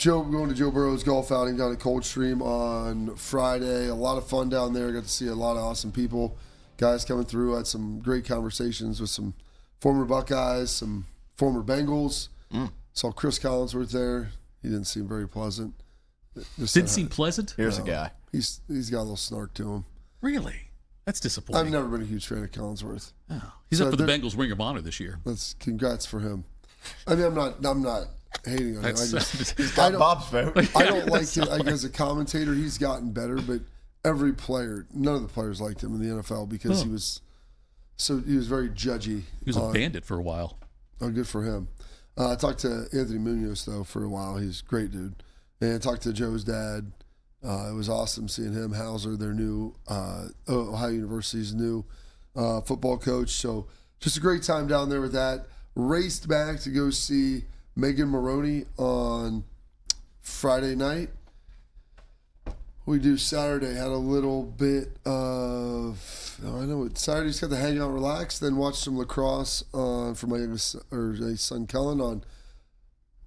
going to Joe Burrow's golf outing down at Coldstream on Friday. A lot of fun down there. Got to see a lot of awesome people. Guys coming through. Had some great conversations with some former Buckeyes, some former Bengals. Saw Chris Collinsworth there. He didn't seem very pleasant. Didn't seem pleasant? Here's a guy. He's got a little snark to him. Really? That's disappointing. I've never been a huge fan of Collinsworth. Oh. He's up for the Bengals Ring of Honor this year. That's congrats for him. I mean, I'm not hating on him. He's got Bob's vote. I don't like him as a commentator. He's gotten better, but every player, none of the players liked him in the NFL because he was very judgy. He was a bandit for a while. Oh, good for him. I talked to Anthony Munoz though for a while. He's a great dude. And I talked to Joe's dad. It was awesome seeing him. Hauser, their new Ohio University's new football coach. So just a great time down there with that. Raced back to go see Megan Maroney on Friday night. We do Saturday. Had a little bit of Saturday's got to hang out, relax, then watch some lacrosse for my son Kellen on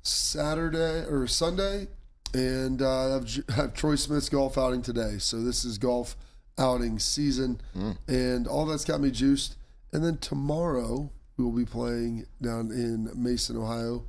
Saturday or Sunday, and have Troy Smith's golf outing today. So this is golf outing season, and all that's got me juiced. And then tomorrow we will be playing down in Mason, Ohio.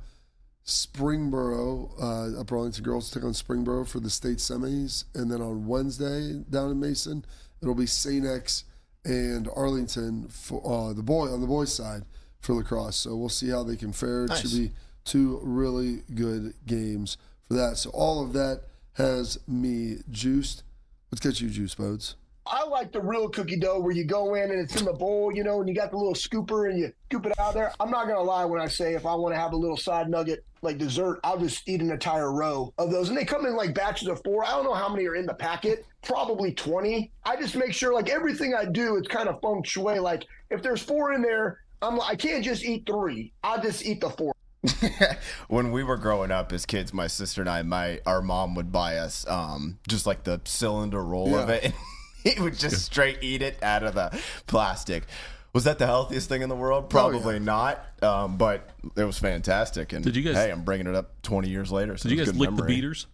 Springboro, Upper Arlington girls took on Springboro for the state semis, and then on Wednesday down in Mason, it'll be St. X and Arlington for on the boys' side for lacrosse. So we'll see how they can fare. It should be two really good games for that. So all of that has me juiced. Let's get you juiced, Bodes. I like the real cookie dough where you go in and it's in the bowl, you know, and you got the little scooper and you scoop it out there. I'm not going to lie when I say if I want to have a little side nugget like dessert, I'll just eat an entire row of those. And they come in like batches of 4. I don't know how many are in the packet, probably 20. I just make sure like everything I do, it's kind of feng shui. Like if there's 4 in there, I can't just eat 3. I'll just eat the 4. When we were growing up as kids, my sister and our mom would buy us just like the cylinder roll of it. He would just straight eat it out of the plastic. Was that the healthiest thing in the world? Probably not, but it was fantastic. And hey, I'm bringing it up 20 years later. So did you guys lick the beaters?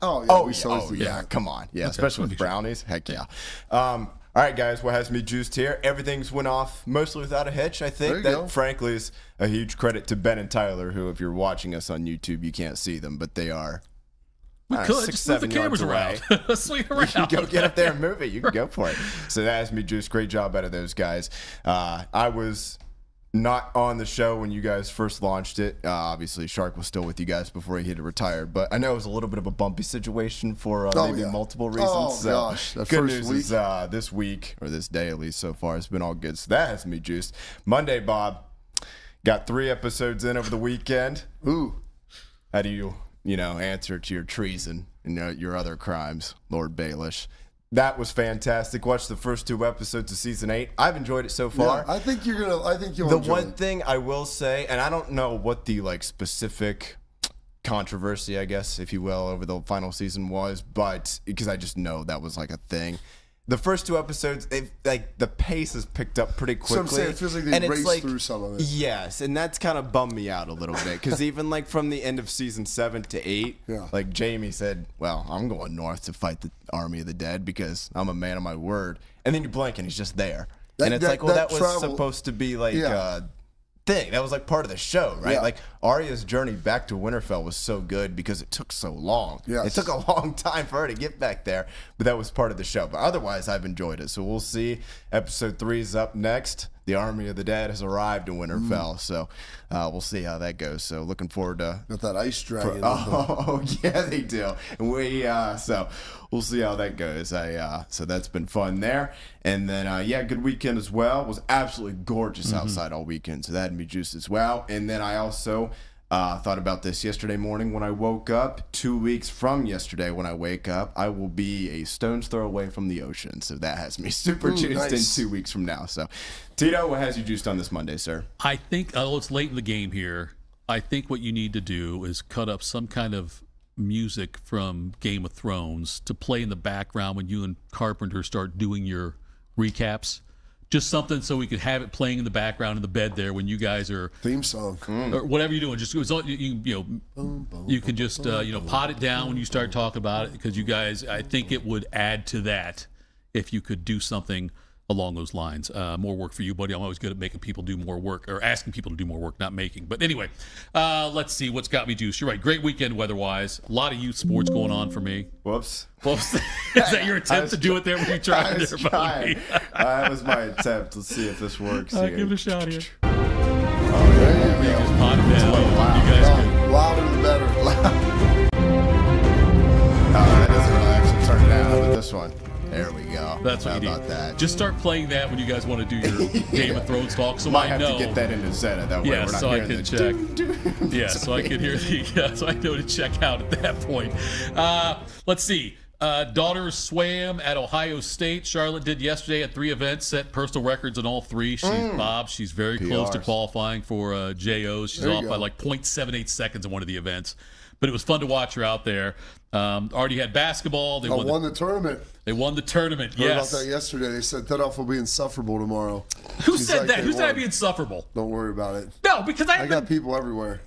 Oh, yeah. Come on. Yeah, especially with brownies. Heck yeah. All right, guys, what has me juiced here? Everything's went off mostly without a hitch, I think. That, frankly, is a huge credit to Ben and Tyler, who, if you're watching us on YouTube, you can't see them, but they are We could 6, just move the 7 cameras yards around. Swing it around. You can go get up there and move it. You can go for it. So that has me juiced. Great job out of those guys. I was not on the show when you guys first launched it. Obviously, Shark was still with you guys before he had retired. But I know it was a little bit of a bumpy situation for multiple reasons. Oh, so gosh. That good first news week. is this week, or this day at least so far, has been all good. So that has me juiced. Monday, Bob, got 3 episodes in over the weekend. Ooh. How do you answer to your treason and your other crimes, Lord Baelish? That was fantastic. Watched the first 2 episodes of season 8. I've enjoyed it so far. Yeah, I think you'll The enjoy one it. thing I will say, and I don't know what the specific controversy, I guess, if you will, over the final season was, but because I just know that was like a thing. The first 2 episodes, the pace has picked up pretty quickly. So I'm saying it feels like they raced through some of it. Yes, and that's kind of bummed me out a little bit because even from the end of season 7 to 8, like Jamie said, well, I'm going north to fight the Army of the Dead because I'm a man of my word. And then you blink and he's just there. That was supposed to be thing. That was part of the show, right? Yeah. Like Arya's journey back to Winterfell was so good because it took so long. Yes. It took a long time for her to get back there, but that was part of the show. But otherwise, I've enjoyed it. So we'll see. Episode 3 is up next. The Army of the Dead has arrived in Winterfell, so we'll see how that goes. So looking forward to got that ice dragon. Oh yeah, they do. And so we'll see how that goes. So that's been fun there. And then good weekend as well. It was absolutely gorgeous outside all weekend, so that had me juiced as well. And then I also thought about this yesterday morning when I woke up. 2 weeks from yesterday when I wake up, I will be a stone's throw away from the ocean. So that has me super juiced in 2 weeks from now. So, Tito, what has you juiced on this Monday, sir? I think, it's late in the game here. I think what you need to do is cut up some kind of music from Game of Thrones to play in the background when you and Carpenter start doing your recaps. Just something so we could have it playing in the background in the bed there when you guys are theme song or whatever you're doing. Just you can just pot it down when you start talking about it, because you guys, I think it would add to that if you could do something along those lines. More work for you, buddy. I'm always good at making people do more work, or asking people to do more work, not making. But anyway, let's see what's got me juiced. You're right. Great weekend weather-wise. A lot of youth sports going on for me. Whoops. Is that your attempt to do it there when you tried there, buddy? That was my attempt. Let's see if this works here. Give it a shot here. Oh, there you go. Just pot it down. Loud. You guys can. Louder the better. That doesn't really actually turn it down. How about this one? There we go. That's what you need. That? Just start playing that when you guys want to do your Game of Thrones talk. So Might I know. have to get that into Zeta. That way we're not so I hearing can check. Yeah, so I can hear so I know to check out at that point. Let's see. Daughter swam at Ohio State. Charlotte did yesterday at 3 events, set personal records in all 3. She's very close to qualifying for JOs. She's off by like 0.78 seconds in one of the events. But it was fun to watch her out there. Already had basketball. They won the tournament. They won the tournament, Heard about that yesterday. They said Thitoff will be insufferable tomorrow. Who said that? Who said I'd be insufferable? Don't worry about it. No, because I got people everywhere.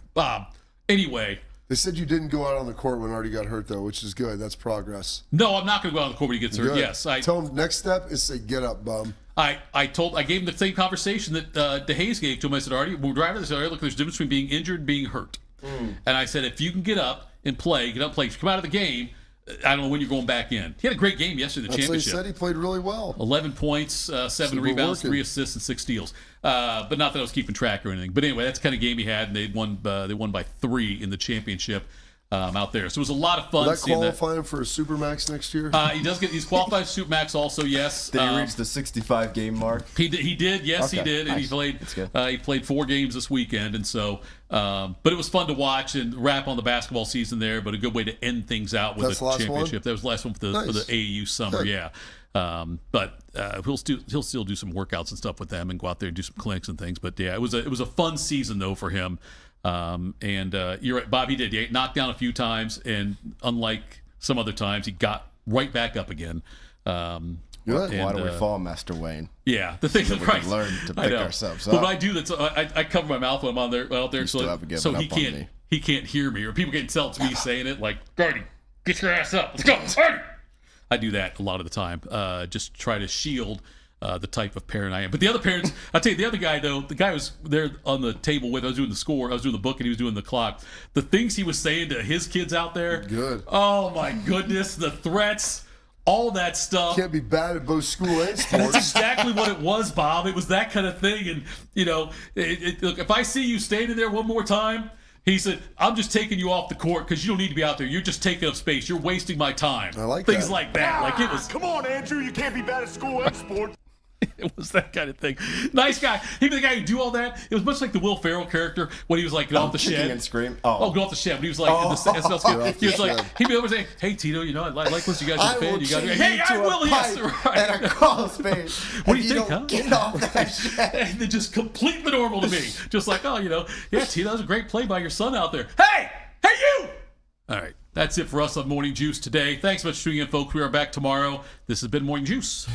Anyway. They said you didn't go out on the court when Artie got hurt, though, which is good. That's progress. No, I'm not going to go out on the court when he gets hurt. Good. Yes. Tell him next step is say, get up, bum. I gave him the same conversation that DeHaze gave to him. I said, Artie, we're driving this area. Look, there's a difference between being injured and being hurt. And I said, if you can get up and play, come out of the game, I don't know when you're going back in. He had a great game yesterday, the championship. That's what he said. He played really well. 11 points, 7 rebounds, 3 assists, and 6 steals. But not that I was keeping track or anything. But anyway, that's the kind of game he had, and they won by 3 in the championship out there. So it was a lot of fun. Will that qualify him for a Supermax next year? He's qualified for Supermax also, yes. Did he reach the 65 game mark? He did, yes, he did. And he played 4 games this weekend, and so but it was fun to watch and wrap on the basketball season there, but a good way to end things out with a championship. That was the last one for the AAU summer, yeah. But he'll still do some workouts and stuff with them and go out there and do some clinics and things. But yeah, it was a fun season though for him. And you're right, Bob. He did. He knocked down a few times, and unlike some other times, he got right back up again. Good. Why do we fall, Master Wayne? Yeah, the thing so is, we can learn to pick ourselves up. But what I do, I cover my mouth when I'm out there, so he can't hear me, or people can't tell it's me saying it. Like, Artie, get your ass up, let's go, Artie. I do that a lot of the time. Just try to shield the type of parent I am. But the other parents, I'll tell you, the other guy, though, the guy was there on the table with, I was doing the score, I was doing the book, and he was doing the clock. The things he was saying to his kids out there. Good. Oh, my goodness. The threats, all that stuff. Can't be bad at both school and sports. That's exactly what it was, Bob. It was that kind of thing. And, look, if I see you standing there one more time, he said, I'm just taking you off the court because you don't need to be out there. You're just taking up space. You're wasting my time. I like things that. like that. Like it was. Come on, Andrew. You can't be bad at school and sports. It was that kind of thing. Nice guy. He was the guy who do all that. It was much like the Will Ferrell character when he was like, get off the shed. And scream. Get off the shed. But he was like, he was like, he'd be over saying, hey, Tito, I like what you guys are fan. You got hey, I will, yes. Right. And a crawl space. What do you think, huh? Get off that shed. And they're just completely normal to me. Just like, yeah, Tito, that was a great play by your son out there. Hey, you! All right. That's it for us on Morning Juice today. Thanks so much for tuning in, folks. We are back tomorrow. This has been Morning Juice.